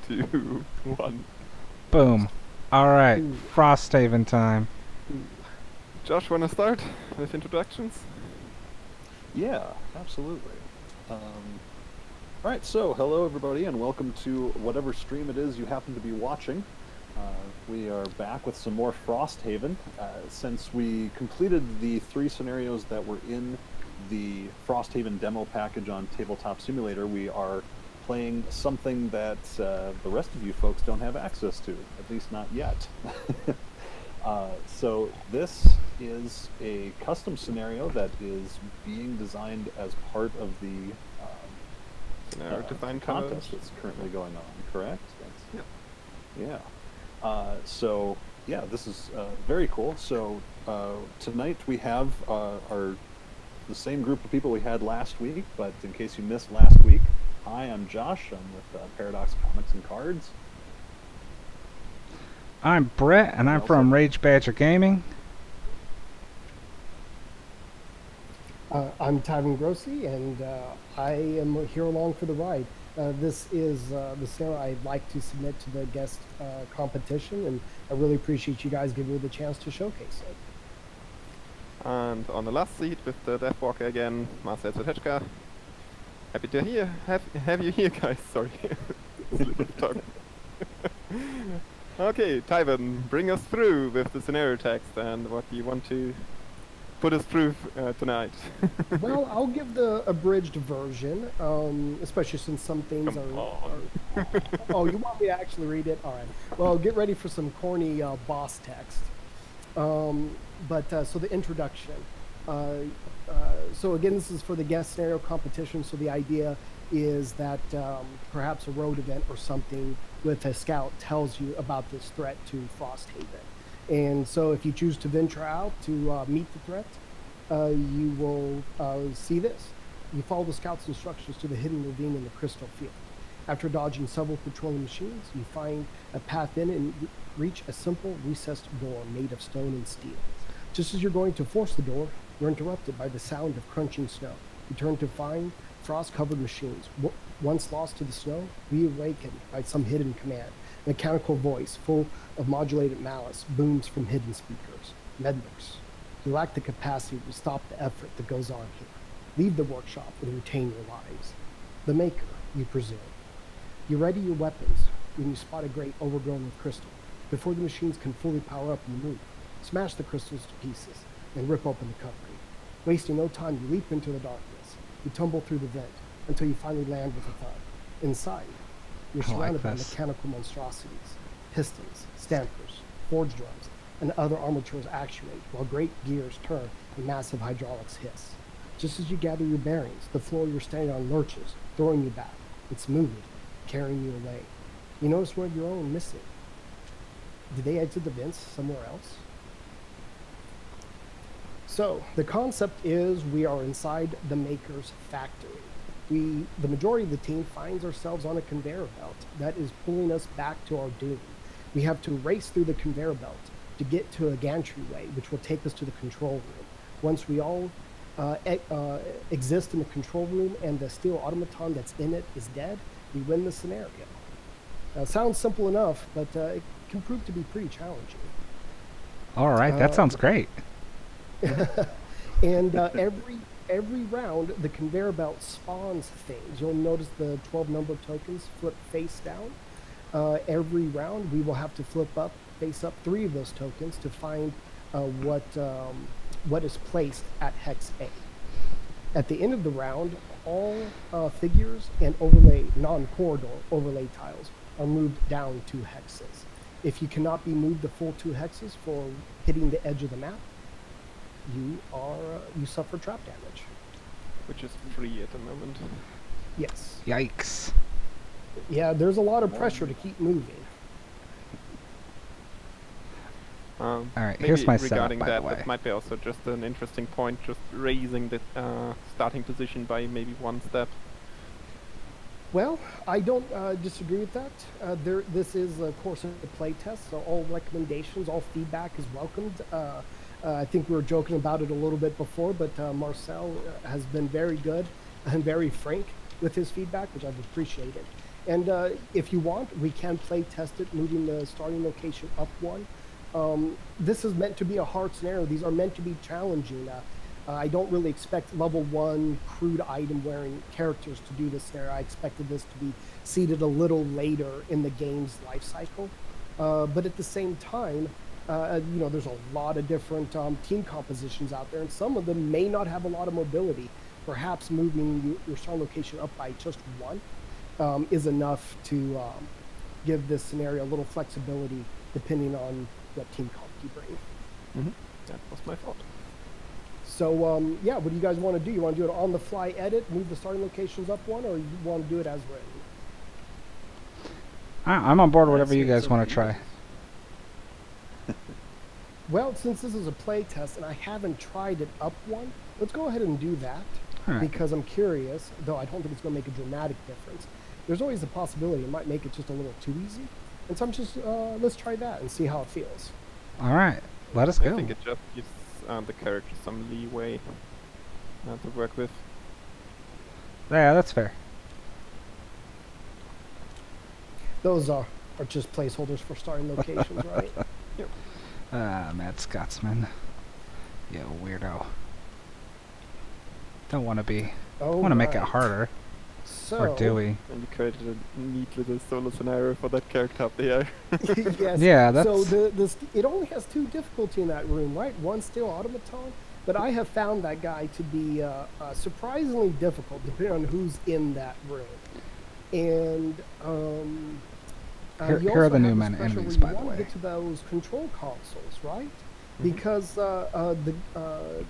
2, 1. Boom. Alright, Ooh. Frosthaven time. Josh, wanna start with introductions? Yeah, absolutely. All right, so hello everybody, and welcome to whatever stream it is you happen to be watching. We are back with some more Frosthaven. Since we completed the 3 scenarios that were in the Frosthaven demo package on Tabletop Simulator, we are playing something that the rest of you folks don't have access to, at least not yet. So this is a custom scenario that is being designed as part of the Scenario design contest challenge. that's currently going on, correct? Yep. So yeah, this is very cool. So tonight we have the same group of people we had last week, but in case you missed last week, hi, I'm Josh. I'm with Paradox Comics and Cards. I'm Brett, and I'm from Rage Badger Gaming. I'm Tyven Grossi, and I am here along for the ride. This is the scenario I'd like to submit to the guest competition, and I really appreciate you guys giving me the chance to showcase it. And on the last seat with the Deathwalker again, Marcel Zvetechka. Happy to have you here, guys. Sorry. Slip of tongue. Okay, Tyven, bring us through with the scenario text and what you want to put us through tonight. Well, I'll give the abridged version, especially since some things are. Oh, you want me to actually read it? All right. Well, get ready for some corny boss text. So the introduction. So again, this is for the guest scenario competition. So the idea is that perhaps a road event or something with a scout tells you about this threat to Frosthaven. And so if you choose to venture out to meet the threat, you will see this. You follow the scout's instructions to the hidden ravine in the crystal field. After dodging several patrolling machines, you find a path in and reach a simple recessed door made of stone and steel. Just as you're going to force the door, you're interrupted by the sound of crunching snow. You turn to find frost-covered machines. Once lost to the snow, reawakened by some hidden command. A mechanical voice full of modulated malice booms from hidden speakers. Meddlers, you lack the capacity to stop the effort that goes on here. Leave the workshop and retain your lives. The Maker, you presume. You ready your weapons when you spot a grate overgrown with crystal. Before the machines can fully power up, you move. Smash the crystals to pieces and rip open the covering. Wasting no time, you leap into the darkness. You tumble through the vent until you finally land with a thud. Inside, you're surrounded by mechanical monstrosities, pistons, stampers, forge drums, and other armatures actuate, while great gears turn and massive hydraulics hiss. Just as you gather your bearings, the floor you're standing on lurches, throwing you back. It's moving, carrying you away. You notice one of your own missing. Did they exit the vents somewhere else? So, the concept is we are inside the Maker's factory. The majority of the team finds ourselves on a conveyor belt that is pulling us back to our doom. We have to race through the conveyor belt to get to a gantryway, which will take us to the control room. Once we all exist in the control room and the steel automaton that's in it is dead, we win the scenario. Sounds simple enough, but it can prove to be pretty challenging. All right, that sounds great. And every round, the conveyor belt spawns things. You'll notice the 12 number tokens flip face down. Every round, we will have to flip up, face up 3 of those tokens to find what is placed at hex A. At the end of the round, all figures and non-corridor overlay tiles are moved down 2 hexes. If you cannot be moved the full 2 hexes for hitting the edge of the map, you suffer trap damage. Which is free at the moment. Yes. Yikes. Yeah, there's a lot of pressure to keep moving. All right, here's my setup, regarding by that, the way. that might be also just an interesting point, just raising the starting position by maybe 1 step. Well, I don't disagree with that. This is, of course, a play test, so all recommendations, all feedback is welcomed. I think we were joking about it a little bit before, but Marcel has been very good and very frank with his feedback, which I've appreciated. And if you want, we can play test it, moving the starting location up one. This is meant to be a hard scenario. These are meant to be challenging. I don't really expect level 1 crude item wearing characters to do this scenario. I expected this to be seeded a little later in the game's life cycle. But at the same time, there's a lot of different team compositions out there, and some of them may not have a lot of mobility. Perhaps moving your starting location up by just one is enough to give this scenario a little flexibility depending on what team comp you bring. Mm-hmm. That was my fault. So, what do you guys want to do? You want to do it on the fly edit, move the starting locations up one, or you want to do it as written? I'm on board whatever you guys want to try. Well, since this is a play test and I haven't tried it up one, let's go ahead and do that. Right. Because I'm curious, though I don't think it's going to make a dramatic difference. There's always the possibility it might make it just a little too easy. And so I'm just, let's try that and see how it feels. All right, let us go. I think it just gives the character some leeway to work with. Yeah, that's fair. Those are just placeholders for starting locations, right? Yep. Mad Scotsman. You weirdo. Don't want to be. Want to make it harder. So, or do we? And you created a neat little solo scenario for that character up there. yes. Yeah, that's... So it only has 2 difficulty in that room, right? One still automaton, but I have found that guy to be surprisingly difficult depending on who's in that room. And here are the new enemies, by the way. You want to get to those control consoles, right? Mm-hmm. Because the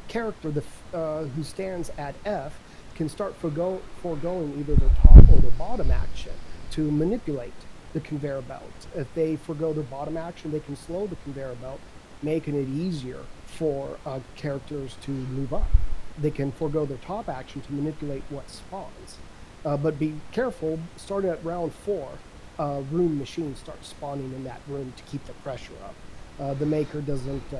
character who stands at F can start foregoing either their top or their bottom action to manipulate the conveyor belt. If they forego their bottom action, they can slow the conveyor belt, making it easier for characters to move up. They can forego their top action to manipulate what spawns. But be careful, starting at round 4, room machines start spawning in that room to keep the pressure up. The maker doesn't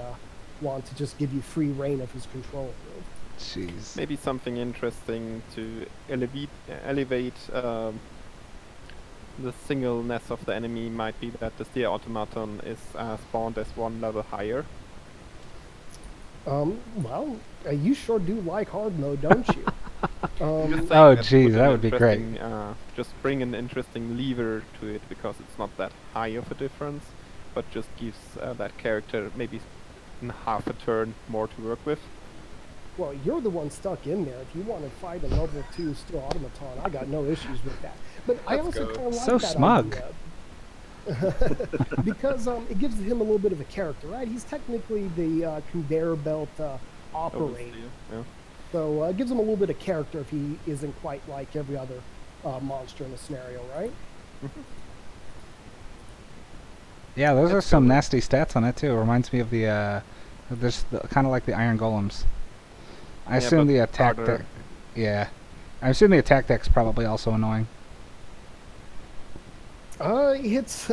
want to just give you free reign of his control room. Jeez. Maybe something interesting to elevate the singleness of the enemy might be that the steer automaton is spawned as 1 level higher. Well, you sure do like hard mode, don't you? Oh, geez, that would be great. Just bring an interesting lever to it because it's not that high of a difference, but just gives that character maybe in half a turn more to work with. Well, you're the one stuck in there. If you want to fight a level 2 steel automaton, I got no issues with that. But I also kind of like so that smug. idea. Because it gives him a little bit of a character, right? He's technically the conveyor belt operator. Yeah. So it gives him a little bit of character if he isn't quite like every other monster in the scenario, right? Yeah, those are some nasty stats on it too. It reminds me of the kind of like the Iron Golems. I assume the attack deck. Yeah, I assume the attack deck's probably also annoying. It's.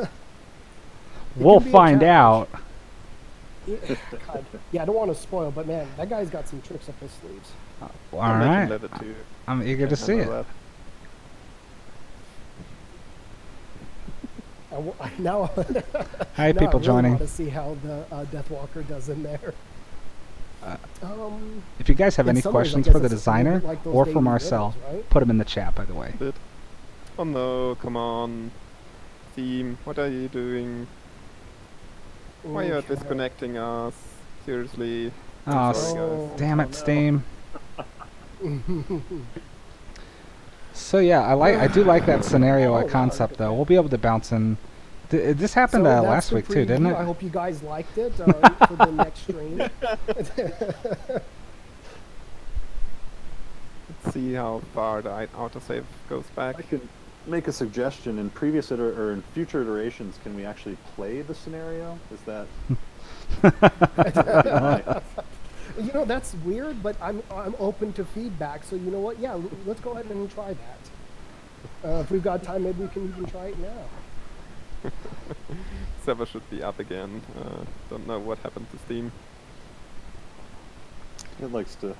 We'll find out. God. Yeah, I don't want to spoil, but man, that guy's got some tricks up his sleeves. All right. I'm eager to see it. Now, Hi, people joining. I want to see how the Deathwalker does in there. If you guys have any questions for the designer or for Marcel, right? put them in the chat, by the way. Oh no, come on. Team, what are you doing? Why are you disconnecting us? Seriously. Oh, sorry, damn it, Steam. So yeah, I do like that scenario concept though. We'll be able to bounce in. This happened last week too, didn't it? I hope you guys liked it for the next stream. Let's see how far the autosave goes back. I could make a suggestion. In previous or in future iterations, can we actually play the scenario? Is that? You know, that's weird, but I'm open to feedback. So you know what? Yeah, let's go ahead and try that. If we've got time, maybe we can even try it now. Server should be up again. Don't know what happened to Steam. It likes to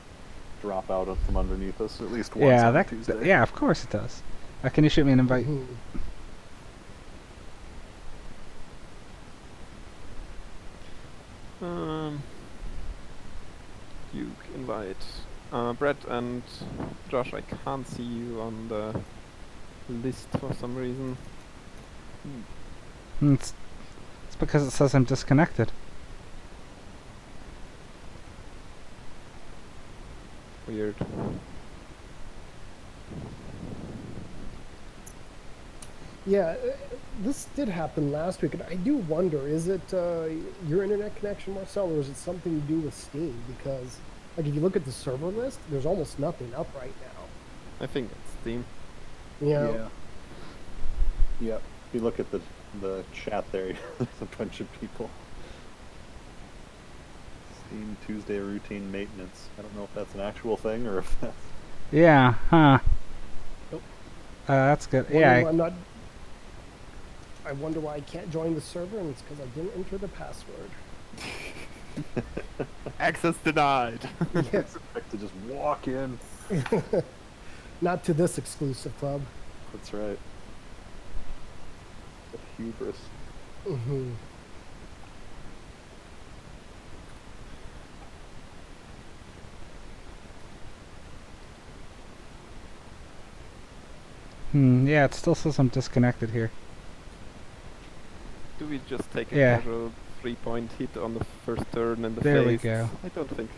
drop out from underneath us at least once on Tuesday. Yeah, of course it does. Can you shoot me an invite? Mhm. You invite Brett and Josh. I can't see you on the list for some reason. It's because it says I'm disconnected. Weird. Yeah, this did happen last week, and I do wonder, is it your internet connection, Marcel, or is it something to do with Steam? Because, like, if you look at the server list, there's almost nothing up right now. I think it's Steam. Yeah. Yeah. Yep. If you look at the chat there, there's a bunch of people. Steam Tuesday routine maintenance. I don't know if that's an actual thing or if that's... Yeah, huh. Nope. That's good. Wonder Yeah, why I'm not. I wonder why I can't join the server, and it's because I didn't enter the password. Access denied. Yes. Expect to just walk in. Not to this exclusive club. That's right. The hubris. Mm-hmm. yeah, it still says I'm disconnected here. Do we just take a Yeah. casual 3-point hit on the first turn in the There we face? go. I don't think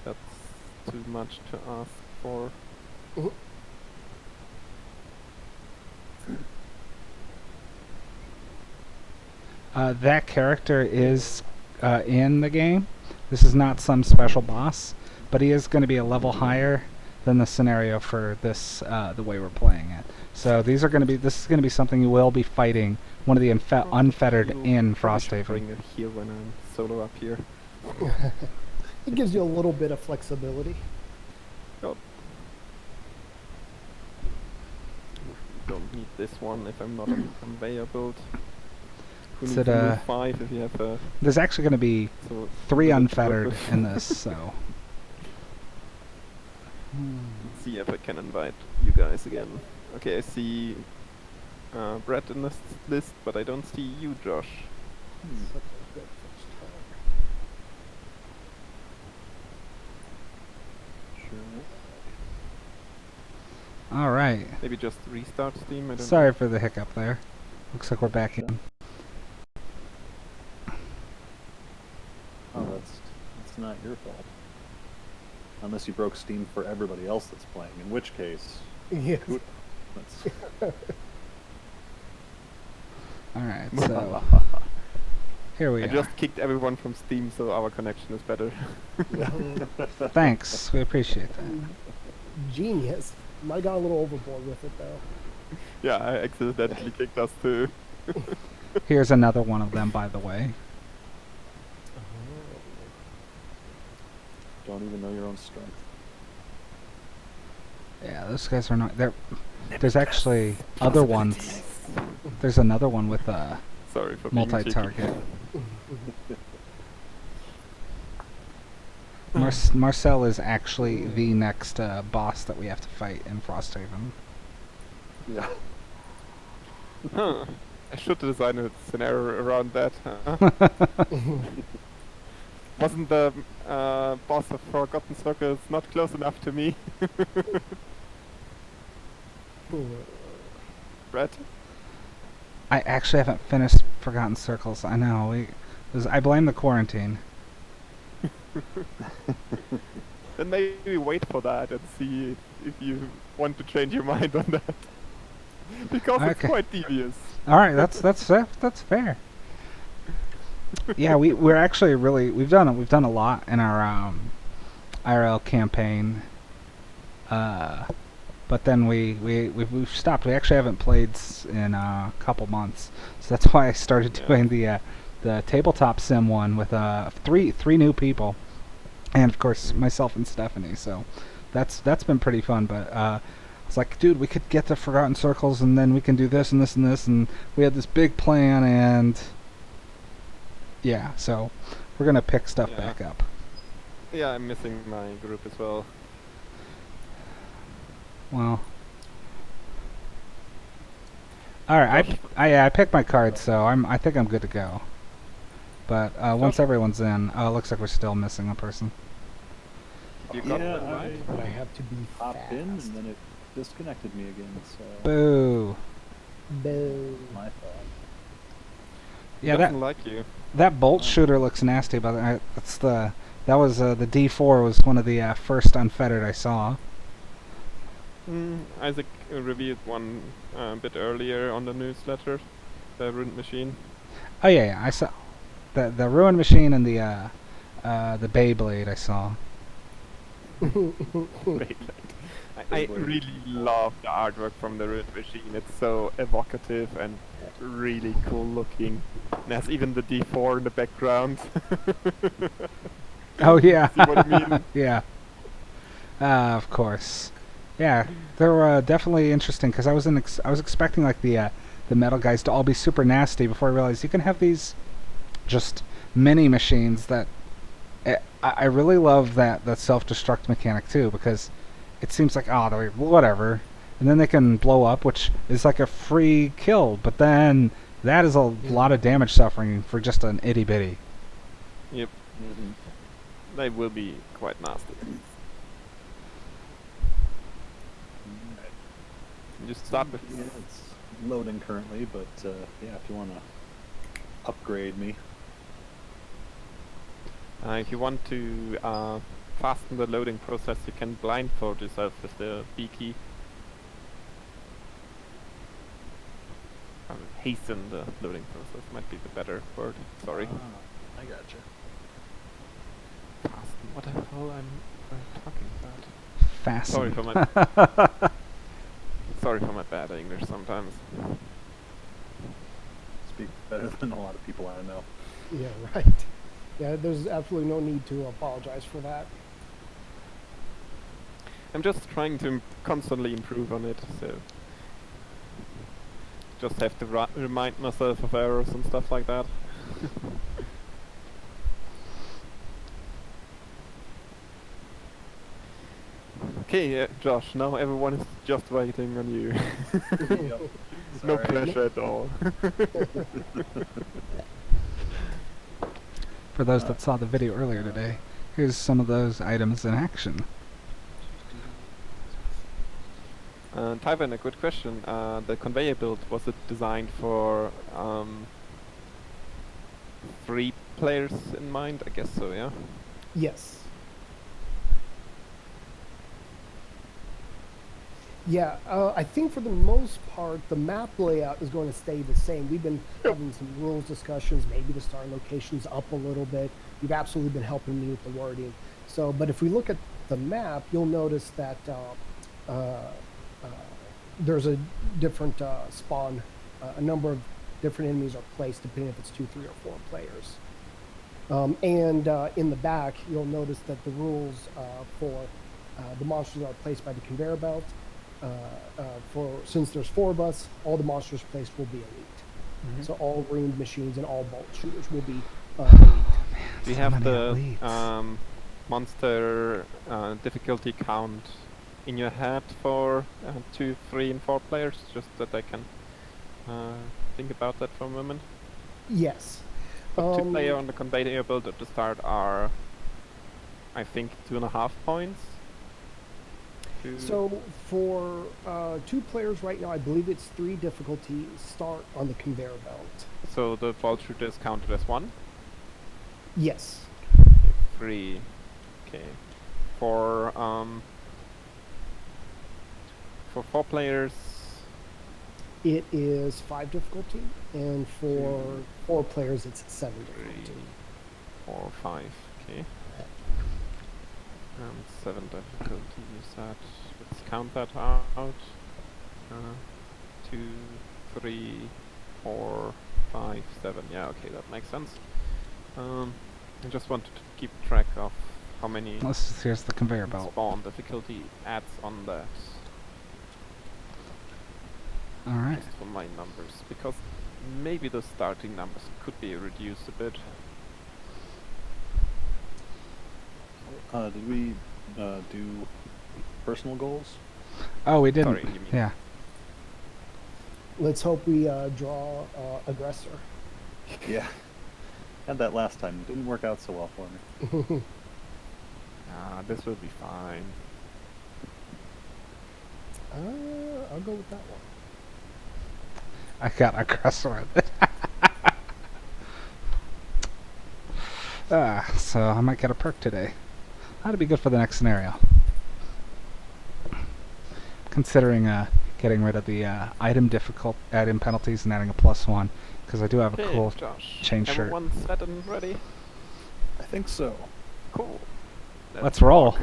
that's too much to ask for. That character is in the game. This is not some special boss, but he is going to be a level higher than the scenario for this, the way we're playing it. So these are going to be. This is going to be something you will be fighting. One of the unfettered in Probably should Frosthaven. bring a heal when I'm solo up here. It gives you a little bit of flexibility. Oh. Don't need this one if I'm not on conveyor build. Who Is needs it, to move 5 if you have a... There's actually going to be So 3 with a unfettered purpose. in this. So See if I can invite you guys again. Okay, I see Brett in this list, but I don't see you, Josh. Such a good first turn. Sure. all right. Maybe just restart Steam. I don't Sorry know. for the hiccup there. Looks like we're back in. Oh, that's not your fault. Unless you broke Steam for everybody else that's playing, in which case... Yes. That's... All right. So here we I are. just kicked everyone from Steam, so our connection is better. Thanks. We appreciate that. Genius. Might have got a little overboard with it, though. Yeah, I accidentally kicked us too. Here's another one of them, by the way. Don't even know your own strength. Yeah, those guys are not. There's actually other ones. There's another one with Sorry for being multi-target. cheeky. Marcel is actually the next boss that we have to fight in Frosthaven. Yeah. Huh. I should design a scenario around that, huh? Wasn't the boss of Forgotten Circles not close enough to me? Brett? I actually haven't finished Forgotten Circles. I know. I blame the quarantine. Then maybe wait for that and see if you want to change your mind on that. Because it's Okay. quite devious. All right, that's fair. Yeah, we're actually really we've done a lot in our IRL campaign. But then we've stopped. We actually haven't played in a couple months, so that's why I started doing the tabletop sim one with three new people, and of course myself and Stephanie. So that's been pretty fun. But I was like, dude, we could get to Forgotten Circles, and then we can do this and this and this, and we had this big plan, and yeah, so we're gonna pick stuff Yeah. back up. Yeah, I'm missing my group as well. Well, All right, I picked my card, so I think I'm good to go. But once everyone's in, looks like we're still missing a person. You got Yeah, them right. But I have to be Hopped fast. in and then it disconnected me again. So Boo. Boo. my thought. Yeah, Doesn't like you. that bolt shooter looks nasty, but that was the D4 was one of the first Unfettered I saw. Isaac reviewed one a bit earlier on the newsletter, the Ruined Machine. Oh yeah, I saw the Ruin Machine and the Beyblade I saw. Beyblade. I really love the artwork from the Ruined Machine. It's so evocative and really cool looking. And there's even the D4 in the background. Oh yeah. See what I mean? Yeah. Of course. Yeah, they were definitely interesting because I was expecting like the metal guys to all be super nasty before I realized you can have these just mini machines that I really love that self-destruct mechanic too, because it seems like they're whatever, and then they can blow up, which is like a free kill, but then that is a lot of damage suffering for just an itty bitty. Yep. They will be quite nasty. Just start with. Yeah, it's loading currently, but yeah, if you want to upgrade me. If you want to fasten the loading process, you can blindfold yourself with the B key. Hasten the loading process might be the better word. Sorry. I gotcha. Fasten. What the hell am I talking about? Fasten. Sorry for my bad English sometimes. Speak better than a lot of people I know. Yeah, right. Yeah, there's absolutely no need to apologize for that. I'm just trying to constantly improve on it, so just have to remind myself of errors and stuff like that. Okay, Josh, now everyone is just waiting on you. Yep. No Sorry. pressure at all. For those that saw the video earlier today, here's some of those items in action. Taiwan, a good question. The conveyor belt, was it designed for 3 players in mind? I guess so, yeah? Yes. Yeah, I think for the most part, the map layout is going to stay the same. We've been having some rules discussions, maybe the starting locations up a little bit. You've absolutely been helping me with the wording. So, but if we look at the map, you'll notice that there's a different spawn. A number of different enemies are placed depending if it's 2, 3, or 4 players. And in the back, you'll notice that the rules for the monsters are placed by the conveyor belt. Since there's 4 of us, all the monsters placed will be elite. So all ruined machines and all bolt shooters will be elite. Do you have the monster difficulty count in your head for 2, 3, and 4 players? Just that I can think about that for a moment. Yes. 2 player on the conveyor belt at the start are, I think, 2.5 points. So for 2 players right now, I believe it's 3 difficulty start on the conveyor belt. So the bolt shooter is counted as 1? Yes. Okay, 3. Okay. For 4 players, it is 5 difficulty, and for 4 players, it's 7 difficulty. 3, 4, 5. Okay. 7 difficulty is that. Let's count that out. 2, 3, 4, 5, 7. Yeah, okay, that makes sense. I just wanted to keep track of how many Here's the conveyor belt. spawn difficulty adds on that. Alright. Just for my numbers, because maybe the starting numbers could be reduced a bit. Did we do personal goals? Oh, we didn't. Sorry, you mean- Yeah. Let's hope we draw aggressor. Yeah. Had that last time. It didn't work out so well for me. This will be fine. I'll go with that one. I got aggressor with it. So I might get a perk today. That'd be good for the next scenario. Considering getting rid of the item penalties and adding a +1, because I do have a Okay, cool Josh. chain shirt. Everyone set and ready? I think so. Cool. Let's roll.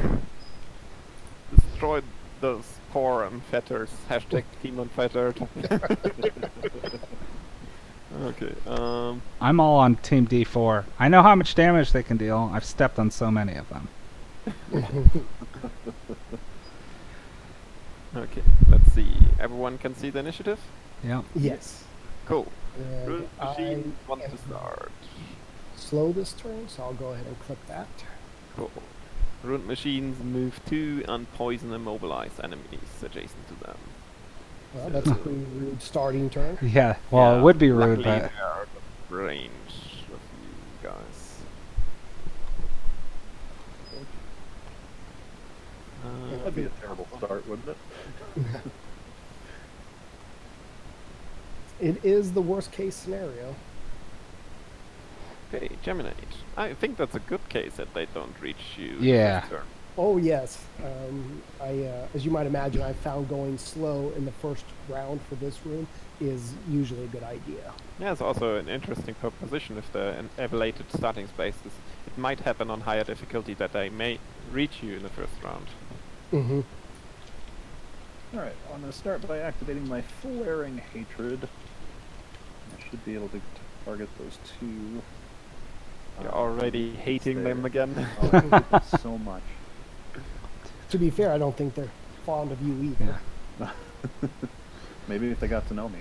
Destroy those poor unfetters. Hashtag Team Unfettered. Okay, I'm all on Team D4. I know how much damage they can deal. I've stepped on so many of them. okay, let's see. Everyone can see the initiative? Yep. Yes. Cool. And Rune I machine want am to start. slow this turn, so I'll go ahead and click that. Cool. Rune machines move to and poison and immobilize enemies adjacent to them. Well, that's a pretty rude starting turn. Yeah. Well, Yeah, it would be rude, luckily but they are out of range of you guys. That'd be a terrible start, wouldn't it? It is the worst case scenario. Okay, Geminate. I think that's a good case that they don't reach you. Yeah. this turn. Oh yes, as you might imagine, I found going slow in the first round for this room is usually a good idea. Yeah, it's also an interesting proposition if the elevated starting spaces. It might happen on higher difficulty that they may reach you in the first round. Mm-hmm. Alright, I'm going to start by activating my Flaring Hatred. I should be able to target those two. You're already hating them again. Oh, I hate them so much. To be fair, I don't think they're fond of you either. yeah. Maybe if they got to know me.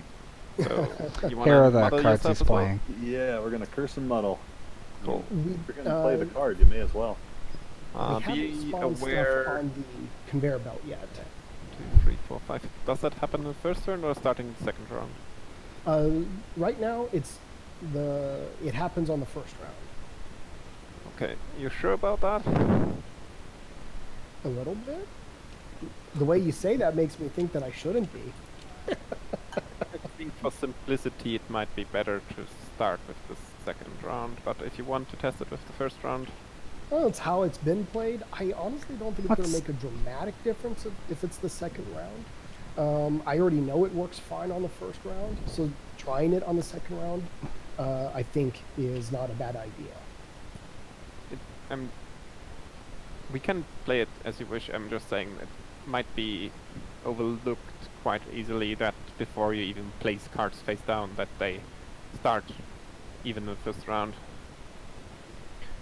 So, you want Here are to the muddle cards yourself he's as well? playing. Yeah, we're going to curse and muddle. Cool. If you're going to play the card, you may as well. We haven't Be spawned stuff aware. on the conveyor belt yet. 2, 3, 4, 5. Does that happen in the first turn or starting the second round? Right now, it happens on the first round. Okay, you sure about that? A little bit. The way you say that makes me think that I shouldn't be. I think for simplicity it might be better to start with the second round, but if you want to test it with the first round, Well, it's how it's been played. I honestly don't think it's going to What's- make a dramatic difference if it's the second round. I already know it works fine on the first round, so trying it on the second round, I think, is not a bad idea. we can play it as you wish. I'm just saying it might be overlooked quite easily that before you even place cards face down that they start even in the first round.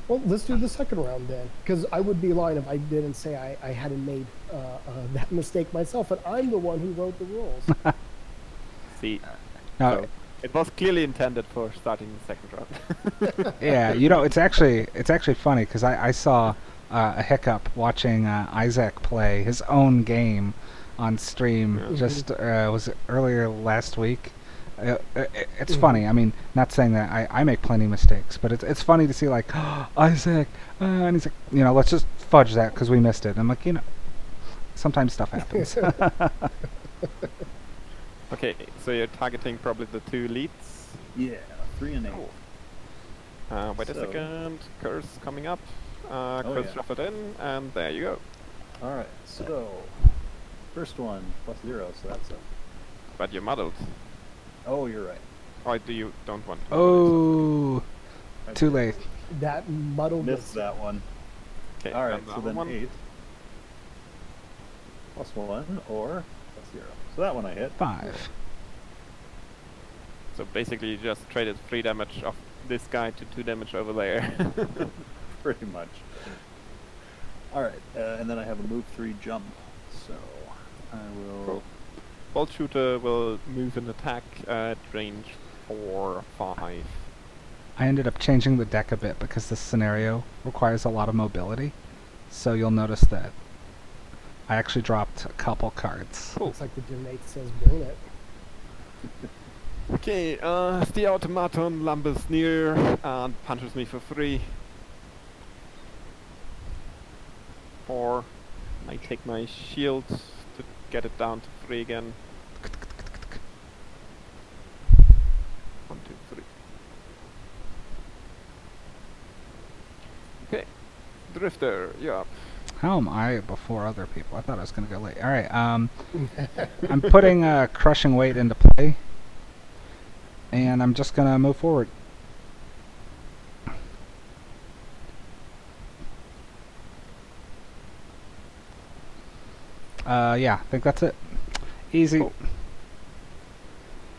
Well, let's do the second round then, because I would be lying if I didn't say I hadn't made that mistake myself, and I'm the one who wrote the rules. See, No, so it was clearly intended for starting the second round. yeah, you know, it's actually funny because I saw a hiccup watching Isaac play his own game on stream. Yeah. Just was it earlier last week. It's funny. I mean, not saying that I make plenty of mistakes, but it's funny to see like Isaac, and he's like, you know, let's just fudge that because we missed it. I'm like, you know, sometimes stuff happens. Okay, so you're targeting probably the two leads. Yeah, 3 and 8. Cool. Wait a So- second, curse coming up. Curse yeah. shuffled in, and there you go. Alright, so first one +0, so that's a. But you're muddled. Oh, you're right. Or don't want to? Oh, I too late. That muddled Missed that one. Okay, Alright, and the so other then one. 8 +1 or +0. So that one I hit. 5. So basically you just traded 3 damage of this guy to 2 damage over there. Pretty much. Alright, and then I have a move 3 jump. So I will. Cool. Bolt shooter will move and attack at range 4, 5. I ended up changing the deck a bit because this scenario requires a lot of mobility. So you'll notice that I actually dropped a couple cards. Cool. Looks like the donate says bring it. Okay, the automaton lumbers near and punches me for 3. 4. I take my shield to get it down to 3 again. 1, 2, 3. Okay, Drifter, you're up. How am I before other people? I thought I was going to go late. All right. I'm putting crushing weight into play, and I'm just going to move forward. Yeah, I think that's it. Easy. Cool.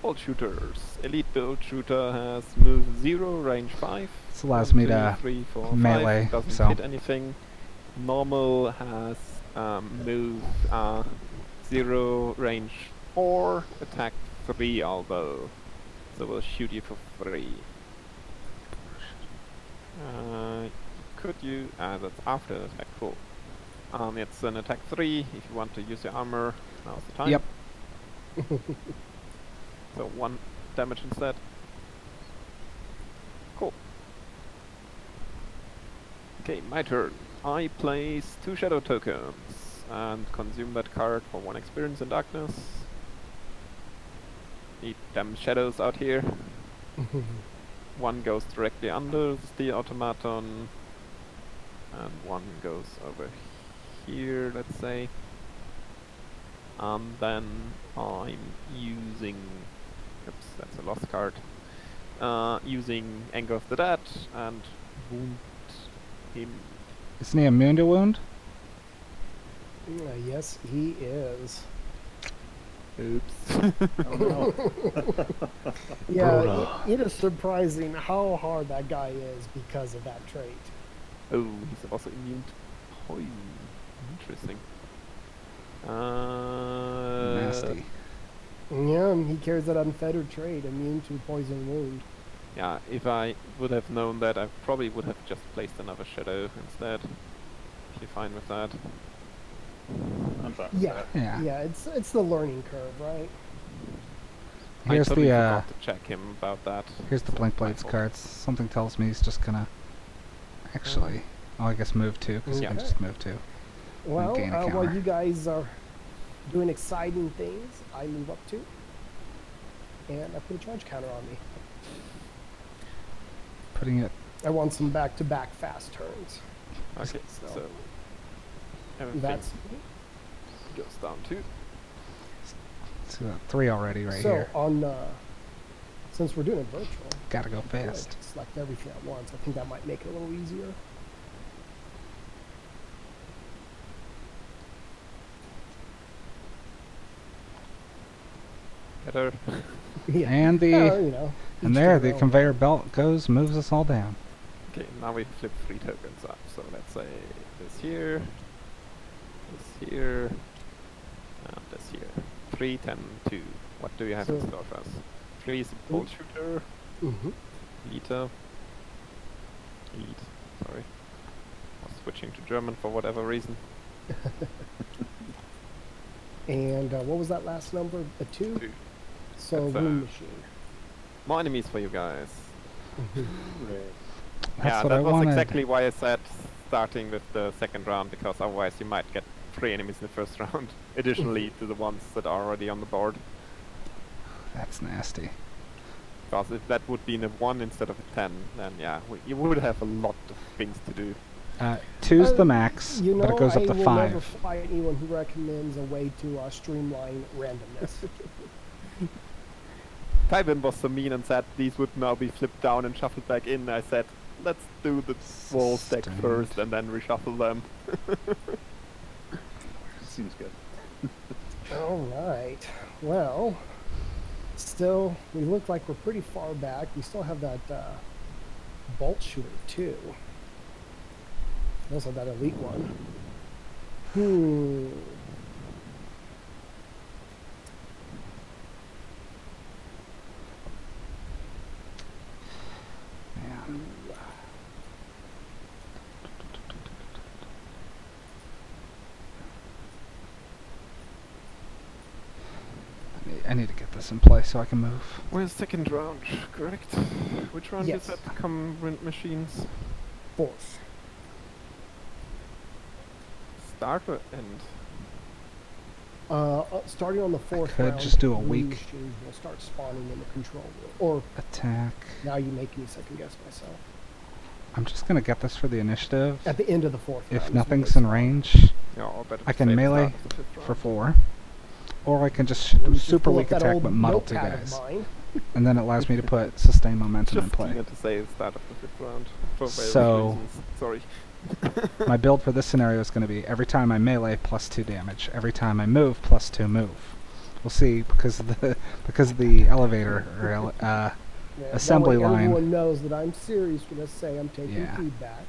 Bolt shooters. Elite bolt shooter has move 0, range 5. This allows 1, me 2, to 3, 4, melee, 5. Doesn't so. hit anything. Normal has move 0, range 4, attack 3 although. So we'll shoot you for 3. Could you... that's after the attack, cool. It's an attack 3, if you want to use your armor, now's the time. Yep. So 1 damage instead. Cool. Okay, my turn. I place 2 shadow tokens and consume that card for 1 experience in darkness. Need damn shadows out here. 1 goes directly under the automaton, and 1 goes over here, let's say. And then I'm using... Oops, that's a lost card. Using Anger of the Dead and wound him. Isn't he immune to wound? Yes, he is. Oops. Oh no. Yeah, it is surprising how hard that guy is because of that trait. Oh, he's also immune to poison. Interesting. Nasty. Yeah, he carries that unfettered trait, immune to poison wound. Yeah, if I would have known that, I probably would have just placed another shadow instead. If you're fine with that. I'm fine with Yeah, that. Yeah. it's the learning curve, right? Here's I totally the forgot to check him about that. here's the So blink my blades fault. cards. Something tells me he's just gonna actually. Oh, I guess move 2 because he can Okay. just move 2. Well, gain a while counter. you guys are doing exciting things, I move up 2. And I put a charge counter on me. Putting it. I want some back-to-back fast turns. Okay, So so everything that's goes down to... So 3 already right so here. on. Since we're doing it virtual, Gotta go good. fast. Select everything at once. I think that might make it a little easier. Better. Yeah. And the You know. and each there to the their own. conveyor belt goes, moves us all down. Okay, now we flip 3 tokens up. So let's say this here, and this here. 3, 10, 2. What do you have in So- store for us? 3 is a bolt shooter. Mhm. Elite. Sorry. I was switching to German for whatever reason. And what was that last number? A 2? 2. So That's, wound machine. More enemies for you guys. Right. That's Yeah, what that I was wanted. exactly why I said starting with the second round, because otherwise you might get 3 enemies in the first round, additionally to the ones that are already on the board. That's nasty. Because if that would be in a 1 instead of a 10, then yeah, you would have a lot of things to do. 2's the max, You know, but it goes up to I will never 5. fight anyone who recommends a way to streamline randomness. Tywin was so mean and said these would now be flipped down and shuffled back in. I said, let's do the wall stack Sustained. first and then reshuffle them. Seems good. All right. Well, still, we look like we're pretty far back. We still have that bolt shooter too. Also that elite one. Man. I need to get this in play so I can move. We're second round, correct? Which round Yes. is that? Rent machines. Fourth. Start or end? Starting on the fourth could round, just do a new weak- machines will start spawning in the control room. Or Attack. now you make me second guess myself. I'm just gonna get this for the initiative. At the end of the fourth round. If is when nothing's they in spawn. range, Yeah, or better I to can say the melee start of the fifth for round. 4. Or I can just Let me do just super pull up weak that attack old but muddle 2 notepad of guys. mine. And then it allows me to put sustain momentum in Just play. keener to say the start of the fifth round for various So- reasons. Sorry. My build for this scenario is going to be every time I melee plus 2 damage. Every time I move plus 2 move. We'll see because of the elevator or Yeah, assembly that way line. Everyone knows that I'm serious when I say I'm taking Yeah. feedback.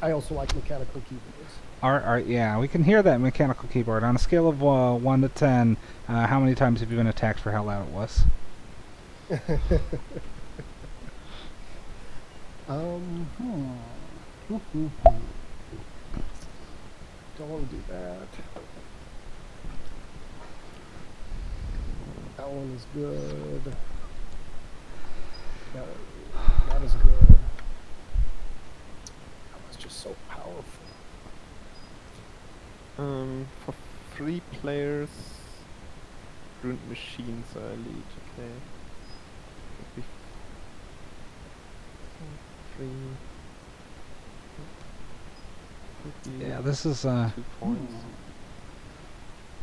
I also like mechanical keyboards. Yeah, we can hear that mechanical keyboard. On a scale of 1 to 10, how many times have you been attacked for how loud it was? Don't want to do that. That one is good. That one, not as good. That was just so powerful. For 3 players, ruined machines are elite. Okay. Could be 3. Could be Yeah, this is 2 points.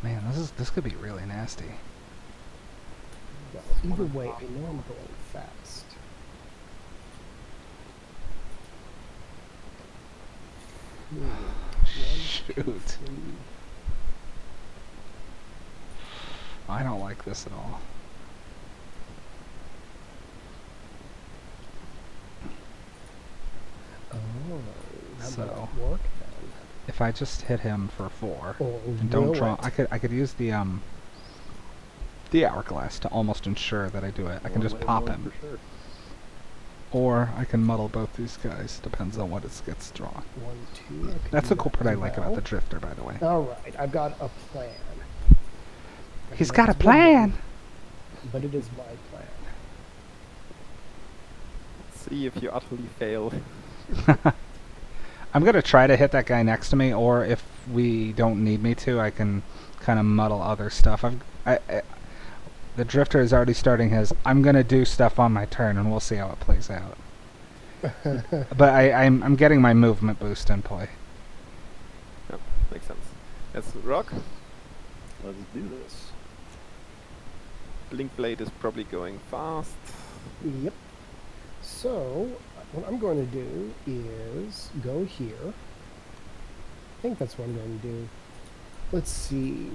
man, this could be really nasty. Well, either way, I know I'm going fast. Shoot. I don't like this at all. Oh, how So- about that work then? If I just hit him for 4 Or and don't will draw, it? I could use the hourglass to almost ensure that I do it. I can One just way of pop knowing him, for sure. or I can muddle both these guys. Depends on what it gets drawn. 1, 2. I could That's do the cool that part I as like about well. the drifter, by the way. All right, I've got a plan. He's Not got a as good plan. one, but it is my plan. See if you utterly fail. I'm gonna try to hit that guy next to me, or if we don't need me to, I can kind of muddle other stuff. The drifter is already starting his. I'm gonna do stuff on my turn, and we'll see how it plays out. But I'm getting my movement boost in play. Yep, makes sense. Let's rock. Let's do this. Blink Blade is probably going fast. Yep. So, what I'm going to do is go here. I think that's what I'm going to do. Let's see.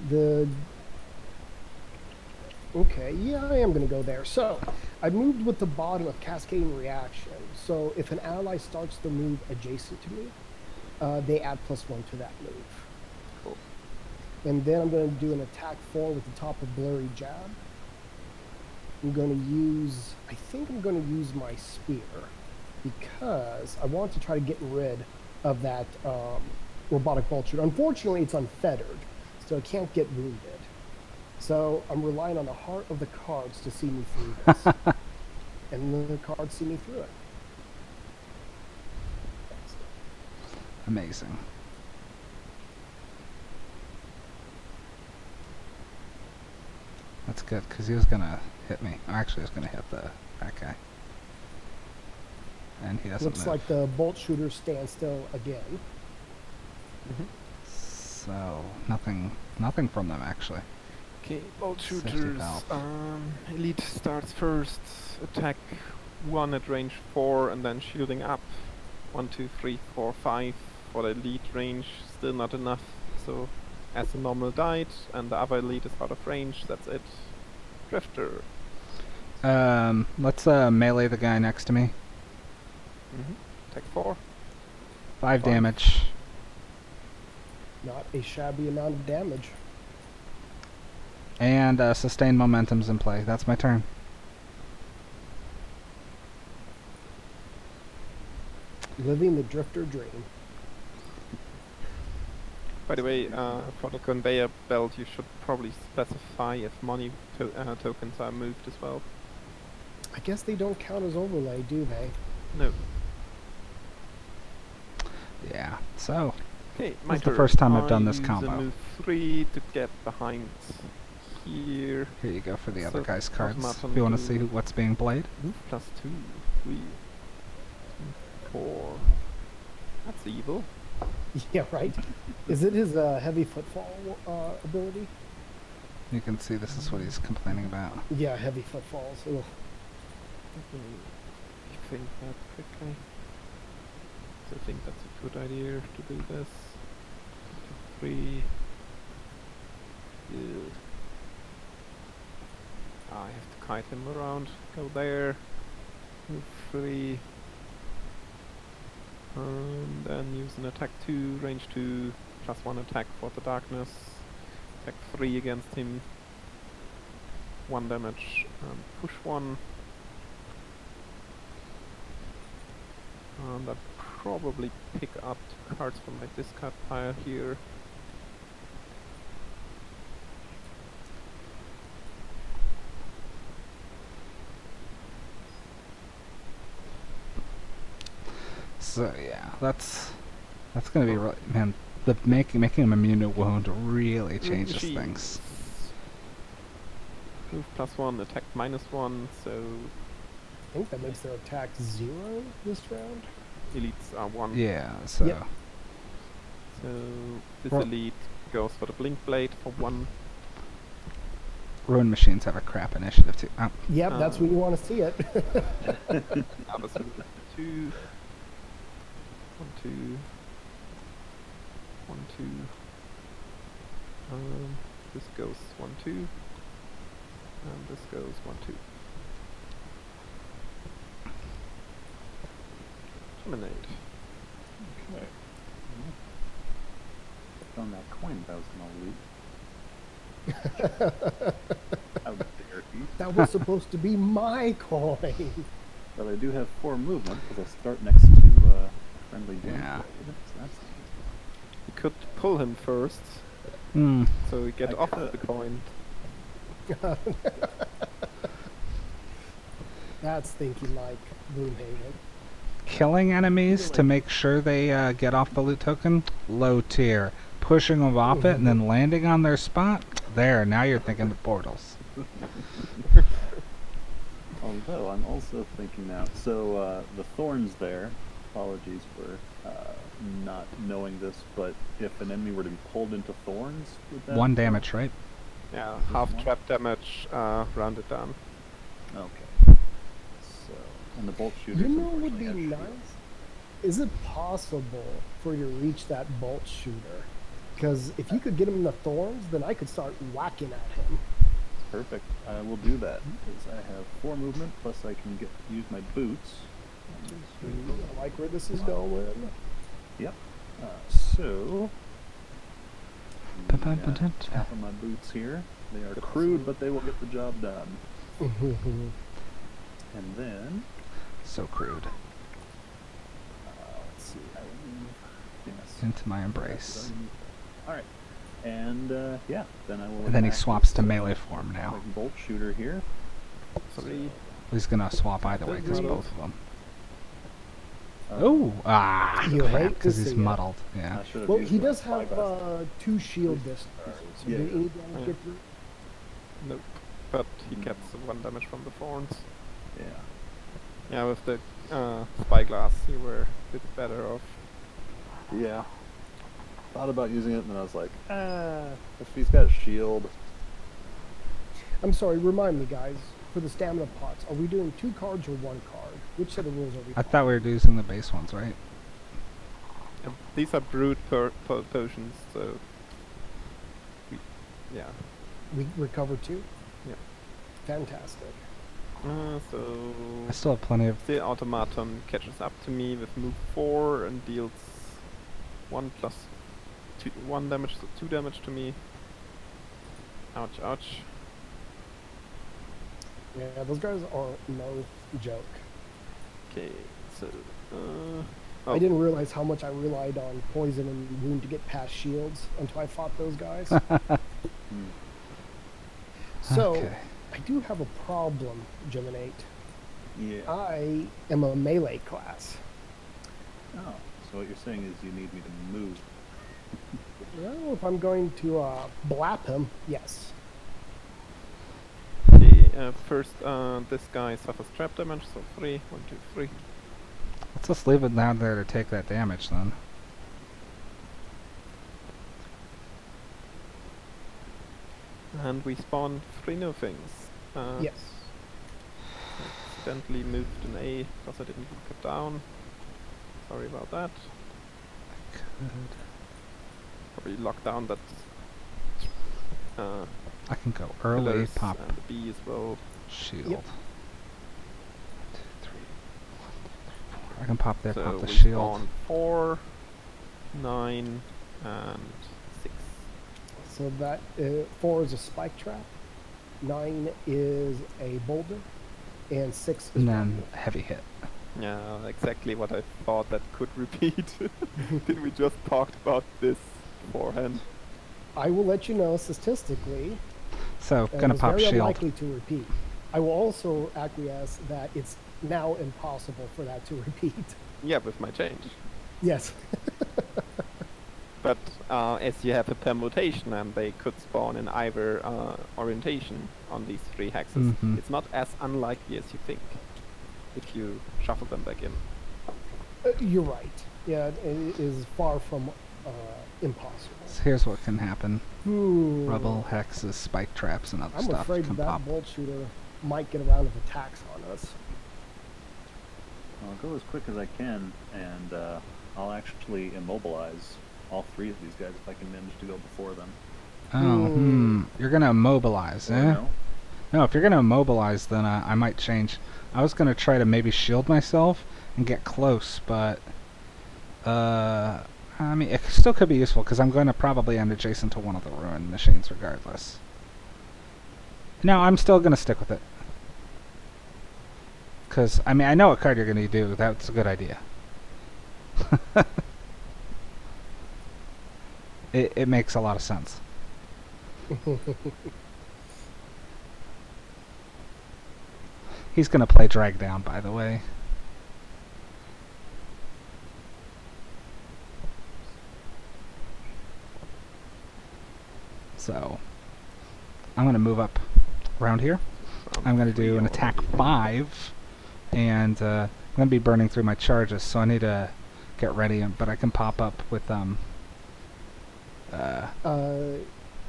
Okay, yeah, I am going to go there. So, I moved with the bottom of Cascading Reaction. So, if an ally starts the move adjacent to me, they add +1 to that move. Cool. And then I'm going to do an attack 4 with the top of Blurry Jab. I'm going to use, I think I'm going to use my spear because I want to try to get rid of that robotic bolt shooter. Unfortunately, it's unfettered, so it can't get wounded. So I'm relying on the heart of the cards to see me through this. And the cards see me through it. Amazing. That's good, because he was gonna hit me. Actually, he was gonna hit that guy. And he doesn't Looks move. like the bolt shooter stands still again. So nothing from them actually. Okay, bolt Safety shooters. valve. Elite starts first. Attack 1 at range 4, and then shielding up. 1, 2, 3, 4, 5 for the elite range. Still not enough. So, as the normal died, and the other elite is out of range. That's it. Drifter. Let's melee the guy next to me. Attack 4. 5 Five. damage. Not a shabby amount of damage. And sustained momentum's in play. That's my turn. Living the drifter dream. By the way, for the conveyor belt, you should probably specify if money tokens are moved as well. I guess they don't count as overlay, do they? No. Yeah. So Okay, this my is the turn. first time I've done I this use combo. a move 3 to get behind here. Here you go for the So other guy's cards. automaton If you want to to see what's being played. Move +2, 3, 4. That's evil. Yeah, right. Is it his heavy footfall ability? You can see this is what he's complaining about. Yeah, heavy footfalls. Ugh. Let me think that quickly. So I think that's a good idea to do this. 3. Good. I have to kite him around. Go there. Move 3. And then use an attack 2, range 2, +1 attack for the darkness. Attack 3 against him. 1 damage. Push 1. And I'll probably pick up 2 cards from my discard pile here. So yeah, that's gonna be really, man. The making him immune to wound really changes Machines. things. Move +1, attack -1, so I think that makes their attack 0 this round. elites are 1. Yeah. So Yep. So this Well- elite goes for the blink blade for 1. ruin machines have a crap initiative too. Oh, Yep, that's when you want to see it. Opposite 2. 1, 2. 1, 2. This goes 1, 2. And this goes 1, 2. Terminate. Okay. On that coin that I was gonna loot. How dare he? That was supposed to be my coin. But I do have 4 movement because I start next to a friendly blue Yeah. blade, so that's You could pull him first, Hmm. so you get I off could. the coin. That's thinking like Gloomhaven. Killing enemies to make sure they get off the loot token, low tier. Pushing them off it and then landing on their spot, there, now you're thinking the portals. Although I'm also thinking now, so the thorns there, apologies for not knowing this, but if an enemy were to be pulled into thorns, would that 1 damage, right? Yeah, This half one? trap damage, rounded down. Okay. So, and the bolt shooters You know what would be unfortunately have nice? shields. Is it possible for you to reach that bolt shooter? Because if you could get him in the thorns, then I could start whacking at him. Perfect. I will do that because I have 4 movement plus I can use my boots. I like where this is going. Yep. So Ba-ba-ba-da-da. tap on my boots here. They are crude, but they will get the job done. And then So crude. let's see. I will move. Yes. Into my embrace. All right. And yeah, then I will. And then he enact swaps this, to melee form now. like bolt shooter here. 3. He's gonna swap either way because Muddled. both of them. Uh, Oh, You hate to because he's see it. muddled. Yeah. I should have Well, used he my does have spyglass. 2 shield this turn. So Yeah, do yeah. any damage get through? Nope. But he gets 1 damage from the thorns. Yeah. Yeah, with the spyglass, you were a bit better off. Yeah. Thought about using it, and then I was like, if he's got a shield. I'm sorry, remind me, guys. For the stamina pots, are we doing 2 cards or 1 card? Which set of rules are we I thought we were using the base ones, right? These are brute potions, so yeah. We recover 2? Yeah. Fantastic. So I still have plenty of. the automaton catches up to me with move 4 and deals 1 damage, so 2 damage to me. Ouch, ouch. Yeah, those guys are no joke. Okay, so Oh. I didn't realize how much I relied on poison and wound to get past shields until I fought those guys. So, Okay. I do have a problem, Geminate. Yeah. I am a melee class. Oh, so what you're saying is you need me to move. Well, if I'm going to blap him, yes. Okay, first, this guy suffers trap damage, so 3. 1, 2, 3. Let's just leave it down there to take that damage then. And we spawn 3 new things. Yes. Accidentally moved an A because I didn't look it down. Sorry about that. Good. Probably locked down that I can go early, pillars pop and the B as well. shield. Yep. 1, 2, 3, 1, 2, 3, 4. I can pop there, So pop the we shield. spawn 4, 9, and 6. So that 4 is a spike trap, 9 is a boulder, and 6 is And then one. heavy hit. Yeah, exactly what I thought that could repeat. Did we just talked about this beforehand? I will let you know statistically. So, gonna it's pop very shield. unlikely to repeat. I will also acquiesce that it's now impossible for that to repeat. Yeah, with my change. Yes. But as you have a permutation and they could spawn in either orientation on these 3 hexes, Mhm. it's not as unlikely as you think if you shuffle them back in. You're right. Yeah, it is far from impossible. So here's what can happen. Ooh. Rubble, hexes, spike traps, and other I'm stuff afraid can that pop. bolt shooter might get a round of attacks on us. I'll go as quick as I can, and I'll actually immobilize all 3 of these guys if I can manage to go before them. Oh, You're gonna immobilize, Or eh? no? No, if you're gonna immobilize, then I might change. I was gonna try to maybe shield myself and get close, but I mean, it still could be useful because I'm going to probably end adjacent to one of the ruined machines regardless. No, I'm still gonna stick with it. Because, I mean, I know what card you're gonna do. That's a good idea. It makes a lot of sense. He's gonna play drag down, by the way. So, I'm gonna move up around here. I'm gonna do an attack 5, and I'm gonna be burning through my charges, so I need to get ready. But I can pop up with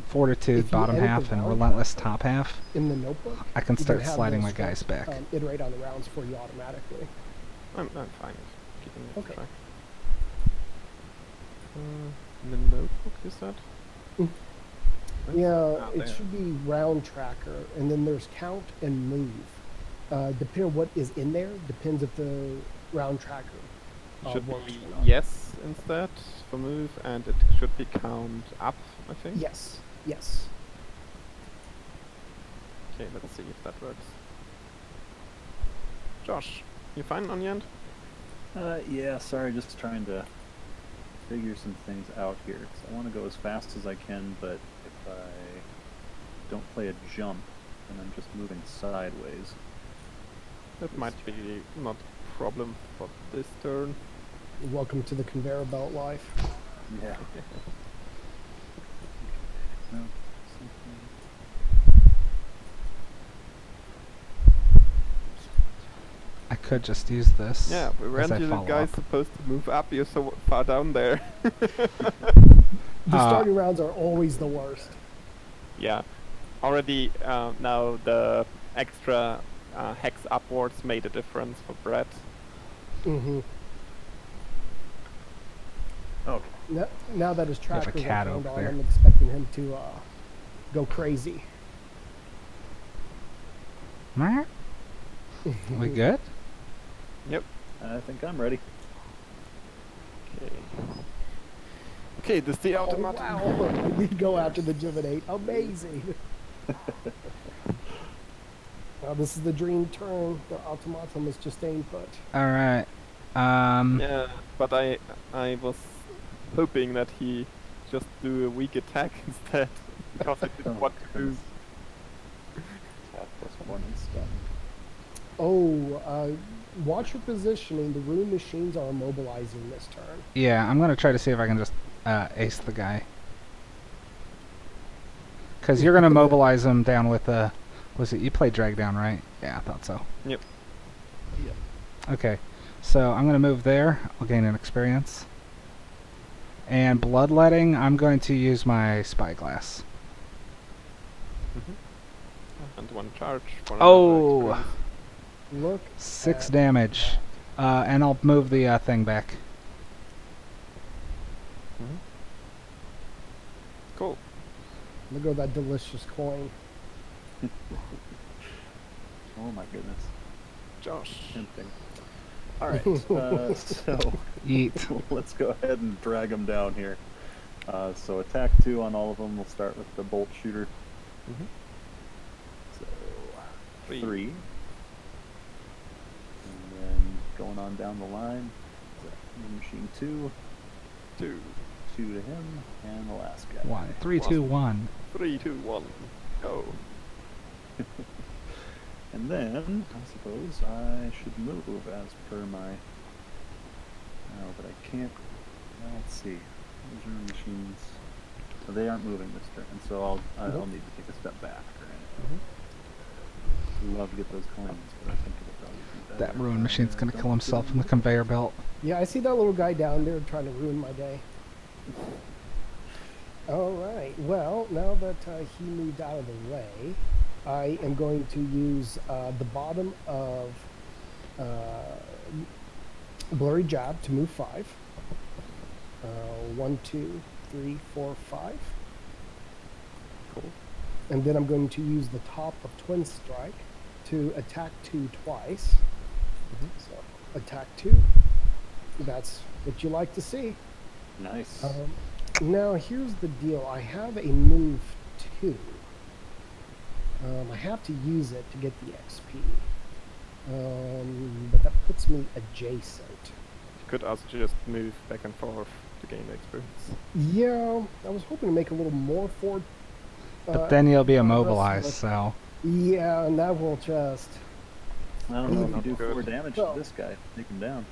Fortitude If you bottom edit the half and round Relentless tracker top half. in the notebook, I can you start have sliding those my guys scripts, back. iterate on the rounds for you automatically. I'm fine with keeping it Okay. track. In the notebook, you said? Yeah, Ah, it there. should be round tracker, and then there's count and move. Depending on what is in there, depends if the round tracker Should works be or not. yes instead for move, and it should be count up, I think. Yes, yes. Okay, let's see if that works. Josh, you fine on your end? Yeah, sorry, just trying to figure some things out here. 'Cause I want to go as fast as I can, but if I don't play a jump, then I'm just moving sideways. That might be not a problem for this turn. Welcome to the conveyor belt life. Yeah. No, I could just use this. Yeah, we as weren't I you the follow guys up. supposed to move up? You're so far down there. The starting rounds are always the worst. Yeah, already now the extra hex upwards made a difference for Brett. Mm-hmm. Okay. Now that his have a trackers cat are turned over on, there. I'm expecting him to go crazy. Meh. We good? Yep. I think I'm ready. Okay. Okay, this is the Oh, automatic. wow. We go after the Divinate. Amazing. Now this is the dream turn. The automaton is just staying put. Alright. Yeah, but I was hoping that he just do a weak attack instead, because I didn't Oh, want to lose. Attack +1 and stun. Oh, watch your positioning. The rune machines are immobilizing this turn. Yeah, I'm gonna try to see if I can just ace the guy. Because you're gonna mobilize him down with was it you played drag down, right? Yeah, I thought so. Yep. Yep. Okay, so I'm gonna move there. I'll gain an experience. And bloodletting, I'm going to use my spyglass. And one charge for Oh! another experience. Look. 6 at damage. And I'll move the thing back. Cool. Look at that delicious coin. Oh my goodness. Josh. Tempting. Alright, so Eat. let's go ahead and drag them down here. So attack 2 on all of them. We'll start with the bolt shooter. So 3. And then going on down the line, machine 2. 2 to him, and the last guy. 1, 3, 2, 1. 3, 2, 1. Go. And then, I suppose, I should move as per my... No, but I can't... Well, let's see. Those are machines... So they aren't moving this turn, so I'll need to take a step back. Right? Love to get those coins, but I think it'll probably be better. That ruined machine's gonna kill himself in the conveyor belt. Yeah, I see that little guy down there trying to ruin my day. All right. Well, now that he moved out of the way, I am going to use the bottom of Blurry Jab to move 5. 1, 2, 3, 4, 5. Cool. And then I'm going to use the top of Twin Strike to attack 2 twice. So attack 2. That's what you like to see. Nice. Now here's the deal. I have a move 2. I have to use it to get the XP. But that puts me adjacent. You could also just move back and forth to gain the experience. Yeah, I was hoping to make a little more forward. But then you'll be progress, immobilized, but- so... Yeah, and that will just... I don't know if you Not do good. 4 damage Well- to this guy. Take him down.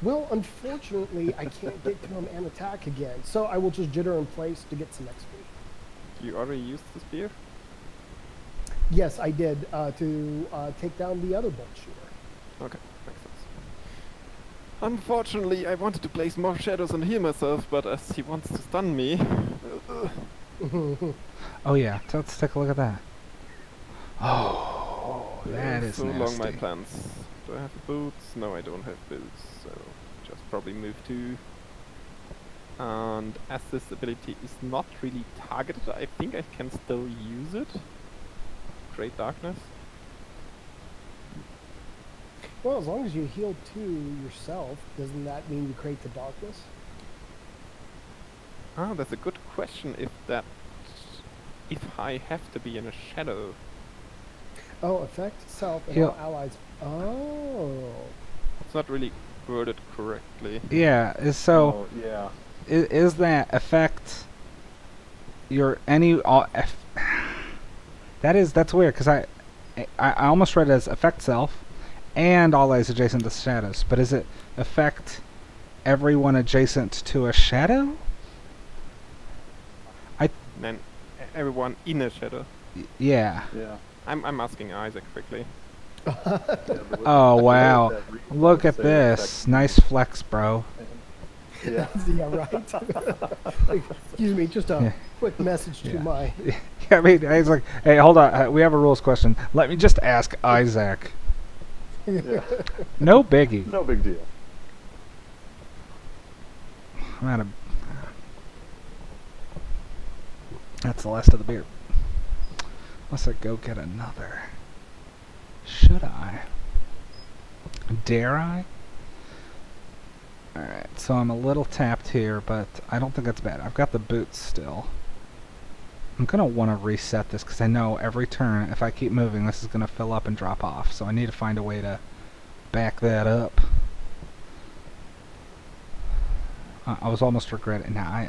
Well, unfortunately, I can't get to him and attack again. So I will just jitter in place to get some XP. You already used the spear? Yes, I did, to take down the other bolt shooter. Okay, makes sense. Unfortunately, I wanted to place more shadows and heal myself, but as he wants to stun me... Oh yeah, let's take a look at that. Oh, that is so long my nasty. plans. Do I have boots? No, I don't have boots, so just probably move 2. And as this ability is not really targeted, I think I can still use it. Great Darkness. Well, as long as you heal 2 yourself, doesn't that mean you create the darkness? Ah, that's a good question if I have to be in a shadow. Oh, affect self and Heal. all allies. Oh. It's not really worded correctly. Yeah, so... Oh, yeah. Is that affect your any that's weird because I almost read it as affect self and allies adjacent to shadows, but is it affect everyone adjacent to a shadow? And everyone in a shadow. Yeah. Yeah. I'm asking Isaac quickly. Oh wow, look at this, nice flex, bro. Yeah. Yeah, right. Excuse me, just a quick message to Yeah. my... Yeah, I mean, it's like, hey, hold on, we have a rules question. Let me just ask Isaac. Yeah. No biggie. No big deal. I'm out of... That's the last of the beer. Unless I go get another. Should I? Dare I? Alright, so I'm a little tapped here, but I don't think that's bad. I've got the boots still. I'm going to want to reset this because I know every turn, if I keep moving, this is going to fill up and drop off. So I need to find a way to back that up. I was almost regretting. Now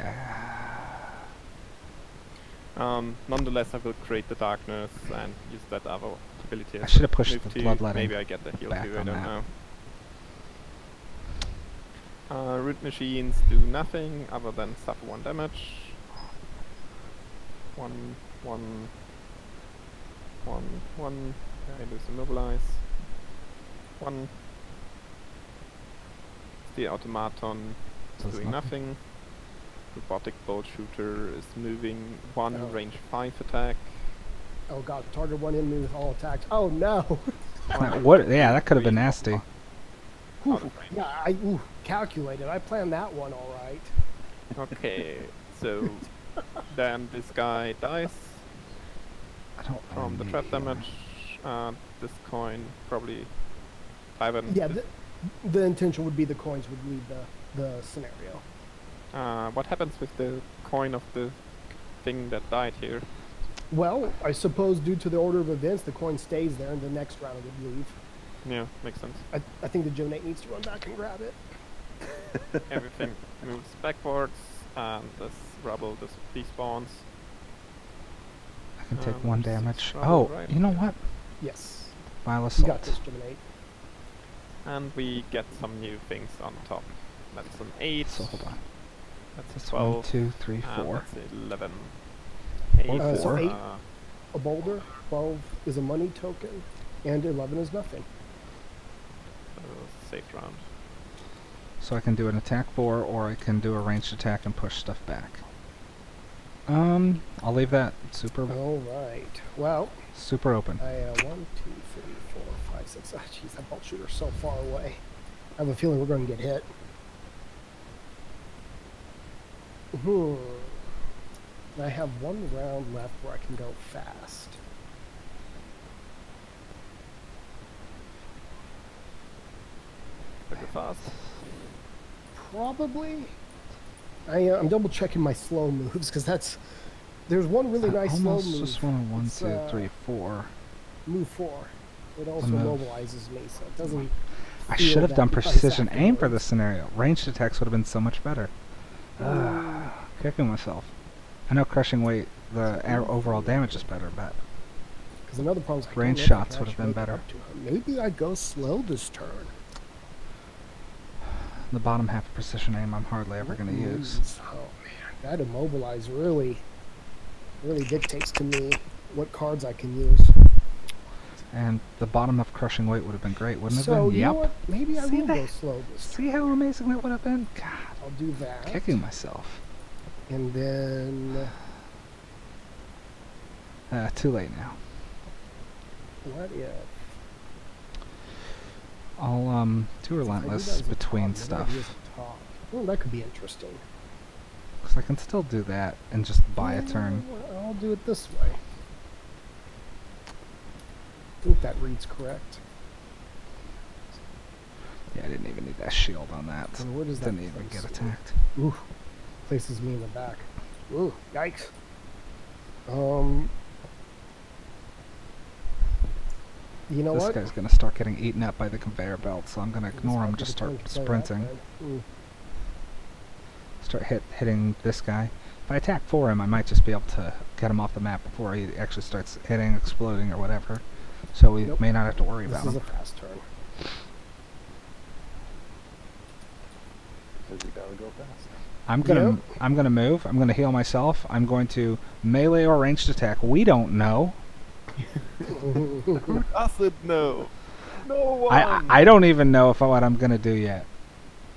Nonetheless, I will create the darkness and use that other ability. I as should a have pushed move the to- bloodletting Maybe I get the heal back too. I on don't that. know. Root machines do nothing other than suffer 1 damage. 1, 1, 1, 1. I lose immobilize. 1. The automaton is Does doing nothing. Robotic bolt shooter is moving 1 Oh. range 5 attack. Oh god, target one enemy with all attacks. Oh no! What? Yeah, that could have been nasty. Whew. Yeah, calculated. I planned that one all right. Okay, so then this guy dies I don't from the really trap need damage. This coin probably. Ivan. Yeah, the intention would be the coins would leave the scenario. What happens with the coin of the thing that died here? Well, I suppose due to the order of events, the coin stays there, and the next round it would leave. Yeah, makes sense. I think the Jonate needs to run back and grab it. Everything moves backwards, and this rubble despawns. I can take 1 damage. rubble, Oh, right? you know what? Yes, Vile you got assault. this, Jonate. And we get some new things on top. That's an 8. So hold on. That's a That's 12. 1, 2, 3, and 4. that's 11. So 8. A boulder, 12 is a money token, and 11 is nothing. Safe round. So I can do an attack 4, or I can do a ranged attack and push stuff back. I'll leave that super All right. Well, super open. 1, 2, 3, 4, 5, 6. Ah, jeez, that bolt shooter's so far away. I have a feeling we're going to get hit. I have 1 round left where I can go fast. Pretty fast. Probably. I'm double checking my slow moves because there's one really nice slow Almost move. just want 1, It's, 2, 3, 4. Move 4. It also move. mobilizes me, so it doesn't. I feel should have that done nice precision aim for afterwards. this scenario. Ranged attacks would have been so much better. Kicking myself. I know crushing weight, the overall damage is better, but Because another problem is I don't range know if I shots can would have actually been make it better. up to her. Maybe I go slow this turn. the bottom half of precision aim I'm hardly ever going to use. Oh man, that immobilize really dictates to me what cards I can use. And the bottom of crushing weight would have been great, wouldn't it So have been? you know Yep. what? Maybe I See will go that? slow this turn. See how amazing that would have been? God, I'll do that. kicking myself. And then Too late now. what if? I'll do if I do relentless that as a between top, what stuff. if I do as a top? Well, that could be interesting. Because I can still do that and just buy a Yeah, turn. well, I'll do it this way. I think that reads correct. Yeah, I didn't even need that shield on that. And where does that Didn't even place get me? attacked. Ooh, places me in the back. Ooh, yikes. You know This what? guy's gonna start getting eaten up by the conveyor belt, so I'm gonna I guess ignore I'll him, give just it time start to play that sprinting. then. Start hitting this guy. If I attack for him, I might just be able to get him off the map before he actually starts hitting, exploding, or whatever. So we Nope. may not have to worry This about is him. a fast turn. Because you gotta go fast. I'm gonna Yep. I'm gonna move. I'm gonna heal myself. I'm going to melee or ranged attack. We don't know. I said no. No one. I don't even know what I'm gonna do yet.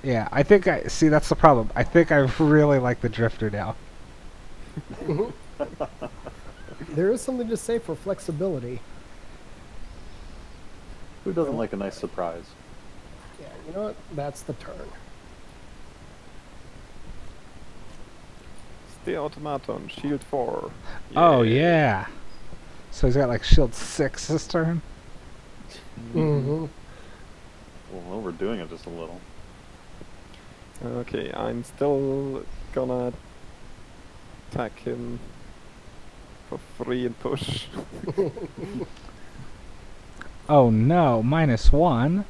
Yeah, I think I see. That's the problem. I think I really like the drifter now. There is something to say for flexibility. Who doesn't like a nice surprise? Yeah, you know what? That's the turn. The automaton, shield 4. Oh yeah. So he's got like shield 6 this turn. Mm-hmm. Well, overdoing it just a little. Okay, I'm still gonna attack him for free and push. Oh no, -1.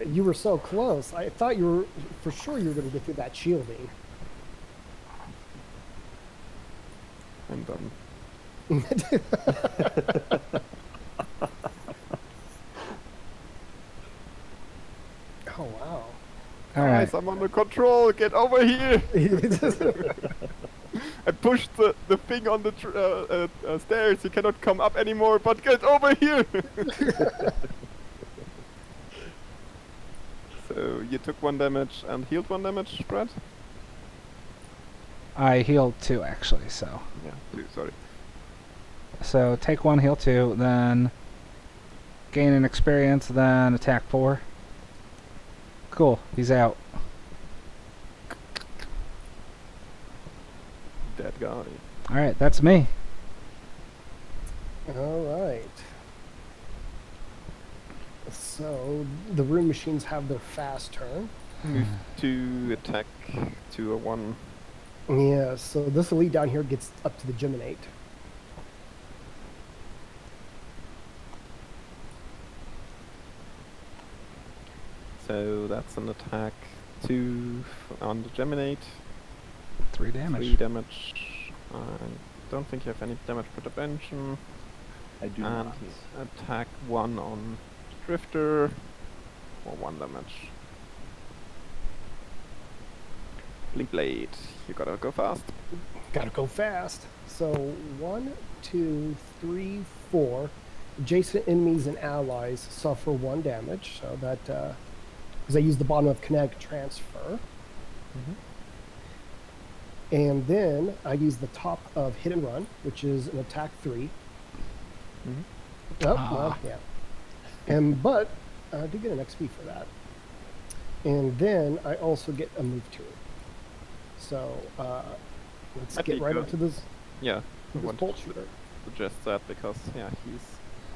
You were so close. I thought you were for sure you were going to get through that shielding. I'm done. Oh wow! All right. Guys, I'm under control. Get over here. I pushed the thing on the stairs. You cannot come up anymore. But get over here. So you took 1 damage and healed 1 damage, Brad? I healed 2 actually, so. Yeah, 2. Sorry. So take 1, heal 2, then gain an experience, then attack 4. Cool, he's out. Dead guy. Alright, that's me. All right. So the rune machines have their fast turn. Move to attack 2 or 1. Yeah, so this elite down here gets up to the Geminate. So that's an attack 2 on the Geminate. 3 damage. 3 damage. I don't think you have any damage prevention. I do And not. attack 1 on Drifter for 1 damage. Blink Blade. You gotta go fast. Gotta go fast. So 1, 2, 3, 4. Adjacent enemies and allies suffer 1 damage. So that because I use the bottom of kinetic transfer. And then I use the top of hit and run, which is an attack 3. Oh, well, yeah. But I do get an XP for that. And then I also get a move 2. So let's I get think right go- up to this, Yeah, I this want bolt to shooter. suggest that because, yeah, he's...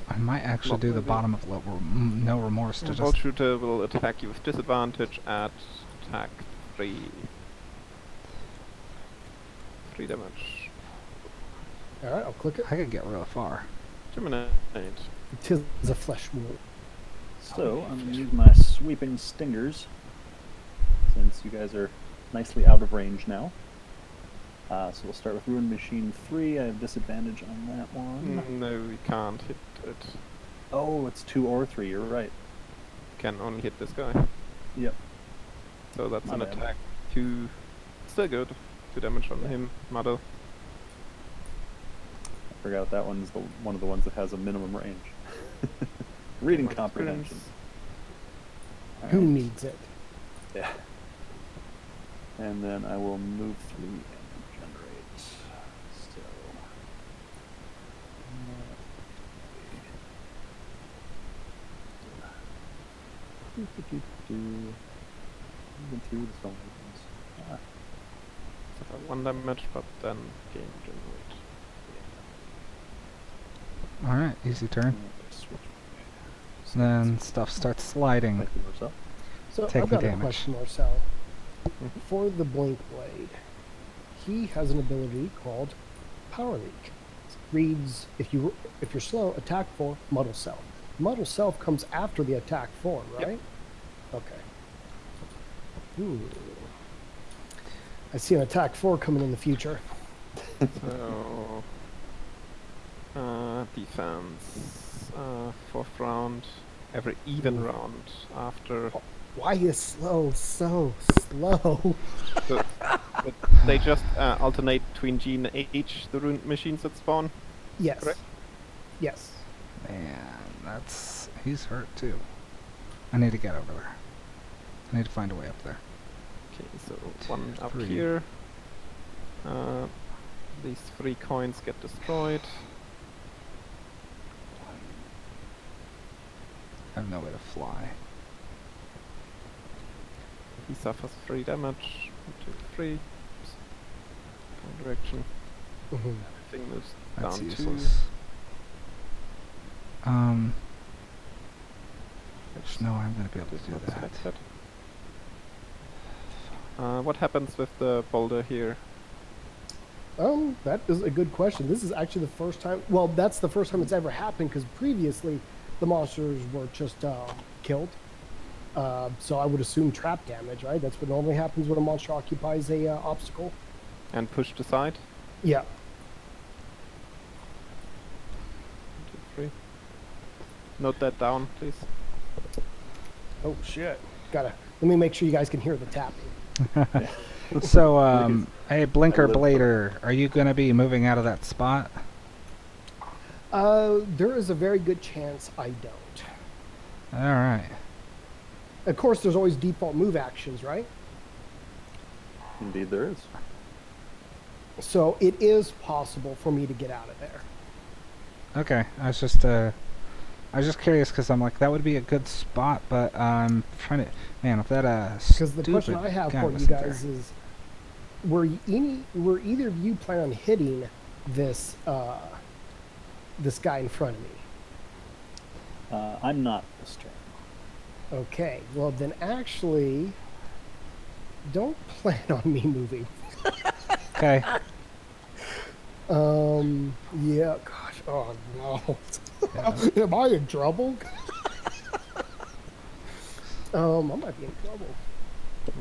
I might actually Not do the maybe. bottom of no remorse to Bolt just... Shooter will attack you with disadvantage at attack 3. 3 damage. All right, I'll click it. I could get real far. Geminate. Tis a flesh wound. So I'm going to use my sweeping stingers, since you guys are nicely out of range now. So we'll start with Ruin Machine 3. I have disadvantage on that one. No, we can't hit it. Oh, it's 2 or 3. You're right. Can only hit this guy. Yep. So that's My an bad. attack 2. Still good. 2 damage on him. Muddle. I forgot that one's one of the ones that has a minimum range. Reading One comprehension. experience. Who Alright. needs it? Yeah. And then I will move 3 and generate. Still. Moving through the phone ones. So 1 damage, but then game generate. Alright, easy turn. Switch. Then stuff starts sliding. Thank you, Marcel. So Take I've the got a damage. question, Marcel. Mhm. For the Blink Blade, he has an ability called Power Leak. It reads, if you're slow, attack 4, muddle self. Muddle self comes after the attack 4, Yep. right? Okay. Ooh. I see an attack 4 coming in the future. So... defense. 4th round. Every even round after... Why is slow so slow? But they just alternate between G and H, the rune machines that spawn. Yes. Correct. Yes. Man, he's hurt too. I need to get over there. I need to find a way up there. Okay, so 1 up 3. here. These 3 coins get destroyed. I have no way to fly. He suffers 3 damage. 1, 2, 3. Oops. Wrong direction. Mhm. Thing moves That's down useless. No, I'm gonna be able to do Not that. affected. What happens with the boulder here? That is a good question. This is actually the first time. Well, that's the first time it's ever happened because previously the monsters were just killed. So I would assume trap damage, right? That's what normally happens when a monster occupies a obstacle. And pushed aside. Yeah. 1, 2, 3. Note that down, please. Oh shit. Let me make sure you guys can hear the tapping. So, hey, Blinker Blader, are you going to be moving out of that spot? There is a very good chance I don't. All right. Of course, there's always default move actions, right? Indeed, there is. So it is possible for me to get out of there. Okay. I was just curious because I'm like, that would be a good spot, but I'm trying to, man, if that Because the question I have for you guys is, were either of you plan on hitting this this guy in front of me? I'm not this turn. Okay, well then actually, don't plan on me moving. Okay. Yeah, gosh, oh no. Am I in trouble? I might be in trouble.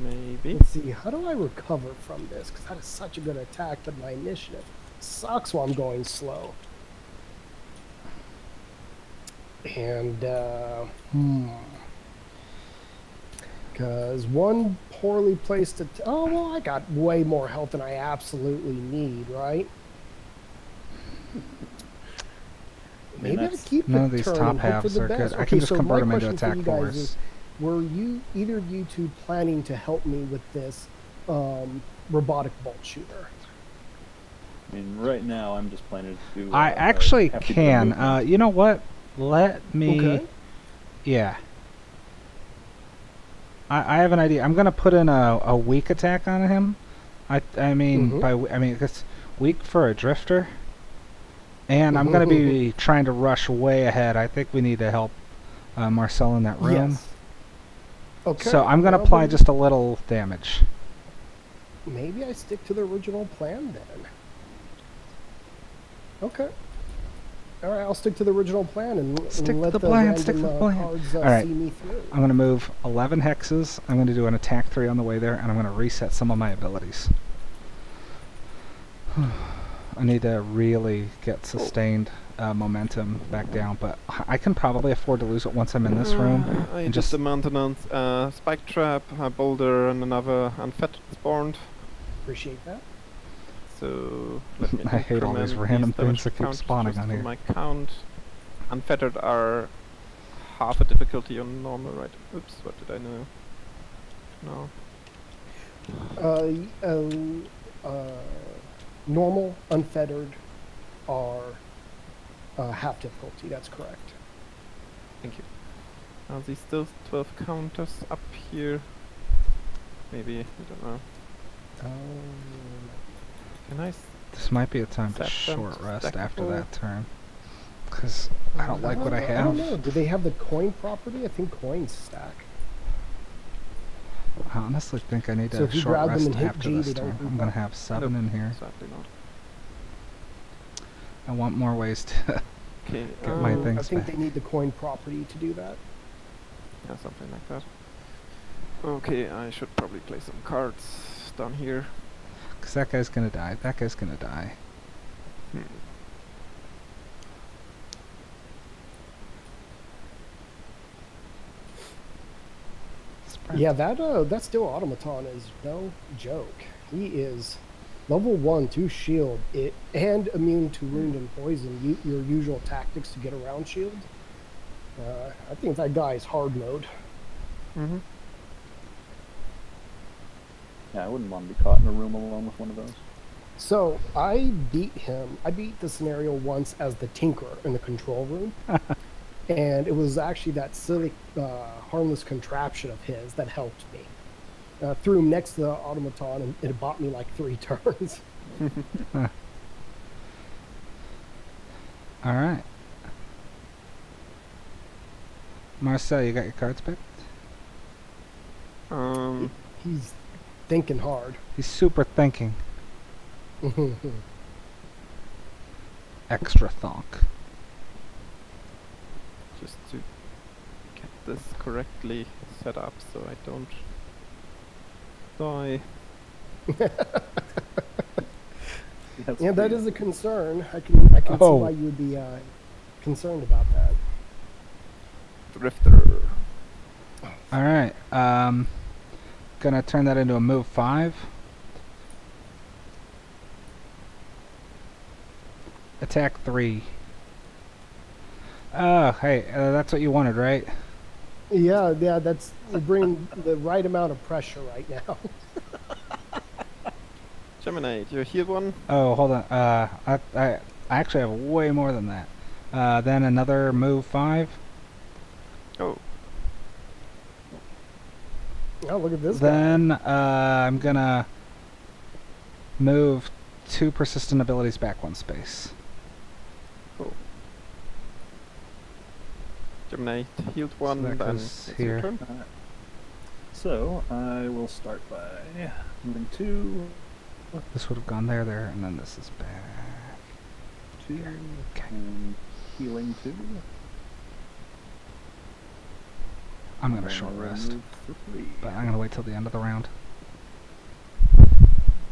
Maybe. Let's see, how do I recover from this? Because that is such a good attack, but my initiative sucks while I'm going slow. And, because one poorly placed oh, well, I got way more health than I absolutely need, right? Maybe I keep none the of these turn top and hope for halves the are good. best. I can just so convert my them into question for attack you guys force. is, were either of you two planning to help me with this robotic bolt shooter? I mean, right now I'm just planning to do. I actually hefty bit of can. movement. You know what? Let me. Okay. Yeah. I have an idea. I'm gonna put in a weak attack on him. I mean it's weak for a drifter. And I'm gonna be trying to rush way ahead. I think we need to help Marcel in that room. Yes. Okay. So I'm gonna apply just a little damage. Maybe I stick to the original plan then. Okay. All right, I'll stick to the original plan and let the random cards All right. see me through. I'm gonna move 11 hexes. I'm gonna do an attack 3 on the way there, and I'm gonna reset some of my abilities. I need to really get sustained momentum back down, but I can probably afford to lose it once I'm in this room. I and just the maintenance, spike trap, a boulder, and another unfettered spawned. Appreciate that. So let me I hate all these increment random damage things that keep count spawning just on for here. my count. Unfettered are half a difficulty on normal, right? Oops, what did I know? No. Normal, unfettered are half difficulty. That's correct. Thank you. Are these still 12 counters up here? Maybe, I don't know. Can I This might be a time to set them short to rest after stackable? that turn. Because I don't like what I I don't know. have. Do they have the coin property? I think coins stack. I honestly think I need So to if you short grab them rest and hit after G, this they don't turn. group I'm going up. to have 7 in here. Sadly not. I want more ways to Okay, get my I things think back. they need the coin property to do that. yeah, something like that. Okay, I should probably play some cards down here. Because that guy's going to die. That guy's going to die. Yeah, that steel automaton is no joke. He is level 1 to shield it and immune to wound and poison. Your usual tactics to get around shield. I think that guy is hard mode. Mm-hmm. Yeah, I wouldn't want to be caught in a room alone with one of those. So I beat him. I beat the scenario once as the Tinkerer in the control room. And it was actually that silly, harmless contraption of his that helped me. Threw him next to the automaton, and it bought me like 3 turns. All right. Marcel, you got your cards picked? He's thinking hard. He's super thinking. Extra thonk. Just to this correctly set up so I don't die. Yes, Yeah, that please. is a concern. I can see Oh. why you would be concerned about that. Drifter. Alright, gonna turn that into a move 5. Attack 3. Oh, hey, that's what you wanted, right? Yeah, that's you're bringing the right amount of pressure right now. Gemini, do you heal one? Oh, hold on. I actually have way more than that. Then another move 5. Oh, Oh, look at this guy. Then I'm gonna move 2 persistent abilities back 1 space. cool. Gemini healed one, that then goes it's your here. turn. Alright. So I will start by moving 2, This would have gone there, and then this is back. 2, Okay. and healing 2. I'm gonna and short I will rest, move 3. but I'm gonna wait till the end of the round.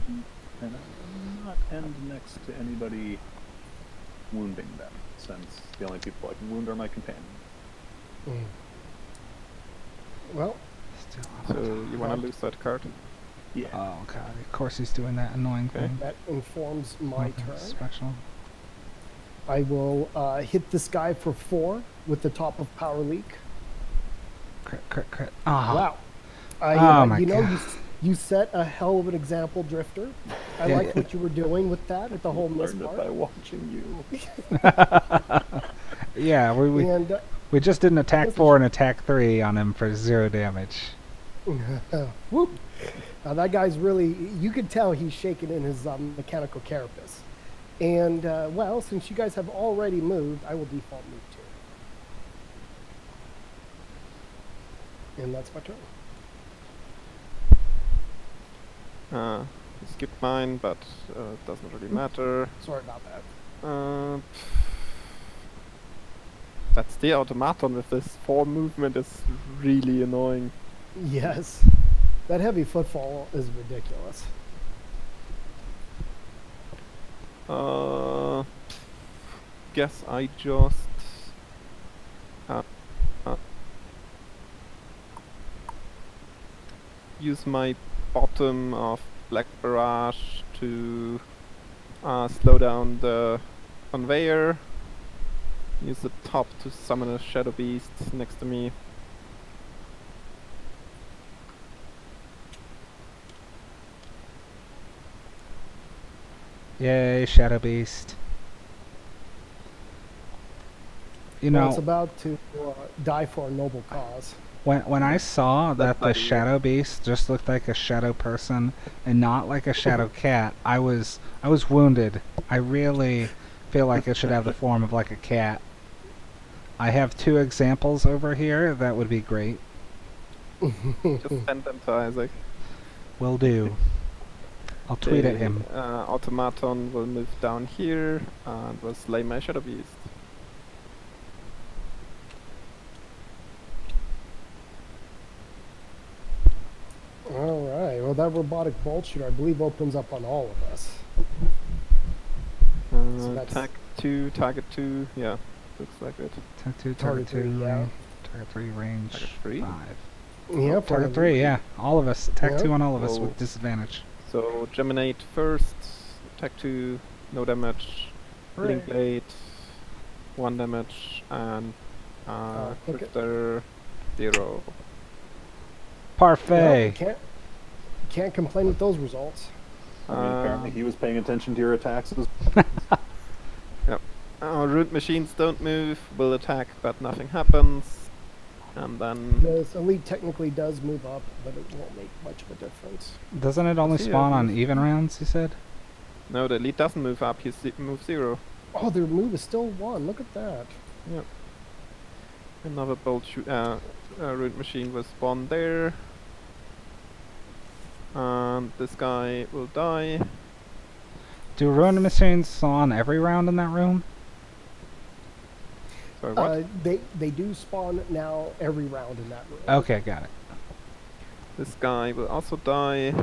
And I will not end next to anybody wounding them, since the only people I can wound are my companions. Mm. Well, Still So on you want to lose that card? Yeah. Oh god, of course he's doing that annoying Okay. thing. that informs my Okay, turn. Special. I will hit this guy for 4 with the top of power leak. Crit, crit, crit. Ah. Wow. Oh my you know, God. you set a hell of an example, Drifter. I Yeah. liked what you were doing with that at the whole miss Learned it part. by watching you. Yeah, we And we just did an attack This is- 4 and attack 3 on him for 0 damage. whoop. That guy's really, you could tell he's shaking in his mechanical carapace. And, well, since you guys have already moved, I will default move 2. And that's my turn. You skipped mine, but it doesn't really matter. Sorry about that. That's the automaton with this 4 movement is really annoying. Yes. That heavy footfall is ridiculous. Guess I just use my bottom of Black Barrage to slow down the conveyor. Use the top to summon a Shadow Beast next to me. Yay, Shadow Beast. You Well, know, it's about to die for a noble cause. when I saw that the That's not Shadow Beast just looked like a shadow person and not like a shadow cat, I was wounded. I really feel like it should have the form of like a cat. I have 2 examples over here. That would be great. Just send them to Isaac. Will do. I'll tweet at him. Automaton will move down here and will slay my Shadow Beast. All right. Well, that robotic bolt shooter, I believe, opens up on all of us. So that's- Attack 2, target 2, yeah, looks like it. Target 2, Target target 2, 3, yeah. target 3 range Target 3? 5. Yeah, for Target the- 3, yeah. All of us. Attack Yeah. 2 on all of us Oh. with disadvantage. So Geminate first, attack 2, no damage. Link Blade, 1 damage, and Okay. Drifter 0. Parfait. Well, can't complain with those results. I mean, apparently he was paying attention to your attacks. Root machines don't move, will attack, but nothing happens. And then This elite technically does move up, but it won't make much of a difference. Doesn't it only Yeah, spawn on move. even rounds, you said? no, the elite doesn't move up, he moves 0. Oh, their move is still 1. Look at that. Yep. Another root machine will spawn there. And this guy will die. Do ruined machines spawn every round in that room? Sorry, what? They do spawn now every round in that room. Okay, got it. This guy will also die.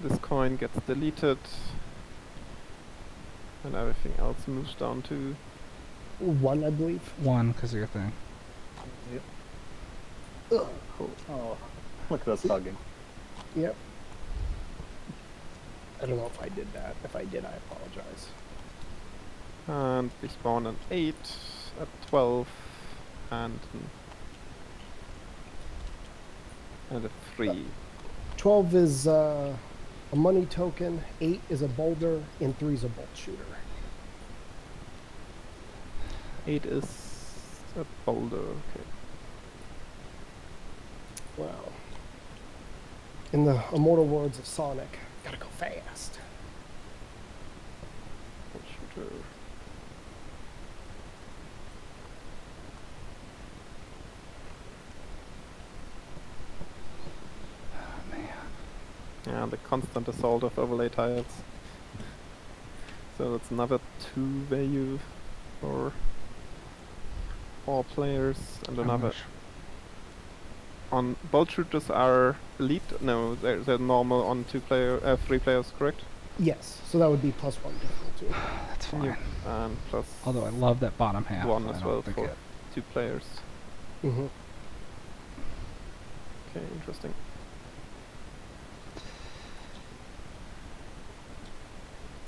This coin gets deleted. And everything else moves down to... 1, I believe. 1, because of your thing. Yep. Ugh. Cool. Oh, look at us hugging. Yep. I don't know if I did that. If I did, I apologize. And we spawn an 8 at 12 and a 3. 12 is a money token, 8 is a boulder, and 3 is a bolt shooter. 8 is a boulder, okay. Wow. In the immortal words of Sonic, gotta go fast. Bolt shooter. Oh, man. Yeah, the constant assault of overlay tiles. So that's another 2 value for 4 players, and How another... much? On bolt shooters are elite? No, they're normal on 3 players, correct? Yes, so that would be +1 difficulty. That's fine. Yep. And plus Although I love that bottom half. 1 I as don't well think for it- 2 players. Mm-hmm. Okay, interesting.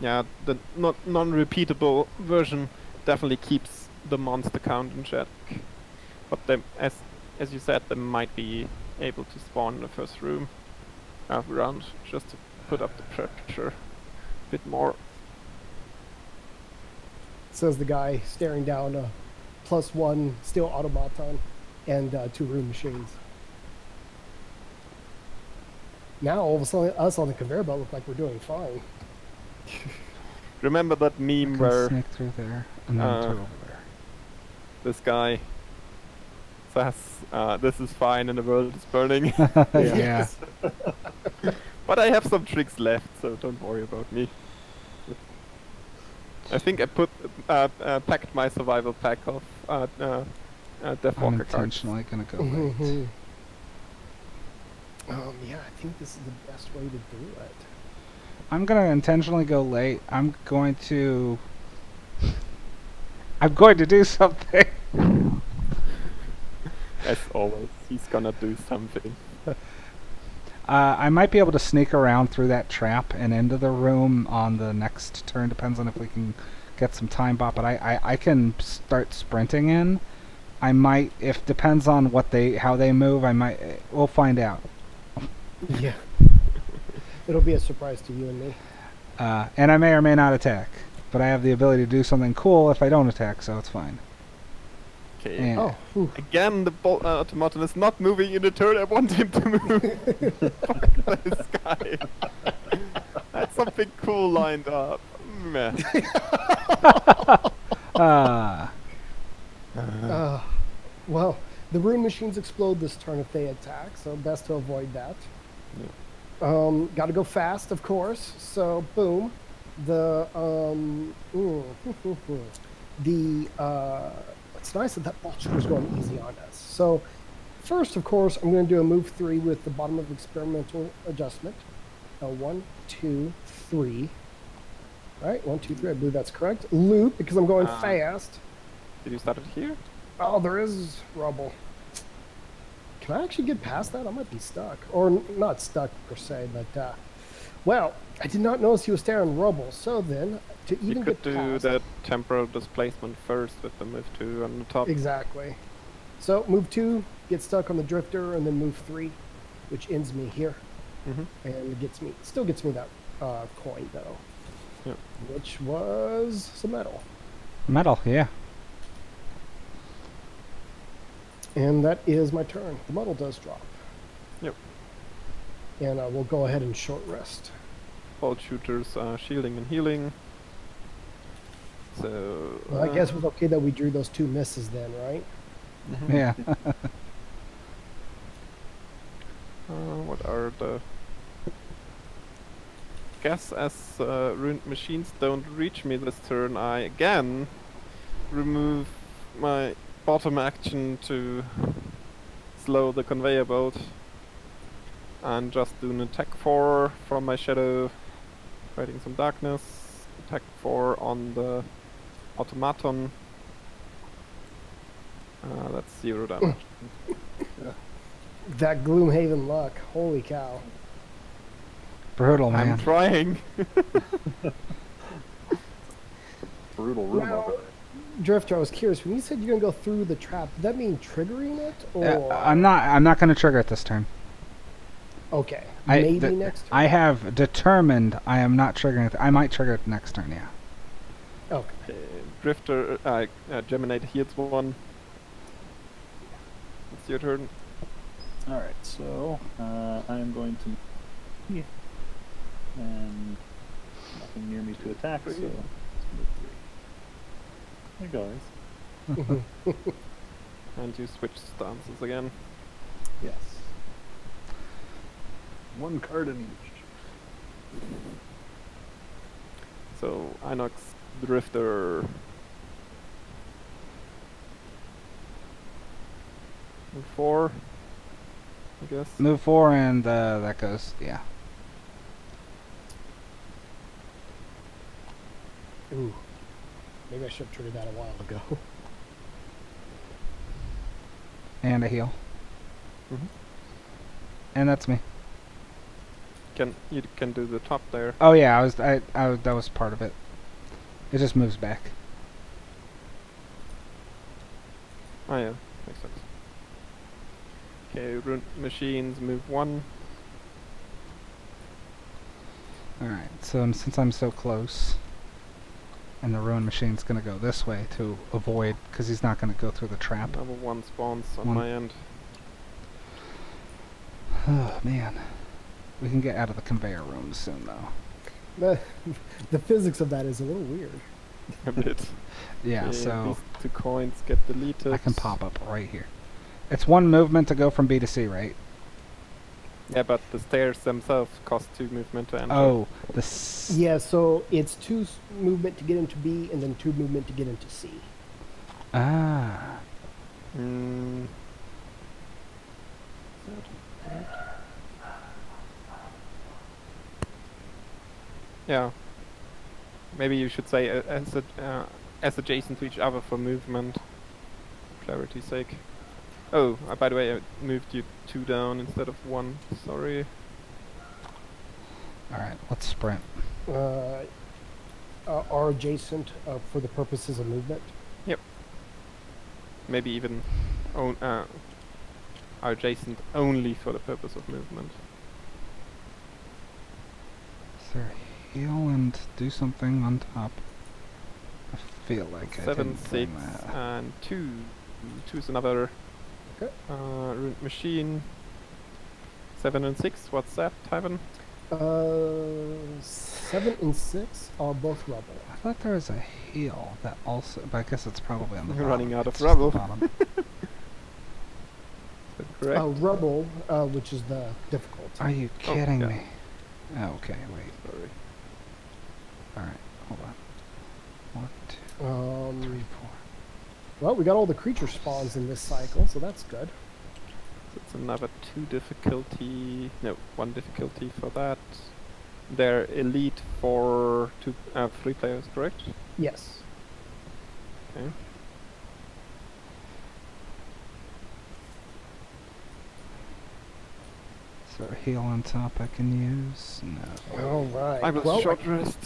Yeah, the non-repeatable version definitely keeps the monster count in check. But they, as you said, they might be able to spawn in the first round just to put up the pressure a bit more. Says the guy staring down a +1 steel automaton and 2 room machines. Now all of a sudden, us on the conveyor belt look like we're doing fine. Remember that I meme can where sneak through there and then through over there. this guy says, "This is fine and the world is burning." Yeah. But I have some tricks left, so don't worry about me. I think I packed my survival pack of I'm Deathwalker cards. intentionally gonna go late. Mhm. Yeah, I think this is the best way to do it. I'm gonna intentionally go late. I'm going to do something. As always, he's gonna do something. I might be able to sneak around through that trap and into the room on the next turn. Depends on if we can get some time bot. But I can start sprinting in. I might, if depends on how they move. We'll find out. Yeah. It'll be a surprise to you and me. And I may or may not attack. But I have the ability to do something cool if I don't attack, so it's fine. Okay. And Oh, whew. Again, the automaton is not moving in the turn I want him to move. Fuck this guy. That's something cool lined up. Meh. Well, the rune machines explode this turn if they attack, so best to avoid that. Got to go fast, of course. So boom, it's nice that bolt shooter's going easy on us. So first, of course, I'm going to do a move 3 with the bottom of experimental adjustment. 1, 2, 3. All right, 1, 2, 3. I believe that's correct. Loop because I'm going fast. Did you start it here? Oh, there is rubble. Can I actually get past that? I might be stuck. Or not stuck per se, but well, I did not notice he was staring rubble. So then, to even You could get do past, that temporal displacement first with the move 2 on the top. exactly. So move 2, get stuck on the drifter, and then move 3, which ends me here, and still gets me that coin though, which was some metal. Metal, yeah. And that is my turn. The metal does drop. Yep. And we'll go ahead and short rest. Bolt shooters are shielding and healing. So... Well, I guess it was okay that we drew those 2 misses then, right? Yeah. what are the... Guess as ruined machines don't reach me this turn, I again remove my bottom action to slow the conveyor belt and just do an attack 4 from my shadow, creating some darkness. Attack 4 on the automaton. That's 0 damage. That Gloomhaven luck. Holy cow. Brutal, man. I'm trying. Brutal room Now, over there. Drifter, I was curious. When you said you're gonna go through the trap, did that mean triggering it, or I'm not going to trigger it this turn. okay, maybe next turn? I have determined I am not triggering it. I might trigger it next turn, yeah. Okay. Drifter, Geminate heals 1. It's your turn. Alright, so I'm going to. Yeah. And nothing near me to attack, so. Let's move 3. Hey guys. And you switch stances again. Yes. One card in each. So Inox Drifter. Move 4, I guess. Move 4 and that goes, yeah. Ooh. Maybe I should have triggered that a while ago. And a heal. Mhm. And that's me. You can do the top there. Oh yeah, that was part of it. It just moves back. Oh yeah, makes sense. Okay, rune machines, move 1. Alright, so since I'm so close, and the ruin machine's gonna go this way to avoid, because he's not gonna go through the trap. Level 1 spawns on One. my end. Oh man. We can get out of the conveyor room soon though. The physics of that is a little weird. A bit. Yeah, Okay, so these 2 coins get deleted. I can pop up right here. It's 1 movement to go from B to C, right? Yeah, but the stairs themselves cost 2 movement to enter. Oh, Yeah, so it's 2 movement to get into B, and then 2 movement to get into C. Ah. Mm. Yeah. Maybe you should say as adjacent to each other for movement. Clarity's sake. Oh, by the way, I moved you 2 down instead of 1. Sorry. Alright, let's sprint. Are adjacent for the purposes of movement. Maybe even are adjacent only for the purpose of movement. Is there heal and do something on top? I feel like I 7, didn't 6, bring that. and 2. 2 is another Okay. ruined machine. 7 and 6, what's that, Tyven? 7 and 6 are both rubble. I thought there was a heal that also, but I guess it's probably on the You're bottom. running out of It's just the rubble. bottom. Is that correct? Rubble, which is the difficulty. Are you kidding yeah. me? Oh, okay, wait. Sorry. Alright, hold on. 1, 2, 3, 4. Well, we got all the creature spawns in this cycle, so that's good. So it's another 2 difficulty. No, 1 difficulty for that. They're elite for 3 players, correct? Yes. Okay. Is there a heal on top I can use? No. All right. I will well, short rest.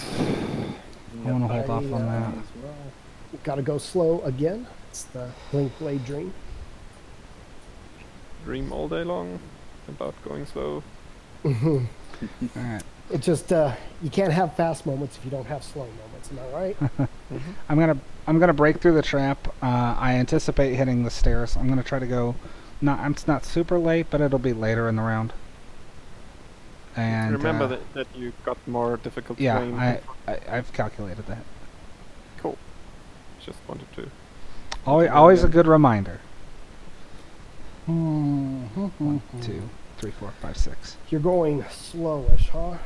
I want to hold off on I, that. Gotta go slow again. It's the Blink Blade Dream. Dream all day long about going slow. Alright. It just you can't have fast moments if you don't have slow moments. Am I right? I'm gonna break through the trap. I anticipate hitting the stairs. I'm gonna try to go. It's not super late, but it'll be later in the round. And remember that you got more difficult terrain. yeah, I've calculated that. Cool. Just wanted to. Always a good reminder. 1, 2, 3, 4, 5, 6. You're going slowish, huh?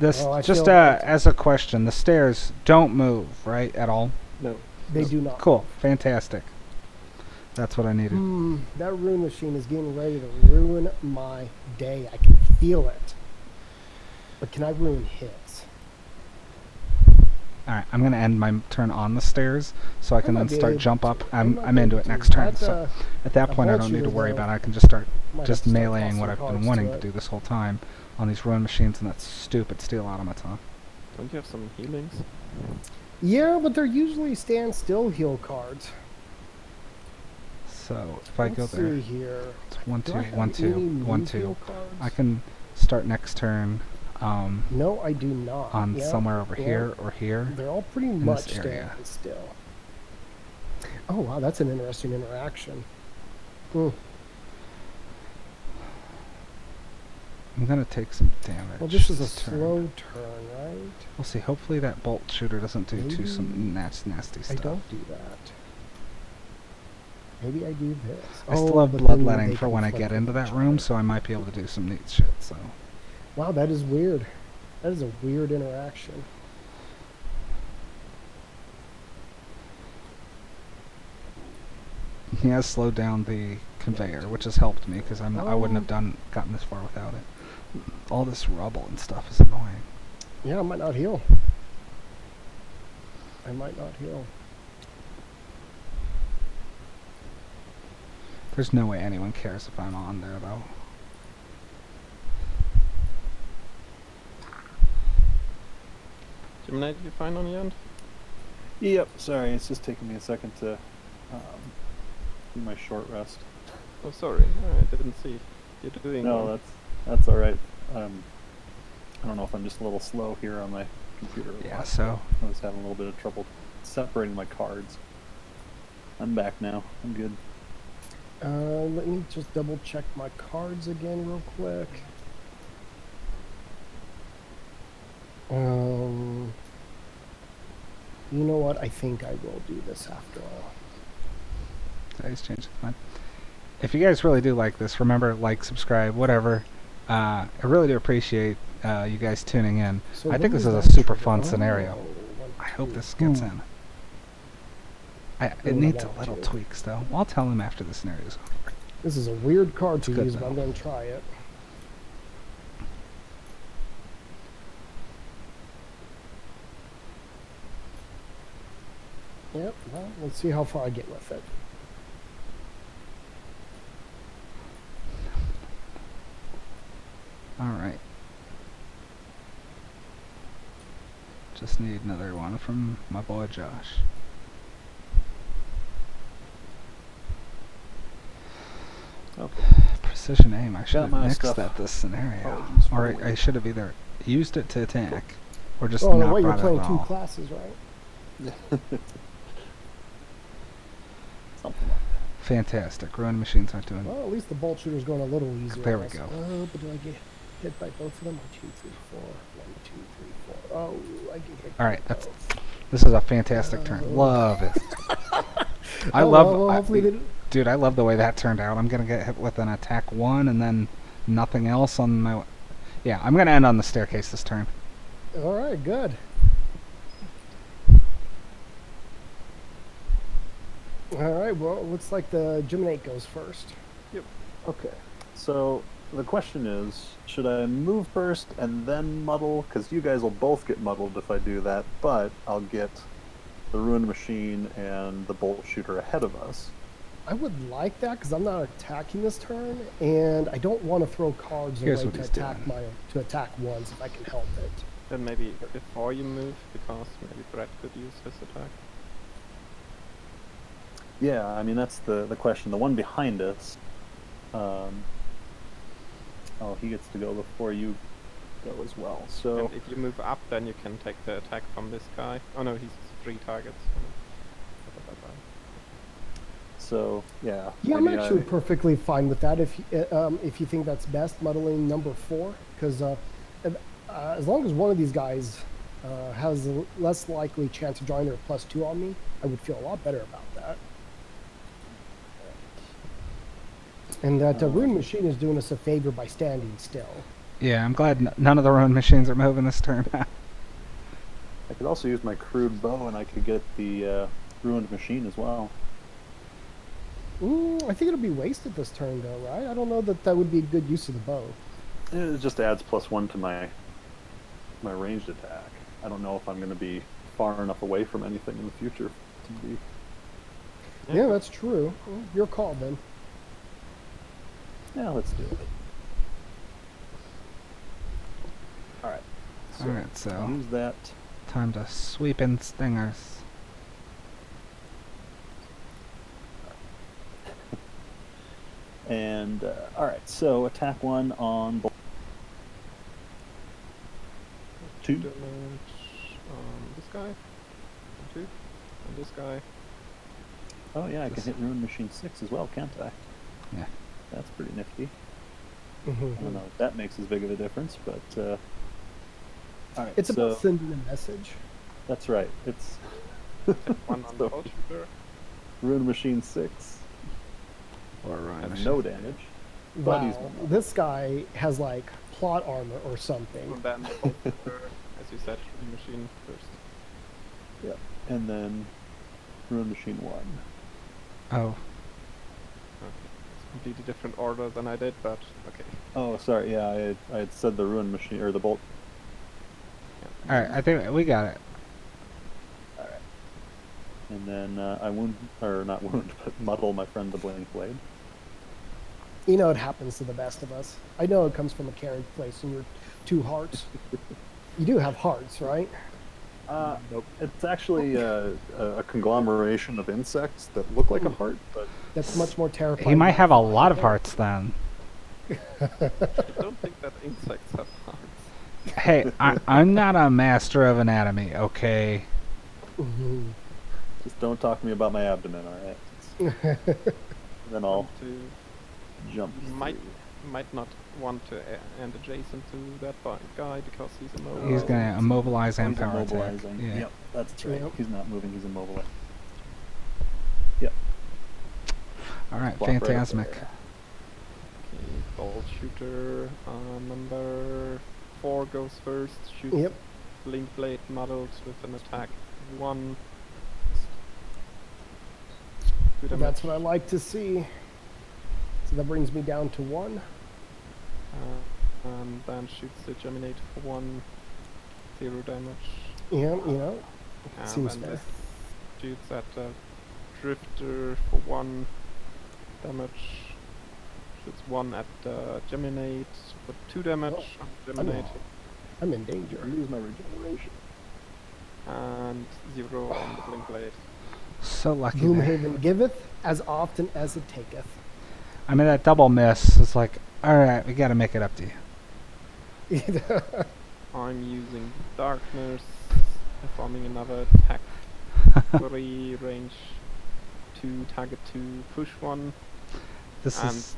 This Oh, I just feel like- as a question, the stairs don't move, right, at all? No. They do not. Cool. Fantastic. That's what I needed. That rune machine is getting ready to ruin my day. I can feel it. But can I ruin his? Alright, I'm going to end my turn on the stairs so I can then start jump up. I'm into it next That, turn. So at that point I don't need to worry about it. I can just start just meleeing what I've been wanting to do this whole time on these rune machines and that stupid steel automaton. Don't you have some healings? Yeah, but they're usually stand still heal cards. So if I go there, see here. it's 1 2 Do I have 1 2 any 1 move 2. heal cards? I can start next turn No, I do not. on Yeah, somewhere over yeah. here or here. They're all pretty this much area. standing still. Oh wow, that's an interesting interaction. Hmm. I'm gonna take some damage. Well, this is a turn. slow turn, right? We'll see. Hopefully that bolt shooter doesn't do Maybe some nasty I stuff. don't do that. Maybe I do this. I still have but then bloodletting they for when I conflict get with into that each room, other. so I might be able to do some neat shit. So Wow, that is weird. That is a weird interaction. he has slowed down the conveyor, which has helped me because I wouldn't have gotten this far without it. All this rubble and stuff is annoying. Yeah, I might not heal. I might not heal. There's no way anyone cares if I'm on there though. Gemini, did you find on the end? Yep, sorry, it's just taking me a second to do my short rest. Oh, sorry. I didn't see. You're doing No, one. that's all right. I don't know if I'm just a little slow here on my computer. or Yeah, what, so I was having a little bit of trouble separating my cards. I'm back now. I'm good. Let me just double check my cards again real quick. You know what? I think I will do this after all. today's change is fine. If you guys really do like this, remember, like, subscribe, whatever. I really do appreciate you guys tuning in. So I think what this is was a that super trigger? fun Oh, scenario. 1, I hope 2. this gets in. It I needs a want little to. tweaks though. I'll tell him after the scenario's over. This is a weird card to good, use, but I'm though. going to try it. Yep, well, let's see how far I get with it. Alright. Just need another one from my boy Josh. Okay. Precision aim. I should Got have my nixed stuff. that this scenario. Apologies for Or the I should have either used it to attack or just Oh, no, not wait, you're brought it playing at two all. classes, right? Something like Fantastic. Ruin machines aren't doing. Well, at least the bolt shooter's going a little easier. There on we us. go. Oh, but do I get hit by both of them? 1, 2, 3, 4. 1, 2, 3, 4. Oh, I get hit. Alright, by that's both. this is a fantastic turn. Love it. I Oh, love well, hopefully they don't- dude, I love the way that turned out. I'm gonna get hit with an attack 1 and then nothing else on my yeah, I'm gonna end on the staircase this turn. All right, good. All right, well, it looks like the Geminate goes first. Okay, so the question is, should I move first and then muddle? Because you guys will both get muddled if I do that, but I'll get the Ruined Machine and the Bolt Shooter ahead of us. I would like that because I'm not attacking this turn, and I don't want to throw cards Here's away what to he's attack doing. to attack ones if I can help it. Then maybe before you move, because maybe Brett could use his attack. Yeah, I mean, that's the question. The one behind us, oh, he gets to go before you go as well. So, And if you move up, then you can take the attack from this guy. Oh no, he's 3 targets. so yeah. Yeah, I'm maybe actually I- perfectly fine with that if you think that's best, muddling number 4, because as long as one of these guys has a less likely chance of drawing their +2 on me, I would feel a lot better about that. And that Rune Machine is doing us a favor by standing still. Yeah, I'm glad none of the ruin machines are moving this turn. I could also use my crude bow, and I could get the ruined machine as well. I think it'll be wasted this turn, though, right? I don't know that that would be a good use of the bow. It just adds +1 to my ranged attack. I don't know if I'm going to be far enough away from anything in the future to be. Yeah, that's true. Your call, then. Yeah, let's do it. All right. Alright, so Use that. time to sweep in stingers. And all right, so attack 1 on bolt. 2. Damage on this guy. And 2. And this guy. Oh yeah, I can hit ruined machine 6 as well, can't I? Yeah. That's pretty nifty. Mm-hmm. I don't know if that makes as big of a difference, but all right. It's so about sending a message. that's right. It's 1 on the So- bolt shooter. ruined machine 6 Or Ryan. has no damage. But he's Wow, one up. this guy has like plot armor or something. And then the bolt shooter, as you said, the machine first. Yep. And then ruined machine 1. Oh, It's completely different order than I did, but okay. Oh, sorry. Yeah, I had said the ruined machine or the bolt. alright, I think we got it. All right. And then I wound, or not wound, but muddle my friend the blink blade. You know, it happens to the best of us. I know it comes from a caring place in your 2 hearts. You do have hearts, right? Nope. It's actually a conglomeration of insects that look like a heart, but That's much more terrifying. He might have a lot of hearts then. I don't think that insects have hearts. Hey, I'm not a master of anatomy, okay? Mhm. just don't talk to me about my abdomen, all right? Then I'll To jump. might not want to end adjacent to that guy because he's immobile. He's gonna immobilize and He's power attack. immobilizing. Yeah. Yep, that's right. Yep. He's not moving. He's immobilized. Alright, Plop right up fantastic. there. Okay, bolt shooter number 4 goes first. Shoots Yep. blink blade muddled with an attack 1. Good damage. That's what I like to see. So that brings me down to 1. And then shoots the Geminate for 1. 0 damage. Yeah, you know, seems And fair. this shoots at Drifter for 1 damage. Shoots 1 at Geminate for 2 damage on Geminate. I'm in danger. I lose my regeneration. And 0 on the Blink Blade. So lucky there. Gloomhaven giveth as often as it taketh. I mean, that double miss is like, alright, we gotta make it up to you. I'm using Darkness, performing another attack 3, range 2, target 2, push 1. This And is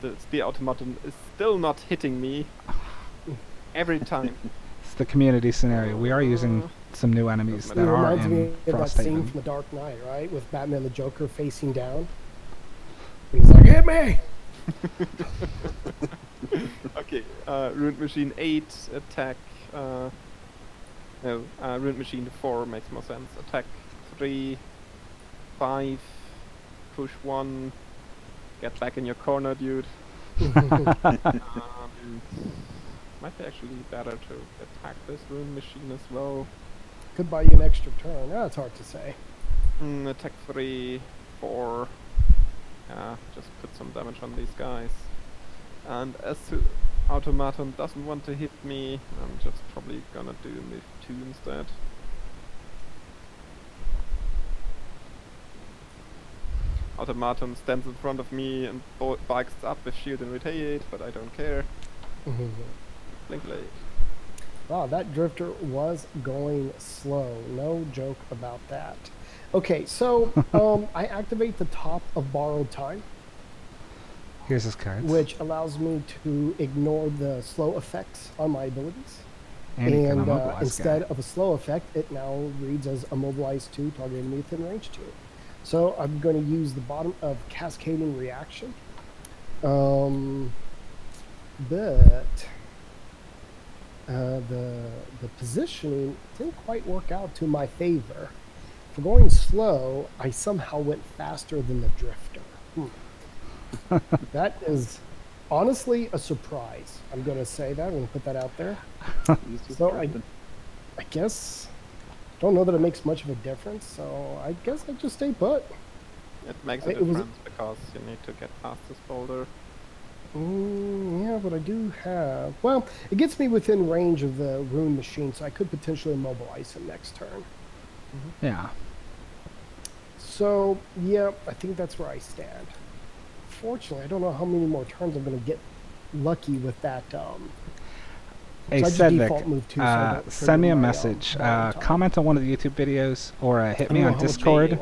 the spear automaton is still not hitting me every time. it's the community scenario. We are using some new enemies It that It are reminds me in of that scene Frosthaven. from The Dark Knight, right? With Batman and the Joker facing down. And he's like, hit me! Okay, Ruined Machine 8, attack. Ruined Machine 4 makes more sense. Attack 3, 5, push 1, get back in your corner, dude. Might be actually better to attack this Ruined Machine as well. Could buy you an extra turn. That's hard to say. Attack 3, 4. Just put some damage on these guys. And as to Automaton doesn't want to hit me, I'm just probably gonna do move 2 instead. Automaton stands in front of me and bikes up with shield and retaliate, but I don't care. Blink Blade. Wow, that drifter was going slow. No joke about that. Okay, so I activate the top of Borrowed Time, Here's his cards. which allows me to ignore the slow effects on my abilities. and he can And immobilize instead guy. of a slow effect, it now reads as Immobilize 2, target enemy within range 2. So I'm going to use the bottom of Cascading Reaction. But the positioning didn't quite work out to my favor. For going slow, I somehow went faster than the drifter. That is honestly a surprise. I'm going to say that. I'm going to put that out there. So I guess, don't know that it makes much of a difference. So I guess I just stay put. It makes a difference because you need to get past this boulder. Yeah, but I do have... Well, it gets me within range of the rune machine, so I could potentially immobilize him next turn. Yeah. So, yeah, I think that's where I stand. Fortunately, I don't know how many more turns I'm going to get lucky with that. Hey, so Sedvik, send me a message. Comment on one of the YouTube videos, or hit me on Discord.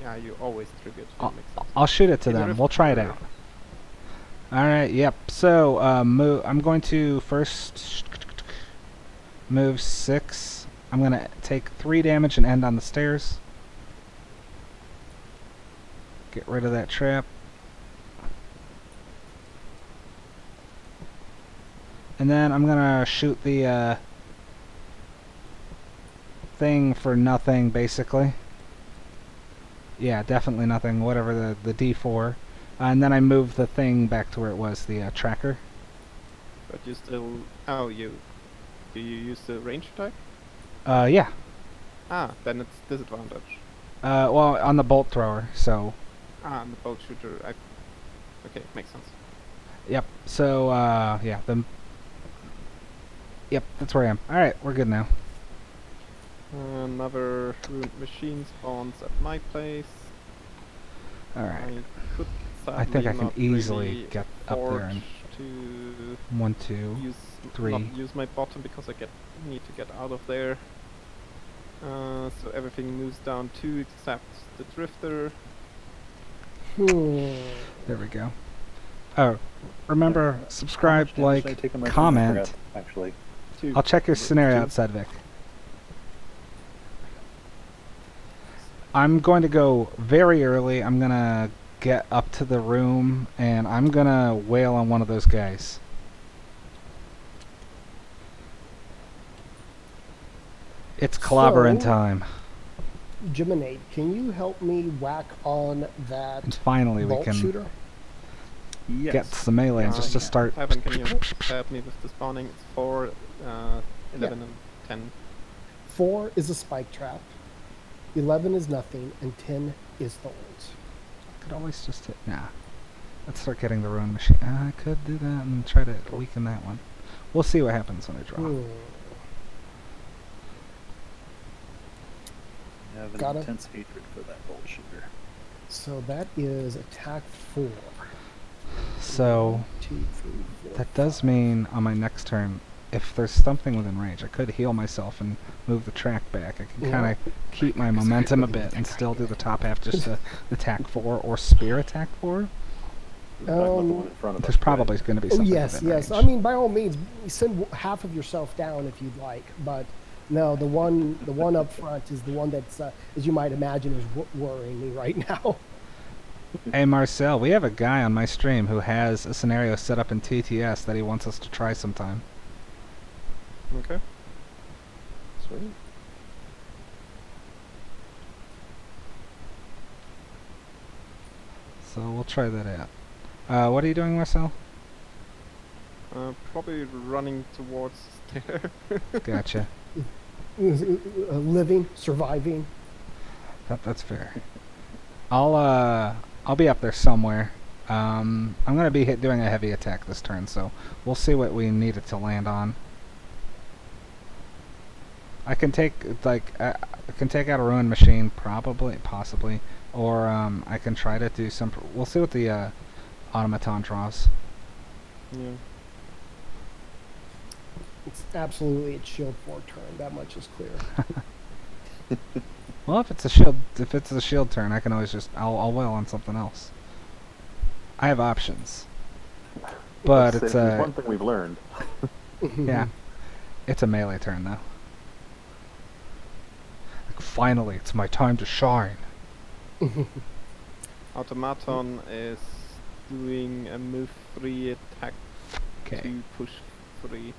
Yeah, you always trigger. I'll shoot it to them. We'll try it out. Alright, yep. So, I'm going to first move 6. I'm going to take 3 damage and end on the stairs. Get rid of that trap. And then I'm going to shoot the thing for nothing, basically. Yeah, definitely nothing, whatever the D4. And then I move the thing back to where it was, the tracker. But you still... Oh, do you use the range attack? Yeah. Ah, then it's disadvantage. Well, on the bolt thrower, so... Ah, on the bolt shooter. Okay, makes sense. Yep, so, yeah, Yep, that's where I am. Alright, we're good now. Another ruined machine spawns at my place. Alright. I think I can easily get up there and... to 1, 2, 3. Not use my bottom because I need to get out of there. So everything moves down 2 except the drifter. There we go. Oh, remember, subscribe, like, comment. Actually, I'll check your scenario out, Sedvik. I'm going to go very early. I'm going to get up to the room, and I'm going to wail on one of those guys. It's clobbering time. Geminade, can you help me whack on that and finally bolt we can shooter? get some melee just to start. Evan, can you help me with the spawning? It's 4, 11, and 10. 4 is a spike trap. 11 is nothing, and 10 is thorns. I could always just hit... Nah. Let's start getting the ruin machine. I could do that and try to weaken that one. We'll see what happens when I draw. I have an intense hatred for that bolt shooter. So that is attack 4. So 1, 2, 3, 4, that does mean on my next turn, if there's something within range, I could heal myself and move the track back. I can kind of keep my momentum a bit and still do the top half just to attack 4 or spear attack 4. There's probably going to be something within range. I mean, by all means, send half of yourself down if you'd like, but no, the one up front is the one that's, as you might imagine, is worrying me right now. Hey Marcel, we have a guy on my stream who has a scenario set up in TTS that he wants us to try sometime. Okay. Sweet. So we'll try that out. What are you doing, Marcel? Probably running towards there. Gotcha. Living, surviving. That's fair. I'll be up there somewhere. I'm gonna be doing a heavy attack this turn, so we'll see what we need it to land on. I can take I can take out a ruined machine, possibly, or I can try to do some. We'll see what the automaton draws. Yeah. It's absolutely its shield 4 turn. That much is clear. Well, if it's a shield turn, I can always just I'll wail on something else. I have options, but it's one thing we've learned. Yeah, it's a melee turn though. Like, finally, it's my time to shine. Automaton is doing a move 3 attack 2 push 3.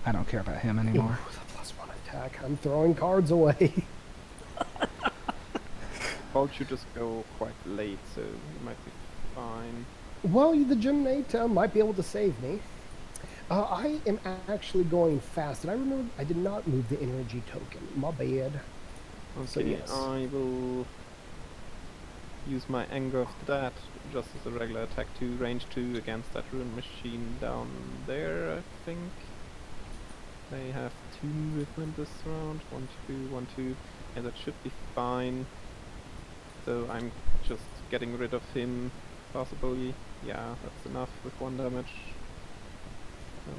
I don't care about him anymore. Ooh, the +1 attack. attack. I'm throwing cards away. Bolt shooters go quite late, so you might be fine. Well, the Gymnate might be able to save me. I am actually going fast, and I remember I did not move the energy token. My bad. Okay, So, yes. I will use my anger of that just as a regular attack 2, range 2 against that rune machine down there, I think. They have 2 movement this round. 1, 2, 1, 2. And that should be fine. So I'm just getting rid of him, possibly. Yeah, that's enough with 1 damage.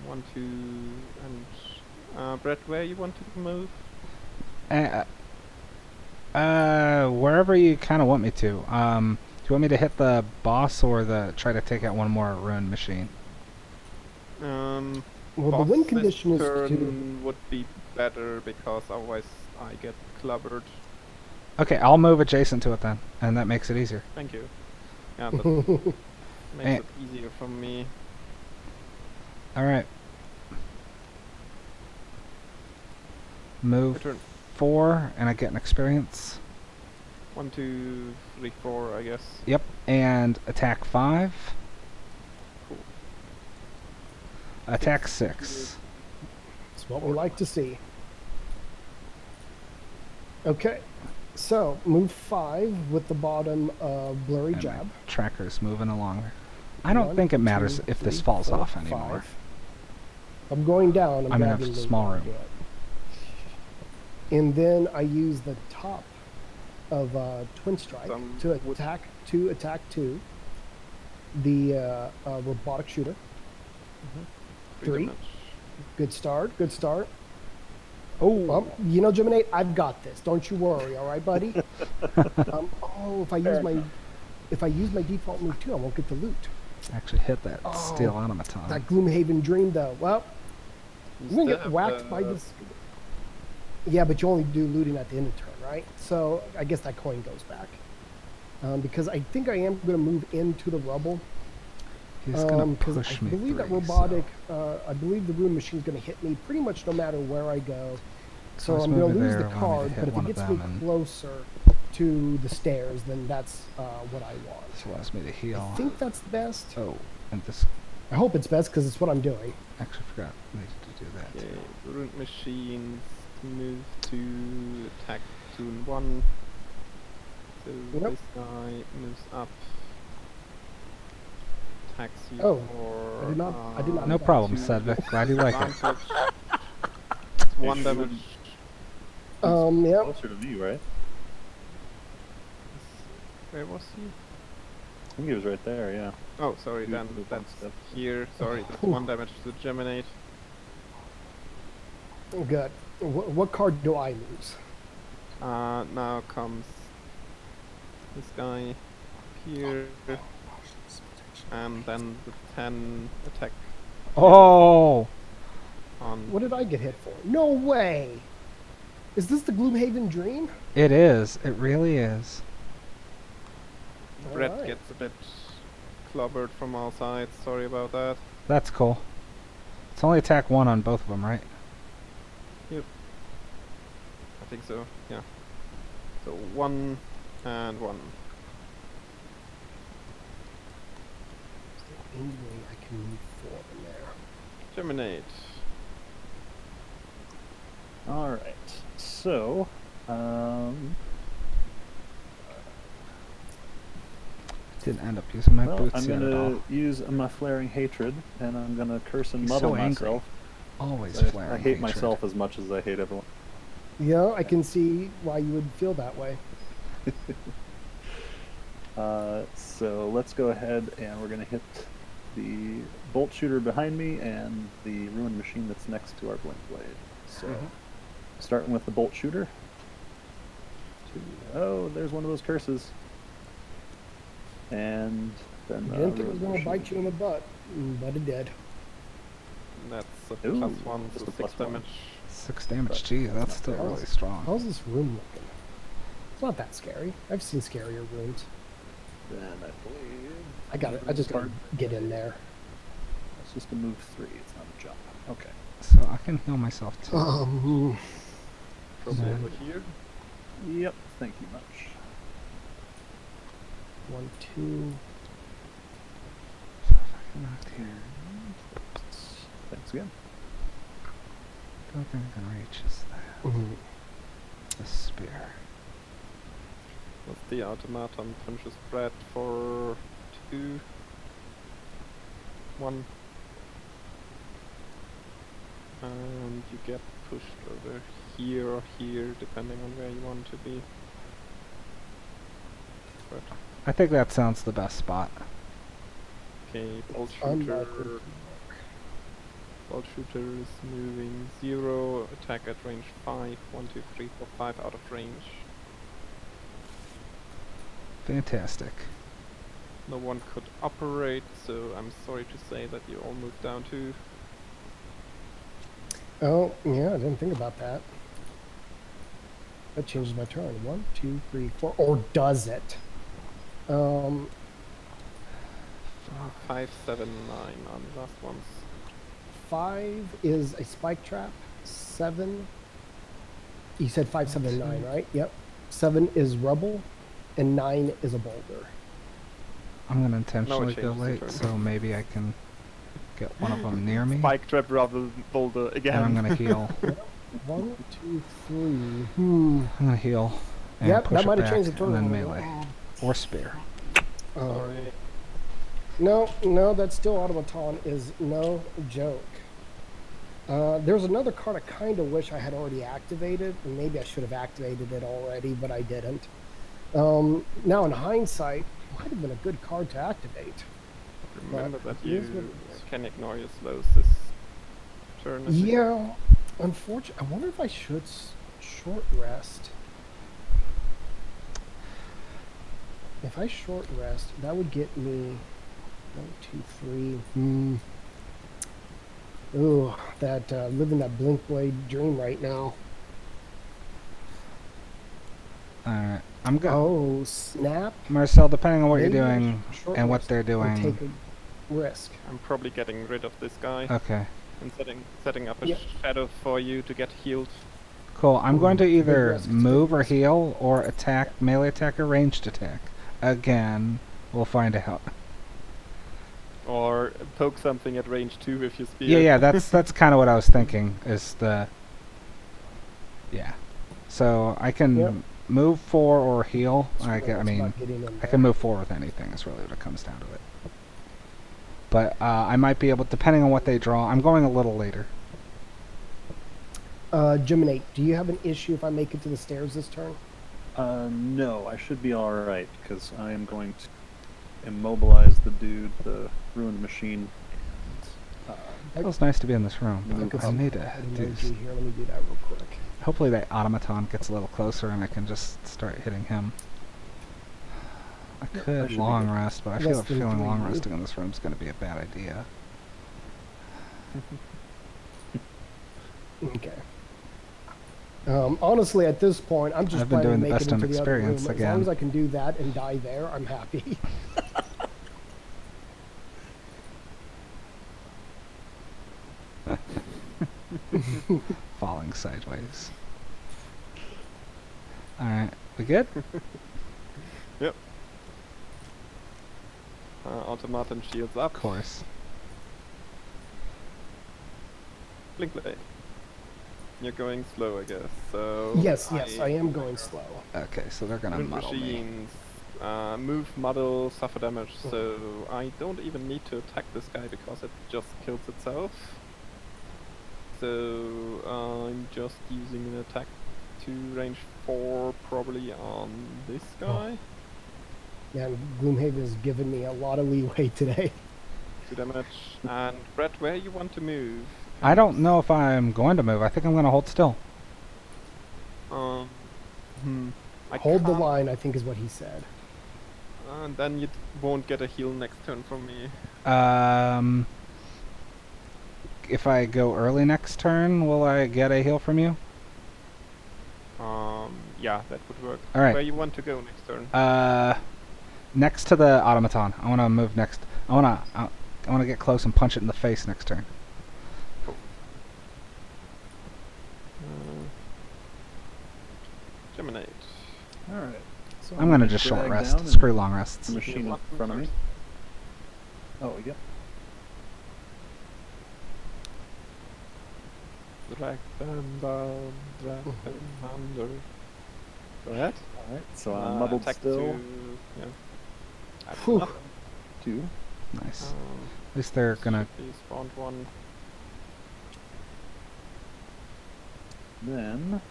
1, 2, and Brett, where you want to move? Wherever you kind of want me to. Do you want me to hit the boss or try to take out one more rune machine? Well, the win condition is turn would be better because otherwise I get clubbered. Okay, I'll move adjacent to it then, and that makes it easier. Thank you. Yeah, that makes it easier for me. Alright. Move 4, and I get an experience. 1, 2, 3, 4, I guess. Yep, and attack 5. Cool. Attack 6. That's what we like to see. Okay, so move 5 with the bottom blurry And jab. my tracker's moving along. I don't 1, think it matters 2, if this 3, falls 4, off anymore. 5. I'm going down. I'm in a grabbing small loot. room. Do it. And then I use the top of Twin Strike to attack 2, the robotic shooter. 3. Good start. Good start. Oh, Well, Gemini, I've got this. Don't you worry. All right, buddy. If I use my default move too, I won't get the loot. actually hit that steel That automaton. Gloomhaven Dream, though. Well, I'm gonna get whacked by this. Yeah, but you only do looting at the end of turn, right? So I guess that coin goes back. Because I think I am going to move into the rubble. He's gonna Because push I me believe that through, robotic, I believe the rune machine is going to hit me pretty much no matter where I go. So let's I'm going move to it lose there, the allow me card, to but hit if one it of gets them me and- closer to the stairs, then that's what I want. This allows me to heal. I think that's the best. Oh, and this I hope it's best because it's what I'm doing. actually forgot I needed to do that. Okay, rune machines move to attack 2 and 1. So Yep. this guy moves up. Attacks you for I did not No that. problem, 2 Sedvik. Glad you like it. advantage. It's 1 Hey, damage. Yeah. Closer to me, right? Where was he? I think he was right there, yeah. Oh, sorry, Two then to the that's step. here. Sorry, that's 1 damage to Geminate. Good. What card do I lose? Now comes this guy here, and then the 10 attack Oh, on. What did I get hit for? No way! Is this the Gloomhaven Dream? it is. It really is. Brett Alright. gets a bit clobbered from all sides. Sorry about that. That's cool. It's only attack 1 on both of them, right? I think so. Yeah. So 1 and 1. Is there any way I can move forward in there? Geminate. Alright, so, Didn't end up using my well, boots I'm yet at all. gonna use my flaring hatred, and I'm gonna curse and He's muddle so angry. myself. Always I flaring hate hatred. myself as much as I hate everyone. Yeah, I can see why you would feel that way. So let's go ahead and we're gonna hit the bolt shooter behind me and the ruined machine that's next to our blink blade. So, starting with the bolt shooter. Oh, there's one of those curses. And then I didn't think it was ruined going to machine. bite you in the butt, but it did. That's a Ooh, +1, just so a 6 +1. damage. 6 damage. But Gee, that's not still bad. really strong. How's this room looking? It's not that scary. I've seen scarier rooms. Then I believe I got it. I just got to Card. get in there. It's just a move 3. It's not a jump. Okay. So I can heal myself too. Probably Yeah. over here. Yep, thank you much. 1, 2. So if I can knock here, Thanks again. don't think I can reach is that. Mhm. The spear. What's the automaton punches Brett for 2, 1. And you get pushed over here or here, depending on where you want to be. But I think that sounds the best spot. okay, bolt Unlikely shooter. to work. Bolt shooter is moving 0, attack at range 5, 1, 2, 3, 4, 5 out of range. Fantastic. No one could operate, so I'm sorry to say that you all moved down to. Oh, yeah, I didn't think about that. That changes my turn. 1, 2, 3, 4. Or does it? 5, 7, 9 on the last ones. 5 is a spike trap. 7. You said 5, 7, 9, right? Yep. 7 is rubble, and 9 is a boulder. I'm gonna intentionally go changes the late, turn. so maybe I can get one of them near me. Spike trap rubble boulder again. And I'm gonna heal. 1, 2, 3. I'm gonna heal. And Yep, push that it might have back, changed the turn. and then a little melee. Or spear. bit. Sorry. No, that still automaton is no joke. There's another card I kind of wish I had already activated, and maybe I should have activated it already, but I didn't. Now, in hindsight, it might have been a good card to activate. Remember But that it is you what it is. can ignore your slows this turn. I think. Yeah, unfortunately, I wonder if I should short rest. If I short rest, that would get me 1, 2, 3. Ooh, that living that Blink Blade dream right now. Alright. I'm good. Oh, snap! Marcel, depending on what Maybe you're I doing should short and what rest they're and doing. take a risk. I'm probably getting rid of this guy Okay. and setting up a Yep. shadow for you to get healed. Cool. I'm going to It's a big either risk, it's a big move or risk. heal or attack, melee attack or ranged attack. Again, we'll find out. Or poke something at range 2 with your spear. Yeah, that's kind of what I was thinking. Is the So I can Yep. move 4 or heal. It's I about mean, getting in I there. can move 4 with anything. Is really what it comes down to it. But I might be able, depending on what they draw. I'm going a little later. Geminate, do you have an issue if I make it to the stairs this turn? No, I should be alright, because I am going to immobilize the dude, the ruined machine. It feels nice to be in this room. I But could I see need to that do. emoji here. Let me do that real quick. Hopefully that automaton gets a little closer and I can just start hitting him. I Yep, could that should be long good. rest, but I Less feel than feeling long 3. resting in this room is going to be a bad idea. Okay. Honestly, at this point, I'm just I've been planning doing to the make best it into on the other room. experience As long again. as I can do that and die there, I'm happy. Falling sideways. Alright, we good? Yep. Automaton shields up. Of course. Blink blade. You're going slow, I guess. So yes, I am going slow. Okay, so they're going to Wind muddle me. machines move, muddle, suffer damage. So I don't even need to attack this guy because it just kills itself. So I'm just using an attack to range 4 probably on this guy. Yeah, and Gloomhaven has given me a lot of leeway today. 2 damage. And Brett, where you want to move? I don't know if I'm going to move. I think I'm going to hold still. I Hold the can't- line, I think is what he said. And then you won't get a heal next turn from me. If I go early next turn, will I get a heal from you? Yeah, that would work. All right. Where you want to go next turn? Next to the automaton. I want to move next. I want to get close and punch it in the face next turn. All right. So I'm gonna just short drag rest. down Screw and long rests. the machine in front of me. Oh, yeah. Drag them down, drag them under. Go ahead. All right. So I'm muddled attack still. to, yeah. That's Whew. enough. 2. Nice. At least they're gonna. Should be spawned one. Then.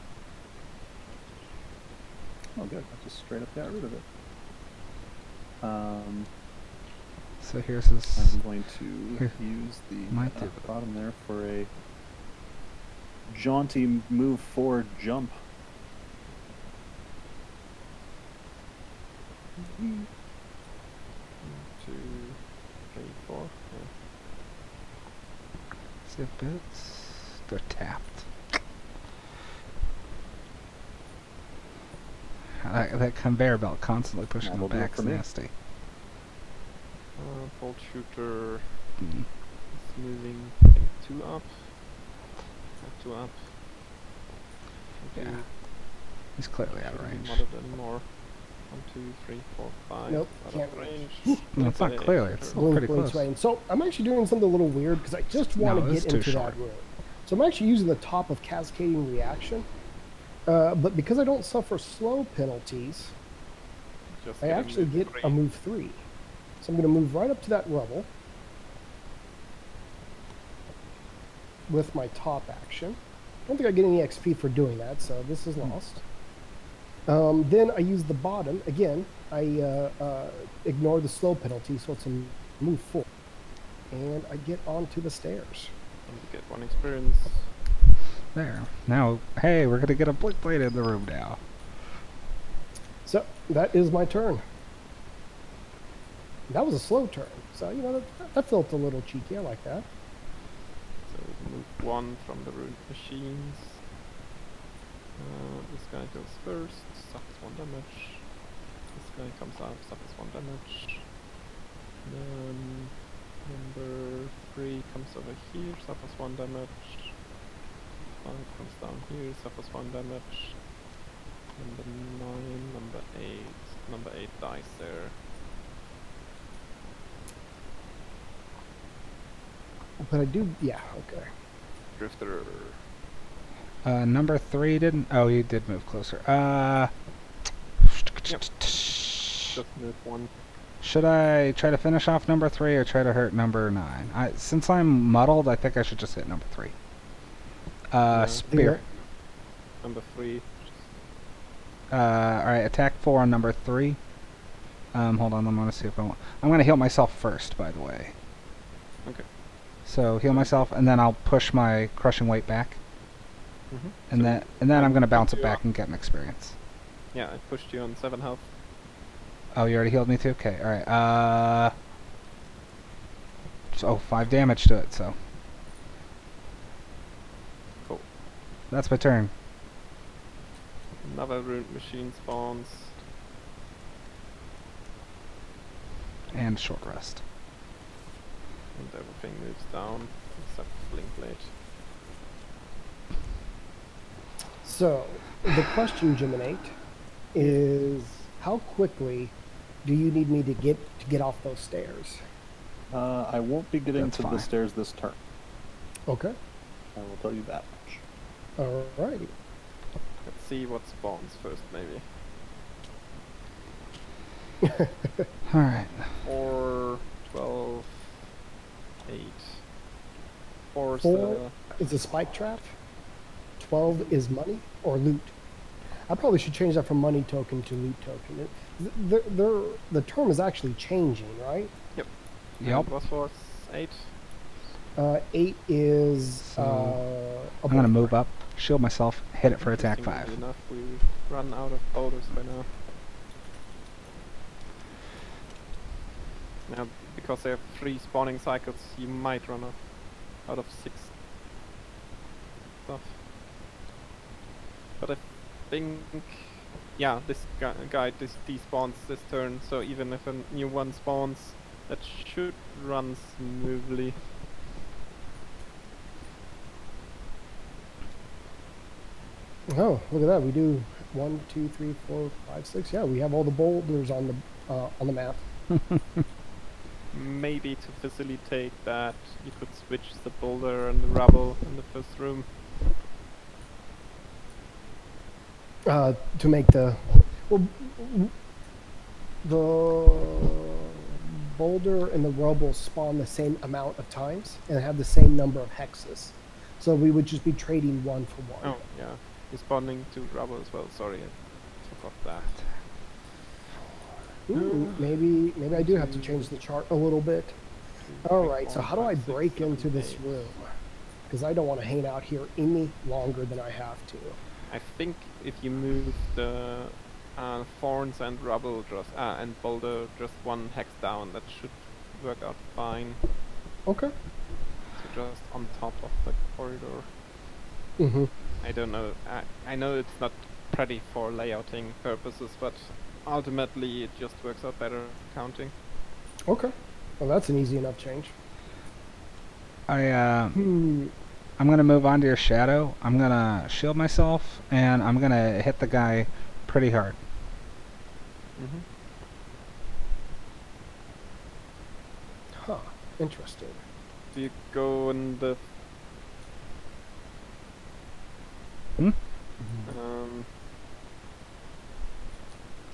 Oh, good. I just straight up got rid of it. So here's his. I'm going to Here. use the Might do. bottom there for a jaunty move forward jump. One, two, three, four. Yeah. Zip boots. They're tapped. That conveyor belt constantly pushing That'll the do it back's for me. nasty. Bolt shooter Mm. is moving, I think, 2 up. 2 up. Yeah. He's clearly out of range. Not anymore. 1, 2, 3, 4, 5. Nope, out can't of range. range. No, it's not Okay, clearly. It's shooter. still pretty Points close. range. So I'm actually doing something a little weird because I just want No, to it's get too into short. that room. So I'm actually using the top of cascading reaction. But because I don't suffer slow penalties, Just I get a actually move get three. a move 3. So I'm going to move right up to that level with my top action. I don't think I get any XP for doing that, so this is lost. Then I use the bottom. Again, I ignore the slow penalty, so it's a move 4. And I get onto the stairs. And you get 1 experience. There. Now, hey, we're gonna get a blink blade in the room now. So that is my turn. That was a slow turn. So, you know, that felt a little cheeky. I like that. So move 1 from the rune machines. This guy goes first, suffers 1 damage. This guy comes up, suffers 1 damage. Then number 3 comes over here, suffers 1 damage. 5 comes down here, suffers 1 damage. Number 9, number 8. Number 8 dies there. But I do, yeah, okay. Drifter. Number 3 didn't. Oh, he did move closer. Just move 1. Should I try to finish off number 3 or try to hurt number 9? Since I'm muddled, I think I should just hit number 3. Spear. Number 3. Alright, attack 4 on number 3. Hold on, I'm gonna see if I want. I'm gonna heal myself first, by the way. Okay. So heal myself, and then I'll push my crushing weight back, and So then I'm gonna bounce it you back up. and get an experience. Yeah, I pushed you on 7 health. Oh, you already healed me too? Okay, alright, so 5 damage to it, so. Cool. That's my turn. Another rune machine spawns. And short rest. And everything moves down except Blink Blade. So the question, Geminate, is how quickly do you need me to get off those stairs? I won't be getting That's to fine. the stairs this turn. Okay. I will tell you that much. All righty. Let's see what spawns first, maybe. Alright. 4, 12, 8. 4 is 4 is a spike trap. 12 is money or loot. I probably should change that from money token to loot token. The term is actually changing, right? Yep. Yep. What's 8? 8 is So, a I'm gonna bolt. move up, shield myself, hit it for attack Interestingly 5. enough, we run out of boulders by now. Now, because they have 3 spawning cycles, you might run out of 6 stuff. But I think, yeah, this guy despawns this turn, so even if a new one spawns, that should run smoothly. Oh, look at that. We do 1, 2, 3, 4, 5, 6. Yeah, we have all the boulders on the map. Maybe to facilitate that, you could switch the boulder and the rubble in the first room. To make the boulder and the rubble spawn the same amount of times and have the same number of hexes. So we would just be trading one for one. Oh, yeah. Responding to rubble as well. Sorry, I forgot that. Ooh, maybe I do have to change the chart a little bit. All right, so how do I break into this room? Because I don't want to hang out here any longer than I have to. I think if you move the thorns and rubble and boulder just one hex down, that should work out fine. Okay. So just on top of the corridor. Mm-hmm. I don't know. I know it's not pretty for layouting purposes, but ultimately it just works out better counting. Okay. Well, that's an easy enough change. I'm gonna move on to your shadow. I'm gonna shield myself, and I'm gonna hit the guy pretty hard. Mm-hmm. Huh. Interesting. Do you go in the...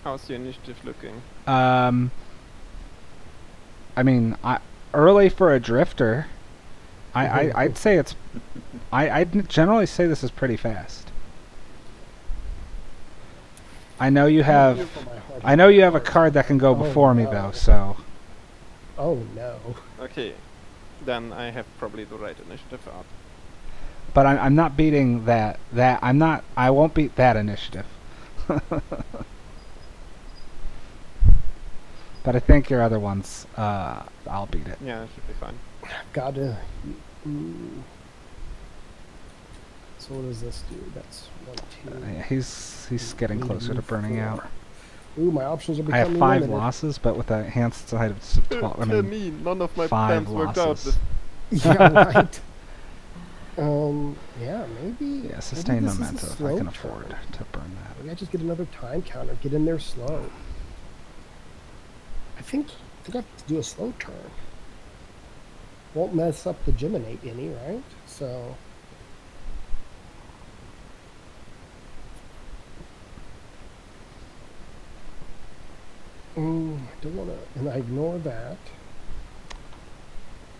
How's your initiative looking? I mean, early for a drifter. I'd say it's. I'd generally say this is pretty fast. I know you have. I know you have a card that can go before me though, so. Oh no. Okay, then I have probably the right initiative up. But I'm not beating that. I'm not. I won't beat that initiative. But I think your other ones, I'll beat it. Yeah, it should be fine. Gotta. So what does this do? That's 1, 2. Yeah, he's getting closer to burning 4. out. Ooh, my options are I becoming have 5 limited. losses, but with a enhanced side of 12. I mean, none of my 5 plans worked out. losses. Yeah, right. Yeah, maybe. Yeah, sustain maybe this is a momentum if I slow can afford turn. to burn that. Maybe I just get another time counter. Get in there slow. I think I have to do a slow turn. Won't mess up the Geminate any, right? So. I don't want to, and I ignore that.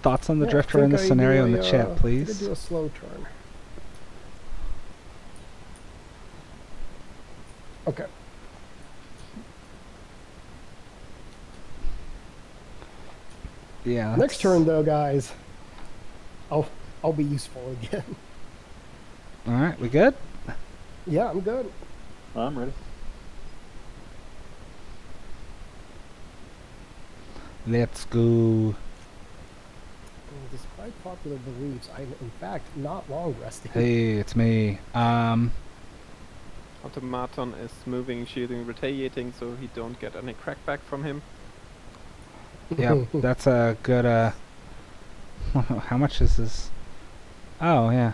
Thoughts on the Yeah, I drifter in think the I scenario do in the a, chat, I think please? I do a slow turn. Okay. Yeah. Next turn, though, guys. I'll be useful again. All right, we good? Yeah, I'm good. I'm ready. Let's go. Despite popular beliefs, I'm in fact not long resting. Hey, it's me. Automaton is moving, shielding, retaliating, so he don't get any crackback from him. Yep, that's a good, how much is this? Oh, yeah.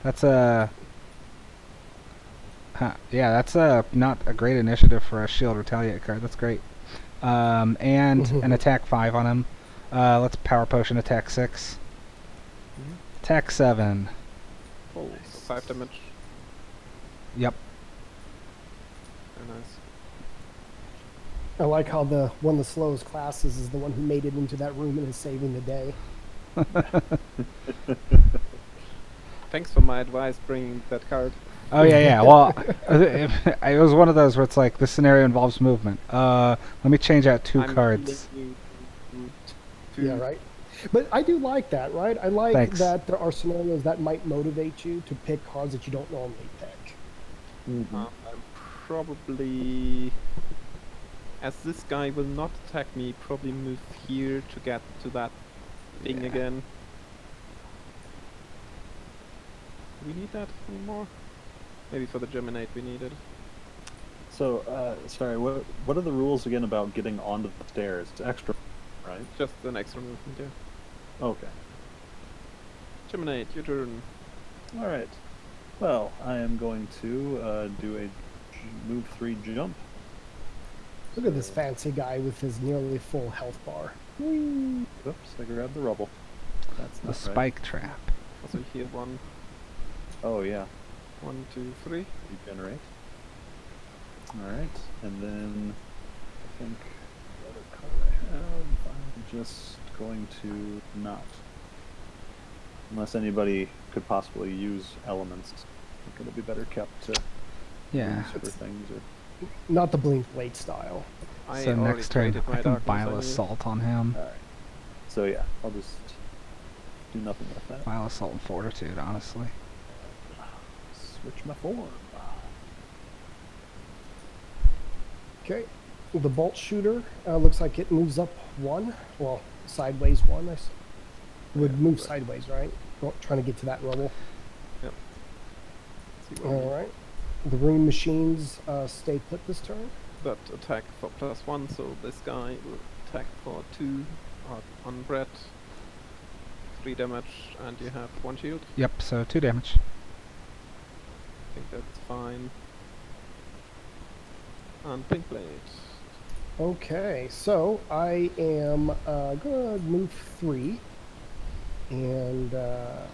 That's a... yeah, that's not a great initiative for a shield retaliate card. That's great. And an attack 5 on him. Let's power potion attack 6. Attack 7. Oh, so 5 damage. Yep. Very nice. I like how the one of the slowest classes is the one who made it into that room and is saving the day. Thanks for my advice bringing that card. Oh yeah, yeah. Well, it was one of those where it's like this scenario involves movement. Let me change out 2 cards. Yeah, right. But I do like that, right? I like Thanks. that there are scenarios that might motivate you to pick cards that you don't normally pick. I'm probably, as this guy will not attack me, probably move here to get to that thing again. Do we need that anymore? Maybe for the Geminate we need it. So, sorry, what are the rules again about getting onto the stairs? It's extra, right? Just an extra movement, yeah. Okay. Geminate, your turn. All right. Well, I am going to do a move 3 jump. Look at this fancy guy with his nearly full health bar. Oops, I grabbed the rubble. That's The not spike trap. Also here 1, right. Oh yeah, 1, 2, 3. regenerate. Alright, and then I think the other card I have, I'm just going to not. Unless anybody could possibly use elements. I think it'll be better kept to Yeah. super things or Not the blink blade style. I So already next turn, traded my I can darkness Bile on you. Assault on him. alright. So yeah, I'll just do nothing with that. Bile Assault and Fortitude, honestly. Switch my form. Okay. The bolt shooter looks like it moves up 1. Well, sideways 1. Would Yeah, move right. sideways, right? Trying to get to that rubble. Yep. See what All right. The rune machines stay put this turn. That attack for +1, so this guy will attack for 2 on Brett. 3 damage, and you have 1 shield. Yep, so 2 damage. I think that's fine. And Blink Blade. Okay, so I am gonna move 3, and I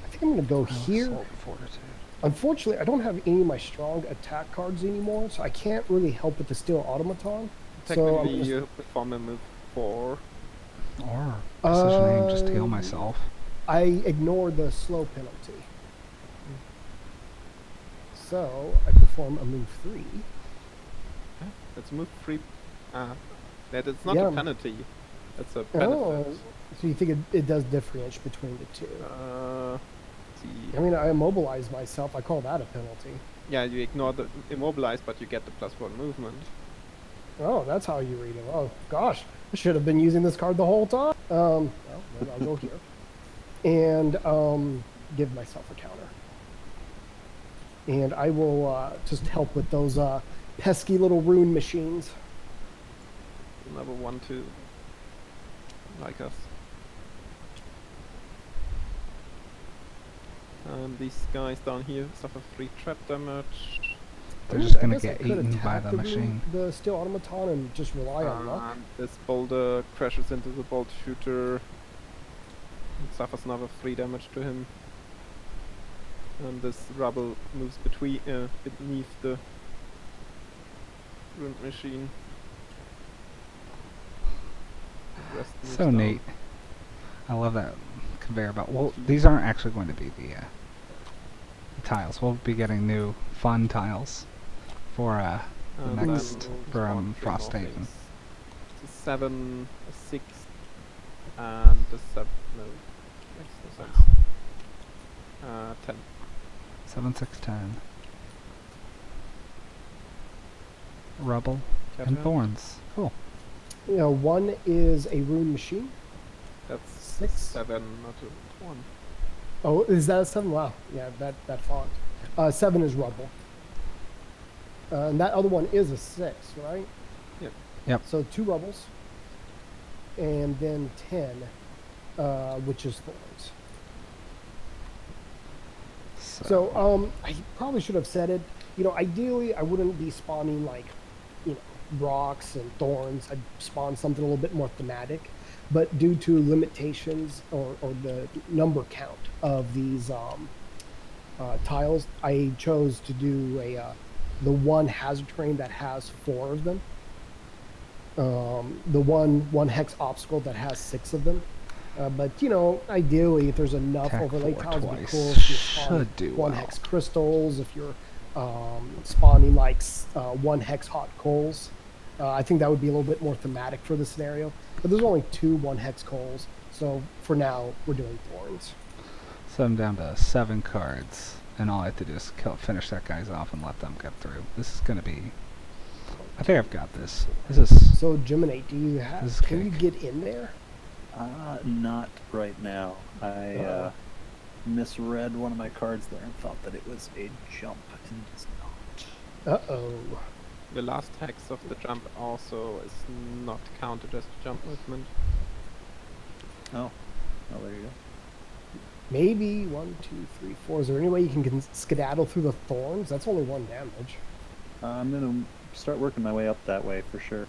think I'm gonna go Bile here. Assault and Fortitude. Unfortunately, I don't have any of my strong attack cards anymore, so I can't really help with the steel automaton. So I'm Technically, just, you perform a move 4. Or Precision Aim just to heal myself. I ignored the slow penalty. So I perform a move 3. It's move 3. That it's not Yeah. a penalty. It's a benefit. Oh, so you think it does differentiate between the two? Let's see. I mean, I immobilized myself. I call that a penalty. Yeah, you ignore the immobilize, but you get the +1 movement. Oh, that's how you read it. Oh, gosh. I should have been using this card the whole time. Well, then I'll go here. And give myself a counter. And I will just help with those pesky little rune machines. Level 1, 2. Like us. And these guys down here suffer 3 trap damage. They're Ooh, just I gonna guess I get could eaten by attack the rune- machine. The steel automaton and just rely on luck. And this boulder crashes into the bolt shooter. And suffers another 3 damage to him. And this rubble moves beneath the rune machine. The rest moves So down. neat. I love that conveyor belt. Well, these aren't actually going to be the tiles. We'll be getting new fun tiles for the And next then we'll for spawn 3 more Frosthaven. things. It's a 7, a 6, and a 7. No, makes no sense. 10. 7, 6, 10. Rubble and Caveat. thorns. Cool. You know, 1 is a rune machine. That's 6. 7, not a 1. Oh, is that a 7? Wow. Yeah, that font. 7 is rubble. And that other one is a 6, right? Yep. So 2 rubbles. And then 10, which is thorns. So, I probably should have said it. You know, ideally, I wouldn't be spawning like, you know, rocks and thorns. I'd spawn something a little bit more thematic. But due to limitations or the number count of these tiles, I chose to do the one hazard terrain that has 4 of them. The one hex obstacle that has 6 of them. But you know, ideally, if there's enough Attack overlay 4 tiles, it'd be twice. cool if you spawn Should do 1 well. hex crystals. If you're spawning like 1 hex hot coals, I think that would be a little bit more thematic for the scenario. But there's only 2 1 hex coals, so for now we're doing thorns. So I'm down to 7 cards, and all I have to do is finish that guys off and let them get through. This is gonna be. I think I've got this. This is. So Gemini, do you This have? is Can you cake. get in there? Not right now. I misread one of my cards there and thought that it was a jump, and it's not. Uh-oh. The last hex of the jump also is not counted as jump movement. Oh, there you go. Maybe 1, 2, 3, 4. Is there any way you can skedaddle through the thorns? That's only 1 damage. I'm gonna start working my way up that way for sure.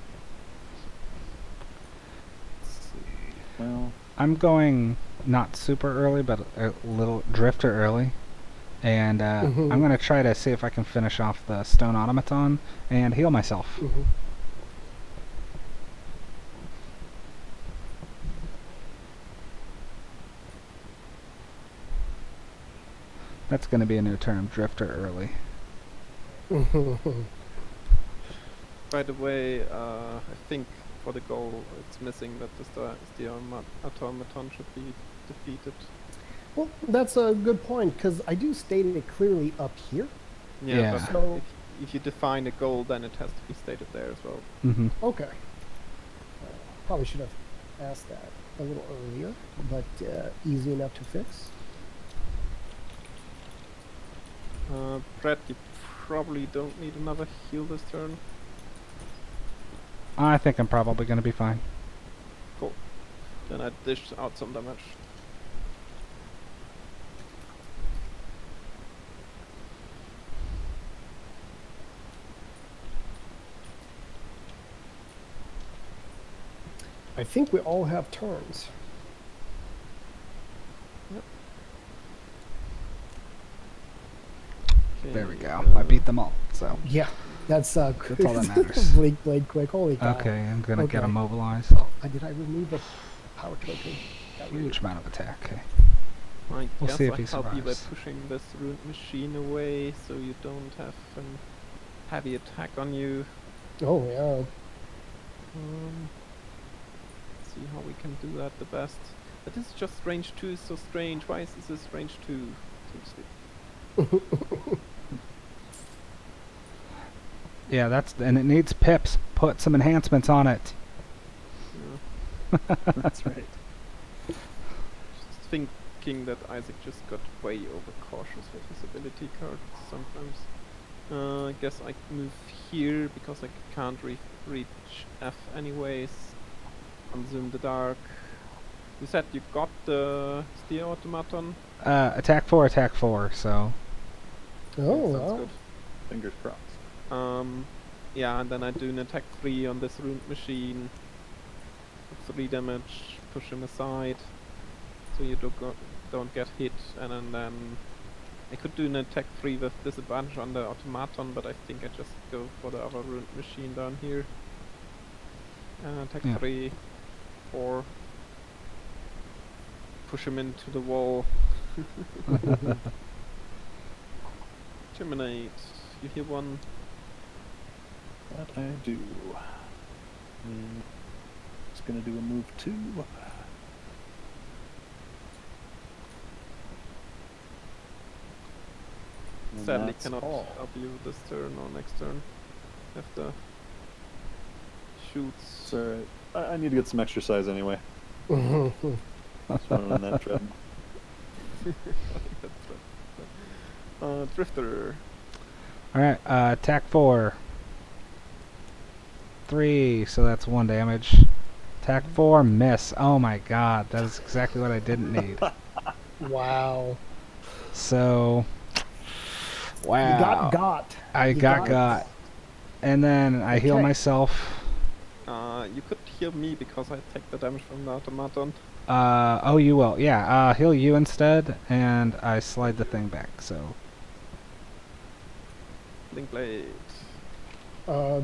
Let's see. Well, I'm going not super early, but a little drifter early. And I'm going to try to see if I can finish off the stone automaton and heal myself. That's going to be a new term, drifter early. By the way, I think for the goal it's missing that the automaton should be defeated. Well, that's a good point, because I do state it clearly up here. Yeah, Yeah. but So, if you define a goal, then it has to be stated there as well. Mm-hmm. okay. Probably should have asked that a little earlier, but easy enough to fix. Brett, you probably don't need another heal this turn. I think I'm probably going to be fine. Cool. Then I dish out some damage. I think we all have turns. There we Okay, go. I beat them all. So Yeah, that's all that matters. Blink blade quick. Holy cow. okay, I'm going to get Okay. immobilized. Oh, did I remove the power token? Got rid of Huge amount of attack. Okay. I We'll guess see if I he help you by survives. pushing this ruined machine away so you don't have a heavy attack on you. Oh, yeah. See how we can do that the best. But this is just range 2 is so strange. Why is this range 2? So to speak? Yeah, and it needs pips. Put some enhancements on it. Yeah. that's right. Just thinking that Isaac just got way overcautious with his ability cards sometimes. I guess I move here because I can't reach F anyways. Consume the dark. You said you got the steel automaton? Attack 4, so. Oh, Sounds well. good. Fingers crossed. Yeah, and then I do an attack 3 on this ruined machine. 3 damage, push him aside, so you don't get hit, and then I could do an attack 3 with disadvantage on the automaton, but I think I just go for the other ruined machine down here. Attack Yeah. 3, 4, push him into the wall. Terminate. You hear one. That I do. Just gonna do a move 2. And Sadly that's cannot all. help you this turn or next turn. Have to shoots. So I need to get some exercise anyway. Just running on that treadmill. Drifter. Alright, attack 4. 3, so that's 1 damage. Attack 4, miss. Oh my god, that is exactly what I didn't need. Wow. So, wow. You got. I You got. And then I heal Okay. myself. You could heal me because I take the damage from the automaton. Oh, you will. Yeah, heal you instead, and I slide the thing back, so. Link blade. Oh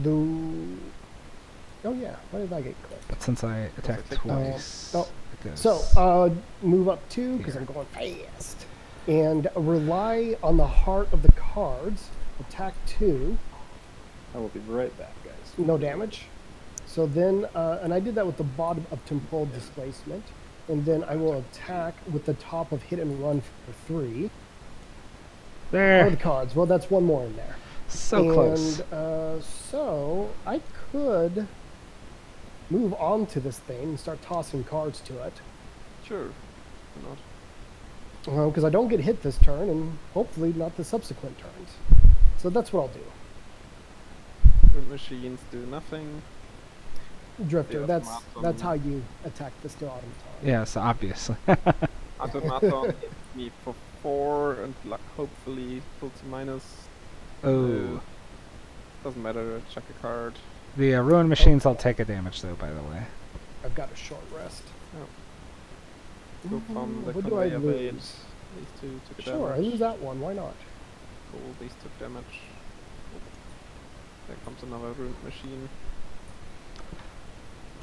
yeah, why did I get clicked? But since I attacked clicked that. twice, Oh, it goes. So, move up 2, because Here. I'm going fast. And rely on the heart of the cards. Attack 2, I will be right back, guys. no damage. So then, and I did that with the bottom of temporal displacement. And then I will attack with the top of hit and run for 3. Oh, There. the cards. Well, that's one more in there. So close. So I could move on to this thing and start tossing cards to it. Sure. Why not? Because I don't get hit this turn, and hopefully not the subsequent turns. So that's what I'll do. The machines do nothing. Drifter, The that's automaton. how you attack the steel automaton. Yes, obviously. Automaton hit me for 4 and hopefully pull to minus. Oh. Doesn't matter, check a card. The ruin machines all take a damage though, by the way. I've got a short rest. Go from the What do I conveyor belt. lose? These two took a Sure, I damage. lose that one. Why not? Cool, these took damage. Oh. There comes another ruined machine.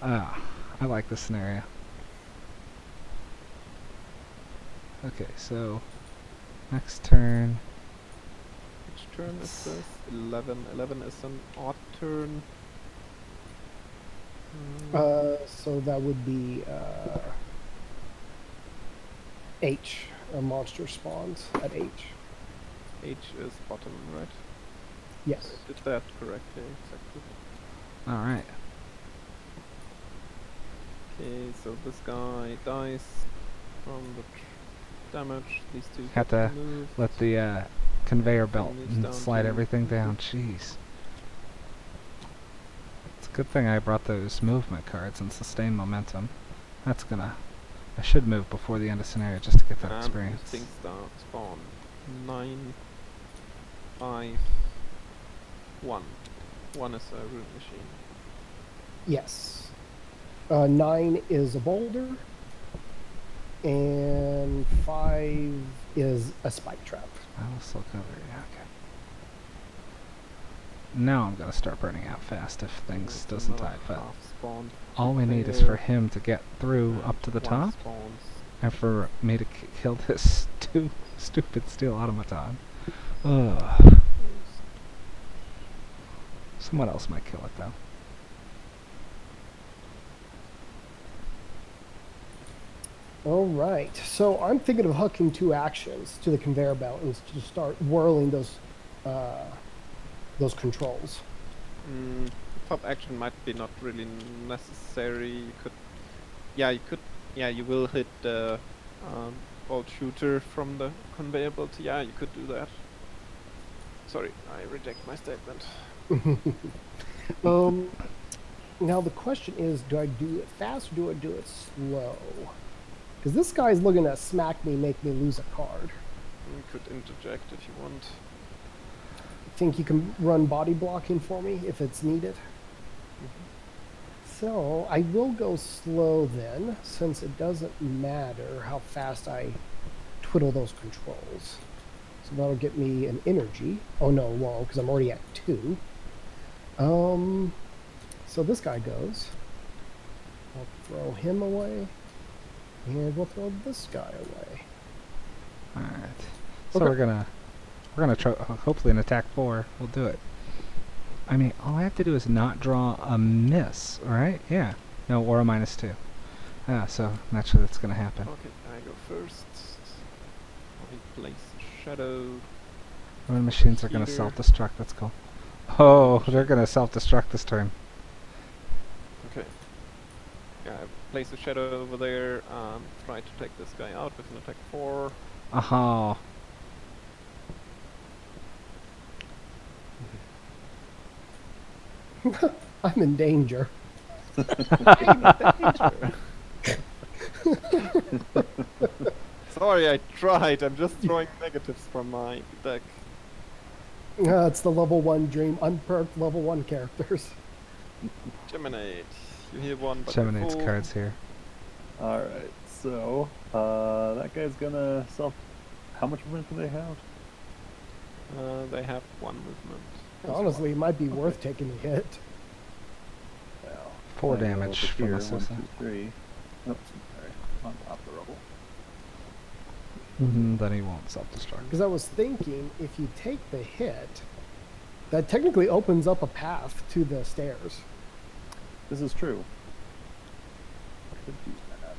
Ah, I like this scenario. Okay, so next turn. Which turn is this? 11. 11 is an odd turn. So that would be H. A monster spawns at H. H is bottom, right? Yes. I did that correctly, exactly. Alright. Okay, so this guy dies from the damage. These two Have get to moved. let the conveyor belt moves and down slide to- everything down. Jeez. It's a good thing I brought those movement cards and sustain momentum. That's gonna... I should move before the end of scenario just to get that And experience. these things spawn. 9, 5, 1. 1 is a root machine. Yes. 9 is a boulder, and 5 is a spike trap. I will still cover, yeah, okay. Now I'm gonna start burning out fast if things There's doesn't another tie, but half spawn all we need is there, for him to get through and up to the one top, spawns. and for me to kill this stupid steel automaton. Ugh. Someone else might kill it though. All right. So I'm thinking of hooking 2 actions to the conveyor belt and to start whirling those controls. The top action might be not really necessary. You could, you will hit the bolt shooter from the conveyor belt. Yeah, you could do that. Sorry, I reject my statement. Now the question is, do I do it fast or do I do it slow? Because this guy's looking to smack me, make me lose a card. You could interject if you want. Think you can run body blocking for me if it's needed? So I will go slow then, since it doesn't matter how fast I twiddle those controls. So that'll get me an energy. Oh no, it won't, because I'm already at 2. So this guy goes. I'll throw him away. And we'll throw this guy away. Alright. So Okay. we're gonna try, hopefully an attack 4 will do it. I mean, all I have to do is not draw a miss, right? Yeah. No, or a -2. Yeah, so naturally that's gonna happen. Okay, I go first. I place shadow. When machines are gonna Heater. self-destruct, that's cool. Oh, they're gonna self-destruct this turn. Okay. Yeah, I place a shadow over there and try to take this guy out with an attack 4. Aha. I'm in danger. Sorry, I tried. I'm just throwing negatives from my deck. It's the level 1 dream, unperked level 1 characters. Geminate. You hear one, but Geminate's full. cards here. Alright, so that guy's gonna self. How much movement do they have? They have 1 movement. Honestly, it might be worth taking a hit. Well, 4 I go damage over from here, the 1, 2, system. 3. Oops, sorry. On top of the rubble. Then he won't self-destruct. Because I was thinking, if you take the hit, that technically opens up a path to the stairs. This is true. Could do that.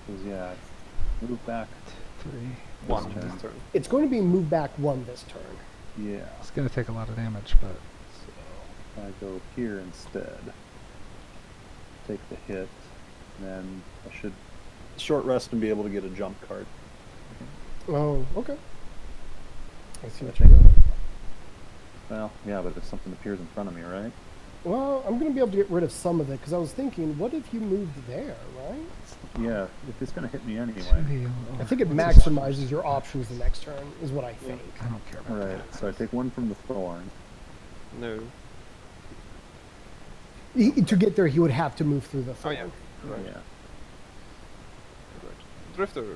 Because, yeah, it's move back. 3. One turn. this turn. It's going to be move back 1 this turn. Yeah. It's gonna take a lot of damage, but So I go here instead. Take the hit. And then I should short rest and be able to get a jump card. Oh, okay. I see I what you think- got. Well, yeah, but if something appears in front of me, right? Well, I'm going to be able to get rid of some of it because I was thinking, what if you moved there, right? Yeah, if it's gonna hit me anyway. I think it maximizes your options the next turn, is what I think. I don't care about Right, so I take one from the thorn. No. To get there, he would have to move through the Oh thorn. yeah. Right. Yeah. Right. Drifter.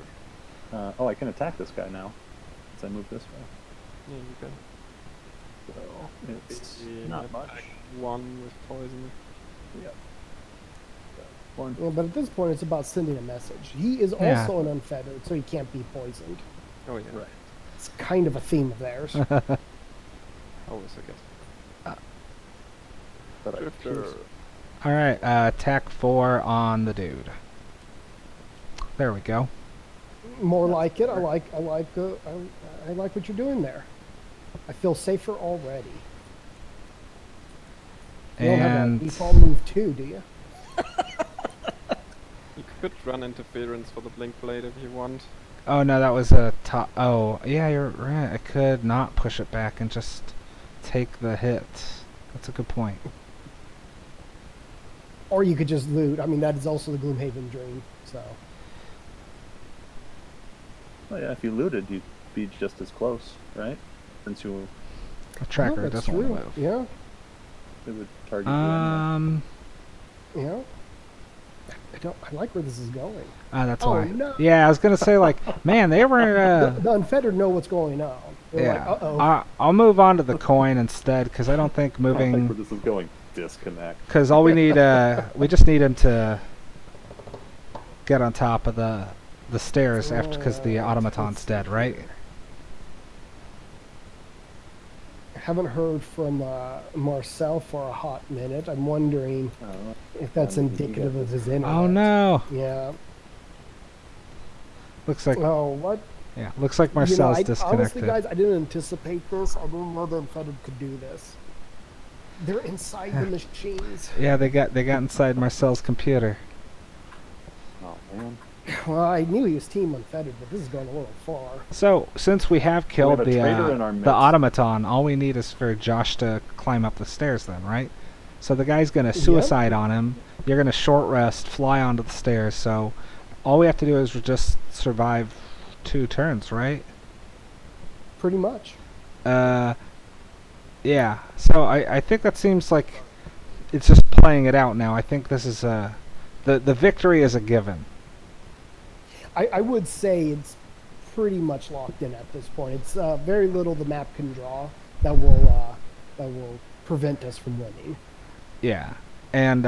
Oh, I can attack this guy now. As I move this way. Yeah, you can. So it's Maybe not much. attack one with poison. Yep. One. Yeah, but at this point, it's about sending a message. He is Yeah. also an unfettered, so he can't be poisoned. Oh yeah. Right. It's kind of a theme of theirs. Always forget. But I Drifter. pierce. All right, attack 4 on the dude. There we go. More That's like it. better. I like what you're doing there. I feel safer already. You don't have a And default move too, do you? You could run interference for the blink blade if you want. oh no, that was a top. Oh yeah, you're right. I could not push it back and just take the hit. That's a good point. Or you could just loot. I mean, that is also the Gloomhaven dream. So Oh yeah, if you looted, you'd be just as close, right? Since you The tracker that's doesn't want true. to move. Yeah, it would target you anyway. yeah. I like where this is going. That's Oh, why. no. Yeah, I was gonna say like, man, they were. The Unfettered know what's going on. They're Yeah. like, uh-oh. I'll move on to the coin instead because I don't think I don't think moving. where this is going. Disconnect. Because all we need, we just need him to get on top of the stairs after, because the automaton's dead, right? Haven't heard from Marcel for a hot minute. I'm wondering if that's Um, indicative of his internet. Oh no! Yeah. Looks like Oh, what? looks like Marcel's Honestly, disconnected. guys, I didn't anticipate this. I didn't know the Unfettered could do this. They're inside the machines. Yeah, they got inside Marcel's computer. Oh man. Well, I knew he was Team Unfettered, but this is going a little far. So since we have killed a traitor in our the midst. automaton, all we need is for Josh to climb up the stairs, then, right? So the guy's gonna suicide on him. You're gonna short rest, fly onto the stairs. So all we have to do is just survive 2 turns, right? Pretty much. Yeah. So I think that seems like it's just playing it out now. I think this is the victory is a given. I would say it's pretty much locked in at this point. It's very little the map can draw that will prevent us from winning. Yeah. And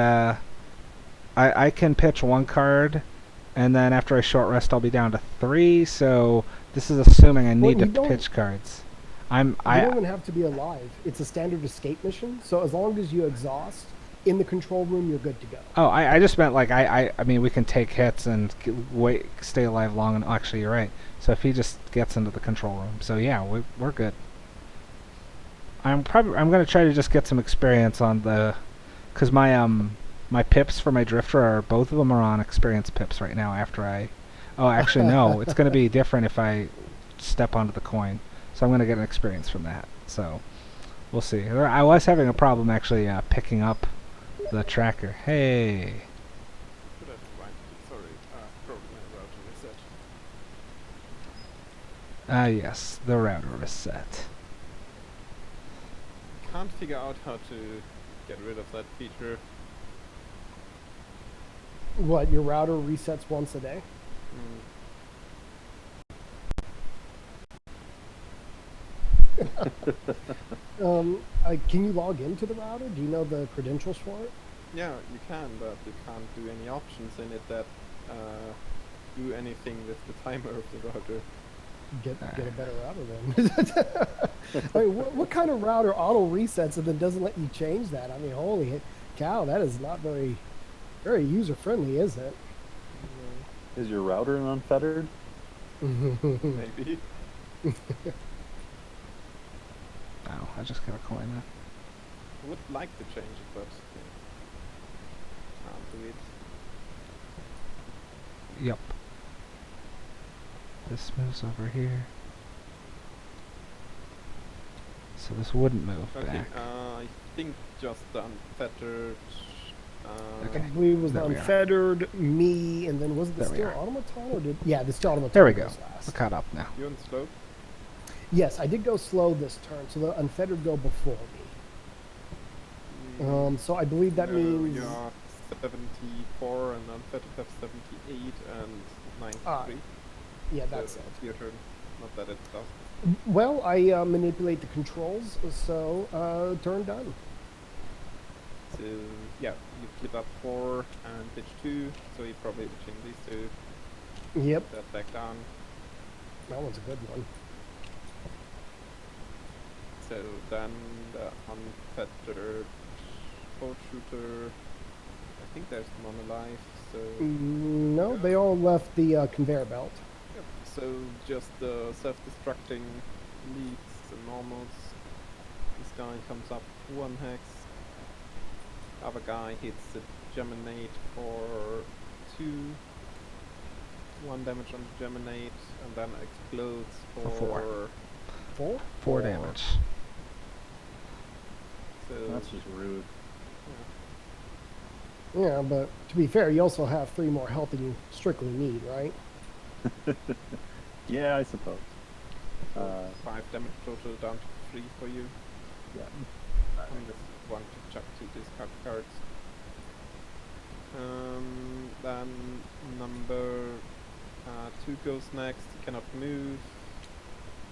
I can pitch 1 card, and then after a short rest, I'll be down to 3. So this is assuming I need you to don't- pitch cards. You don't even have to be alive. It's a standard escape mission, so as long as you exhaust in the control room, you're good to go. Oh, I just meant like I mean we can take hits and stay alive long. And actually, you're right. So if he just gets into the control room, so yeah, we're good. I'm gonna try to just get some experience on the, cause my pips for my drifter are, both of them are on experience pips right now. Actually no, it's gonna be different if I step onto the coin. So I'm gonna get an experience from that. So we'll see. I was having a problem actually picking up the tracker. Hey. Should have reminded. Sorry. Broken my router reset. Yes, the router reset. Can't figure out how to get rid of that feature. What, your router resets once a day? Can you log into the router? Do you know the credentials for it? Yeah, you can, but you can't do any options in it that do anything with the timer of the router. Get a better router then. I mean, what kind of router auto resets and then doesn't let you change that? I mean, holy cow, that is not very user friendly, is it? Is your router an unfettered? Maybe. Oh, I just got a coin now. I would like to change it, but can't do it. Yep. This moves over here. So this wouldn't move Okay, back. I I think just the Unfettered. I Okay. believe it was There the we are. Unfettered, me, and then was it the There we Steel are. Automaton? Or did yeah, the Steel Automaton There we go. goes We're last. caught up now. You on slope? Yes, I did go slow this turn, so the Unfettered go before me. So I believe that no, means you're 74 and Unfettered have 78 and 93. yeah, So that's it. it's your turn. Not that it does. Well, I manipulate the controls, so turn done. So yeah, you flip up 4 and pitch 2. So you probably between these two. Yep, That back down. that one's a good one. So then the Unfettered 4-shooter. I think there's none alive. So No, they all left the conveyor belt. yep. So just the self-destructing leads and normals. This guy comes up 1 hex. Other guy hits the Geminate for 2. 1 damage on the Geminate and then explodes for For 4? 4 damage. So That's just rude. yeah. Yeah, but to be fair, you also have 3 more health than you strictly need, right? Yeah, I suppose. 5 damage total down to 3 for you. Yeah. And this one to chuck 2 discard cards. Then number 2 goes next, he cannot move.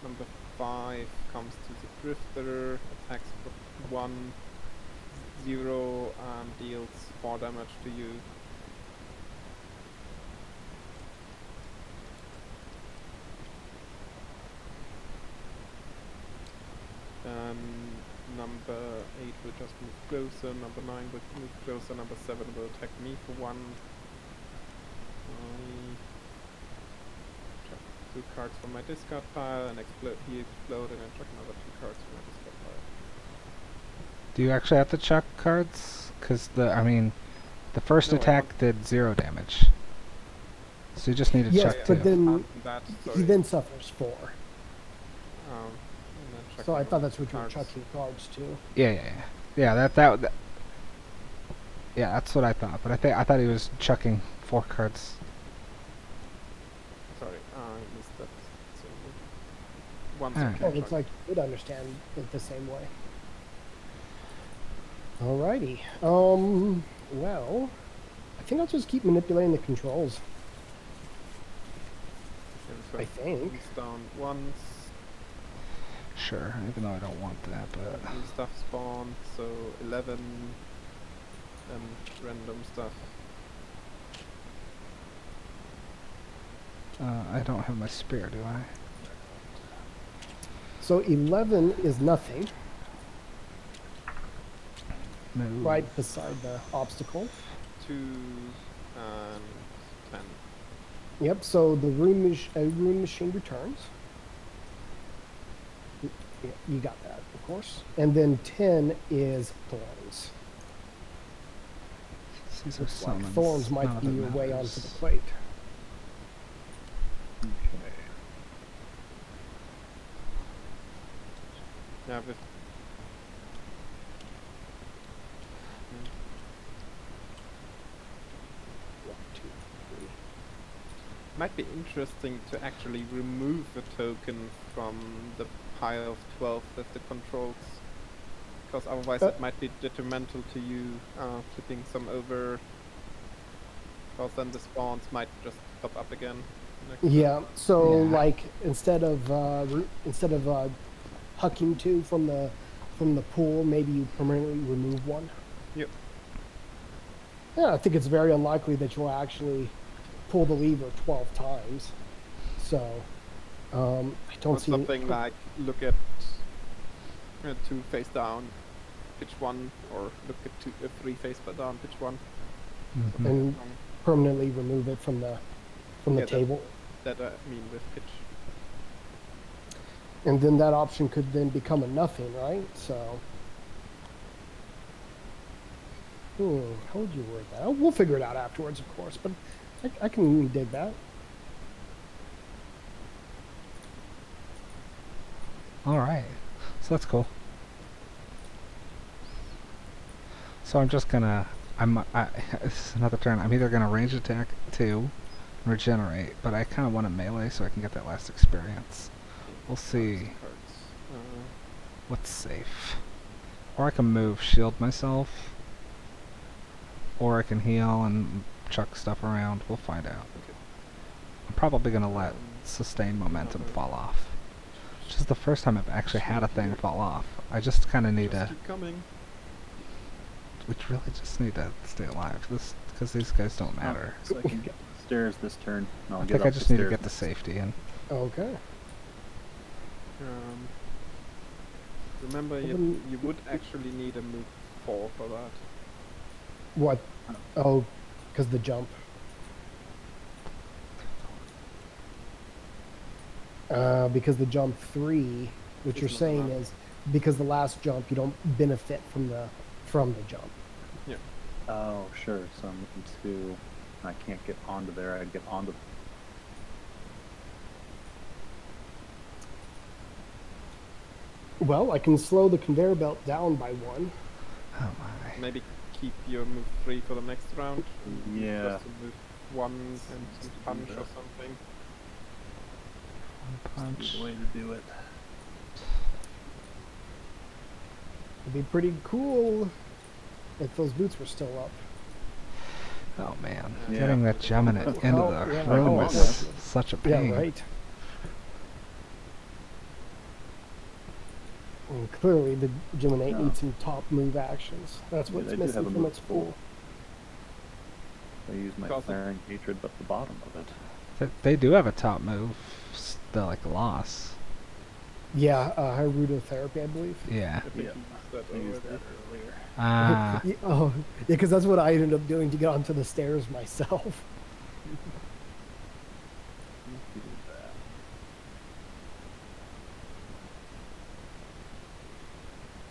Number 5 comes to the Drifter, attacks for 1, 0 and deals 4 damage to you. Number 8 will just move closer, number 9 will move closer, number 7 will attack me for 1. Chuck 2 cards from my discard pile and he exploded and chuck another 2 cards from my discard pile. Do you actually have to chuck cards? Because the first No, I attack did 0 damage. So you just need to Yes, chuck but 2. then That, he sorry. then suffers 4. And then chuck So I another thought that's 2 what you were cards. chucking cards to. Yeah. Yeah, yeah, that's what I thought. But I thought he was chucking 4 cards. Sorry, I missed that. So one Alright. second. Oh, looks like you would understand it the same way. Alrighty. Well, I think I'll just keep manipulating the controls. I think. He's down once. Sure, even though I don't want that, but New stuff spawned, so 11 and random stuff. I don't have my spear, do I? So 11 is nothing, Move. right beside the obstacle. 2 and 10. Yep, so the rune machine returns. Yeah, you got that, of course. And then 10 is thorns. These are Looks like summons. thorns None might of be it your way matters. onto the plate. Okay. Yeah, with One, two, three. might be interesting to actually remove a token from the pile of 12 with the controls. Because otherwise it might be detrimental to you flipping some over. Because then the spawns might just pop up again. next turn. Yeah, so Yeah. like instead of hucking 2 from the pool, maybe you permanently remove 1. Yep. Yeah, I think it's very unlikely that you'll actually pull the lever 12 times. So, I Or don't see something like look at 2 face down, pitch 1, or look at 3 face down, pitch 1. Mhm. And permanently remove it from the Yeah, table. That I mean with pitch. And then that option could then become a nothing, right? So, how would you word that? We'll figure it out afterwards, of course, but I can dig that. All right, so that's cool. So I'm just gonna. This is another turn. I'm either gonna range attack 2, regenerate, but I kind of want a melee so I can get that last experience. We'll see what's safe. Or I can move, shield myself, or I can heal and chuck stuff around. We'll find out. Okay. I'm probably gonna let sustained momentum fall off. Which is the first time I've actually had a thing fall off. I just kind of need Just to. keep coming. We really just need to stay alive. Because these guys don't matter. So I can get the stairs this turn. And I'll I get think up I just the need to stairs get the next. safety in. Okay. Remember, you would actually need a move 4 for that. What? Oh, because the jump. Because the jump 3, what Is you're not saying enough. is because the last jump you don't benefit from the jump. Yeah. Oh, sure. So I'm looking to. I can't get onto there. I get onto. Well, I can slow the conveyor belt down by 1. Oh my. Maybe keep your move 3 for the next round. Yeah. Just to move 1 and some punch or something. Punch. The way to do it. It'd be pretty cool if those boots were still up. Oh man. Yeah. Getting that gem in it into Oh, the yeah. room Oh, is such a pain. Yeah, right. And clearly, the Gemini No. needs some top move actions. That's Yeah, what's they do have missing a from move its full. I use my Because of- flaring hatred, but the bottom of it. They do have a top move. The like loss. Yeah, Hyrudotherapy, I believe. Yeah. I think Yeah. you used that I used already. that earlier. Ah. Yeah, oh, yeah, because that's what I ended up doing to get onto the stairs myself. You did that.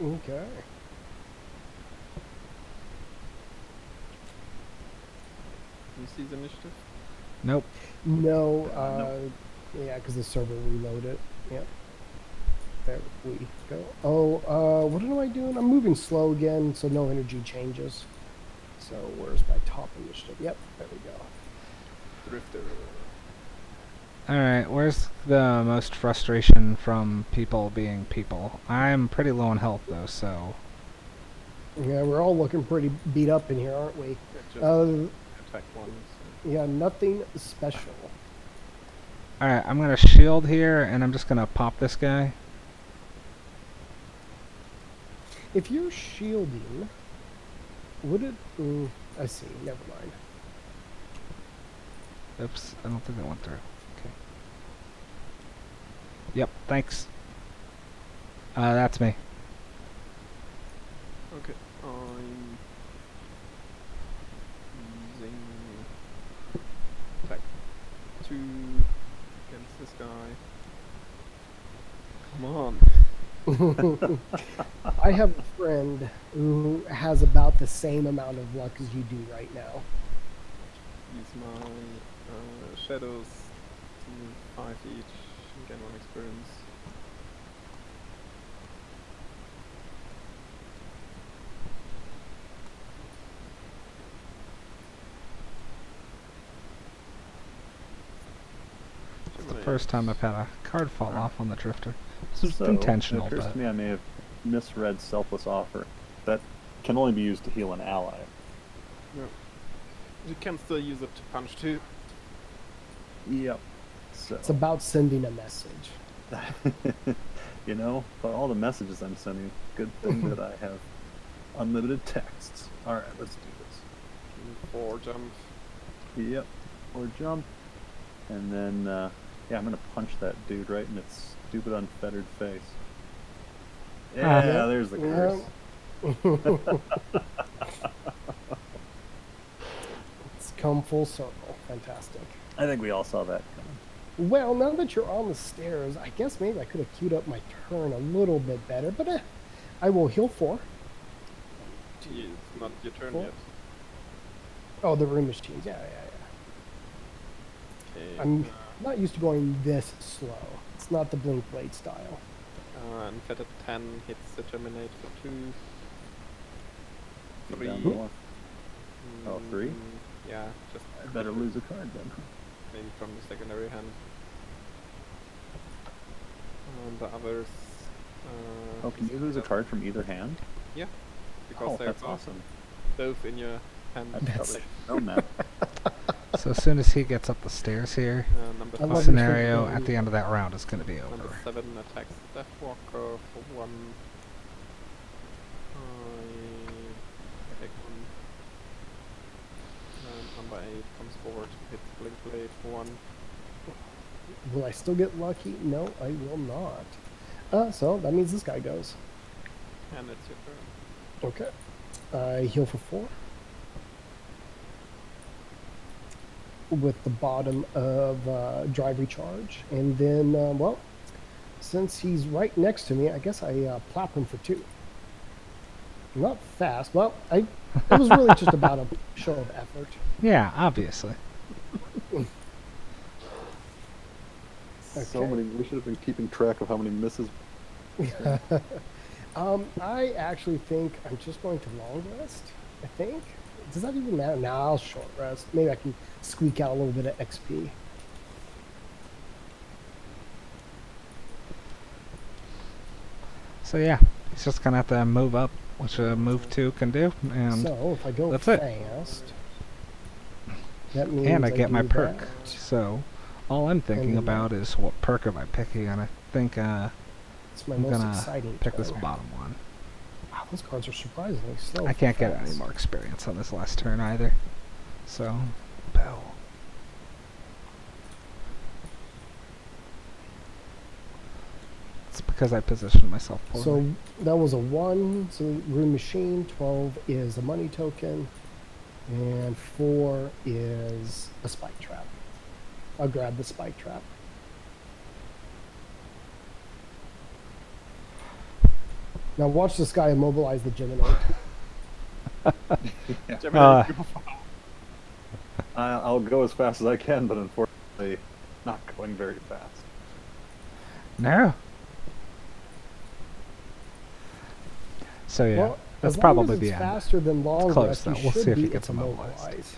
Okay. You see the initiative? Nope. No, No. yeah, because the server reloaded. Yep. There we go. Oh, what am I doing? I'm moving slow again, so no energy changes. So where's my top initiative? Yep, there we go. Drifter. Alright, where's the most frustration from people being people? I'm pretty low on health though, so. Yeah, we're all looking pretty beat up in here, aren't we? Yeah, just attack 1. So. Yeah, nothing special. Alright, I'm gonna shield here and I'm just gonna pop this guy. If you're shielding, would it? I see. Never mind. Oops, I don't think that went through. Okay. Yep, thanks. That's me. Okay, I'm using attack 2 against this guy. Come on. I have a friend who has about the same amount of luck as you do right now. Use my shadows to move 5 each and gain 1 experience. It's the first time I've had a card fall off on the drifter. This is So, intentional, it occurs but to me I may have misread Selfless Offer. That can only be used to heal an ally. You can still use it to punch too. Yep. So, It's about sending a message. you know, but all the messages I'm sending, good thing that I have unlimited texts. Alright, let's do this. 4 jump. Yep. Or jump. And then, yeah, I'm gonna punch that dude right in its stupid unfettered face. Yeah, Yeah. there's the curse. It's come full circle. Fantastic. I think we all saw that coming. Well, now that you're on the stairs, I guess maybe I could have queued up my turn a little bit better, but I will heal 4. Gee, it's not your turn 4. yet. Oh, the room is changed. Yeah. Okay. I'm not used to going this slow. It's not the blink blade style. Unfettered 10 hits the terminate for 2. Get 3. down north. Oh, 3? Yeah, just I better lose a card then. maybe from the secondary hand. And the others. Oh, can you lose a card from either hand? Yeah, because Oh, they're that's awesome. both in your hand. I probably should have known that. So as soon as he gets up the stairs here, Number I the love 5. your scenario thinking. at the end of that round is going to be Number over. 7 attacks Death Walker for 1. I take 1. And number 8 comes forward, hits Blink Blade for 1. Will I still get lucky? No, I will not. So that means this guy goes. And it's your turn. Okay. I heal for 4. With the bottom of Drive Recharge. And then, well, since he's right next to me, I guess I plop him for 2. Not fast. Well, it was really just about a show of effort. Yeah, obviously. So Okay. many. We should have been keeping track of how many misses. I actually think I'm just going to long rest. I think. Does that even matter? Nah, I'll short rest. Maybe I can squeak out a little bit of XP. So yeah, he's just going to have to move up, which move 2 can do. And So if I go that's it. fast, that means and I get my do perk. that. So all I'm thinking then about is what perk am I picking, and I think It's my I'm most gonna exciting pick this turn. bottom one. Wow, those cards are surprisingly slow. I for can't get fast. any more experience on this last turn either. So, boo. It's because I positioned myself poorly. So that was a 1. So Rune Machine. 12 is a money token. And 4 is a spike trap. I'll grab the spike trap. Now watch this guy immobilize the Gemini. Uh, I'll go as fast as I can, but unfortunately, not going very fast. No. So yeah, Well, that's as long probably as the it's end. faster than long close, rest, though. you We'll should see if he be gets able to immobilized.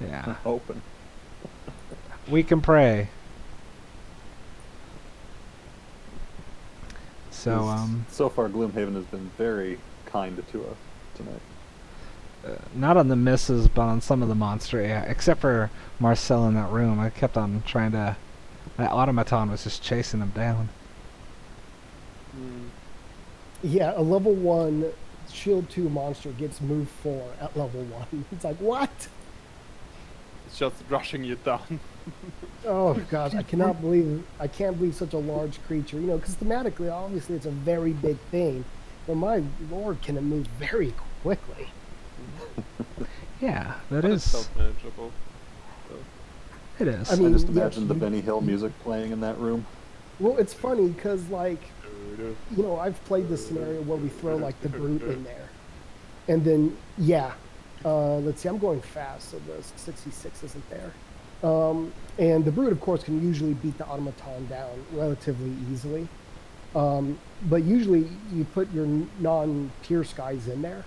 immobilize. Yeah, Open. we can pray. So So far, Gloomhaven has been very kind to us tonight. not on the misses, but on some of the monster AI. Except for Marcel in that room, I kept on trying to. That automaton was just chasing him down. Yeah, a level 1 shield 2 monster gets move 4 at level 1. It's like, what? It's just rushing you down. Oh gosh, I can't believe such a large creature. You know, because thematically, obviously, it's a very big thing. But my lord, can it move very quickly? Yeah, that But it's is. self-manageable. So. It is. I mean, I just yes, imagine the you- Benny Hill music playing in that room. Well, it's funny because, like, you know, I've played this scenario where we throw like the brute in there, and then let's see, I'm going fast, so the 66 isn't there. And the brute, of course, can usually beat the automaton down relatively easily. But usually you put your non-tier skies in there,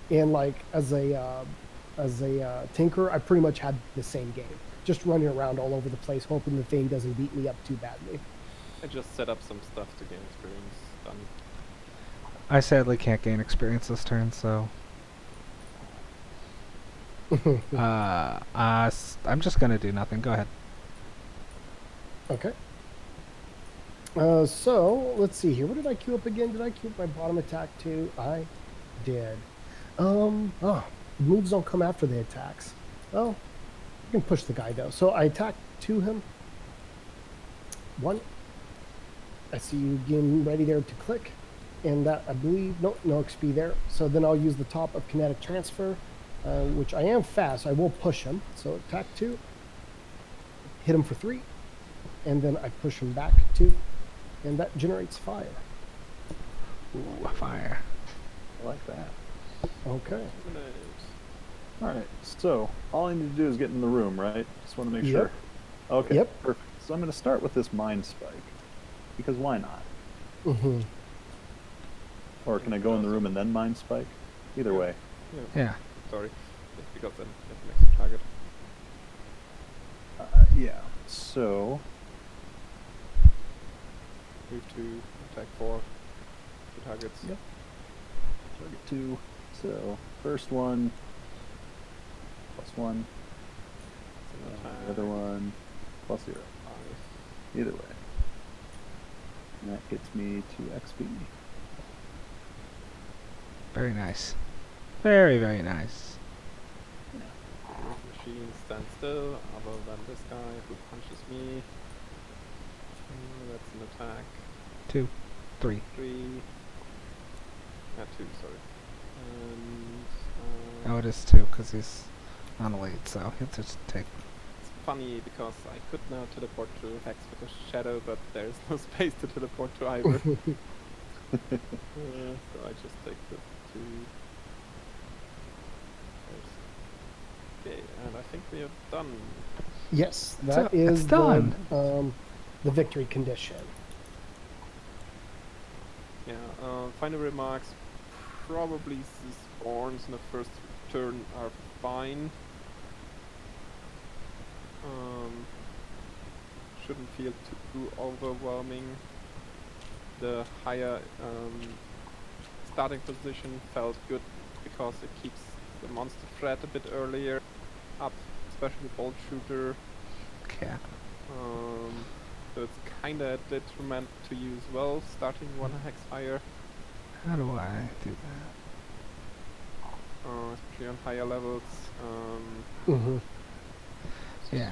and like as a tinker, I pretty much had the same game, just running around all over the place, hoping the thing doesn't beat me up too badly. I just set up some stuff to gain experience. Done. I sadly can't gain experience this turn, so. I'm just gonna do nothing. Go ahead. Okay. So let's see here. What did I queue up again? Did I queue up my bottom attack too? I did. Moves don't come after the attacks. Well, you can push the guy though. So I attack to him. 1. I see you getting ready there to click, and that I believe no XP there. So then I'll use the top of kinetic transfer, which I am fast. I will push him. So attack 2. Hit him for 3. And then I push him back 2, and that generates fire. Ooh, fire. I like that. Okay. Alright, so all I need to do is get in the room, right? Just want to make Yep. sure. Okay, Yep. perfect. So I'm going to start with this Mind Spike, because why not? Mm-hmm. Or can I go in the room and then Mind Spike? Either way. Yeah. Sorry. Just because then it's an extra target. Yeah. So Move to attack 4. 2 targets. Yep. target 2. So first one +1. It's an The other attack. one +0. 5. Either way. And that gets me 2 XP. Very nice. Very, very nice. Machine stands still, other than this guy who punches me. That's an attack. 2, 3. 3. 2, sorry. And Oh, it is 2 because he's on the lead, so he'll just take. it's funny because I could now teleport to Hex with a shadow, but there's no space to teleport to either. So I just take the 2. Okay, and I think we are done. Yes, So, that is it's done. The victory condition. Yeah, final remarks. Probably the spawns in the first turn are fine. Shouldn't feel too overwhelming. The higher starting position felt good because it keeps the monster threat a bit earlier up, especially bolt shooter. Yeah. So it's kinda a detriment to you as well, starting 1 hex higher, How do I do that? especially on higher levels. Mm-hmm. Yeah.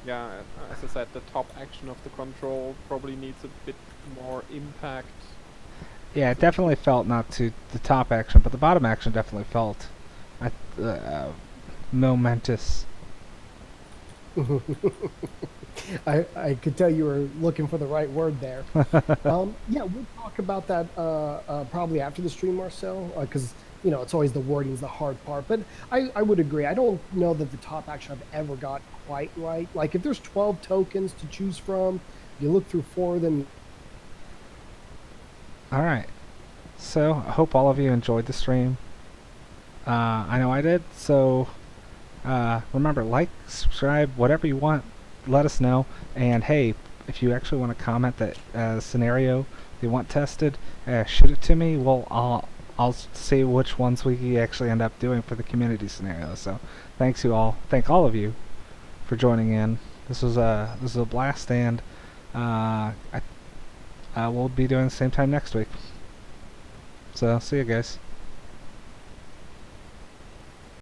Yeah, as I said, the top action of the control probably needs a bit more impact. Yeah, it definitely felt not to the top action, but the bottom action definitely felt momentous. I could tell you were looking for the right word there. Yeah, we'll talk about that probably after the stream, Marcel, because it's always the wording's the hard part. But I would agree. I don't know that the top action I've ever got quite right. Like if there's 12 tokens to choose from, you look through 4 of them. All right. So I hope all of you enjoyed the stream. I know I did. So remember, like, subscribe, whatever you want. Let us know. And hey, if you actually want to comment that scenario you want tested, shoot it to me. I'll see which ones we actually end up doing for the community scenario. So thank all of you for joining in. This was a blast, and we'll be doing the same time next week. So see you guys.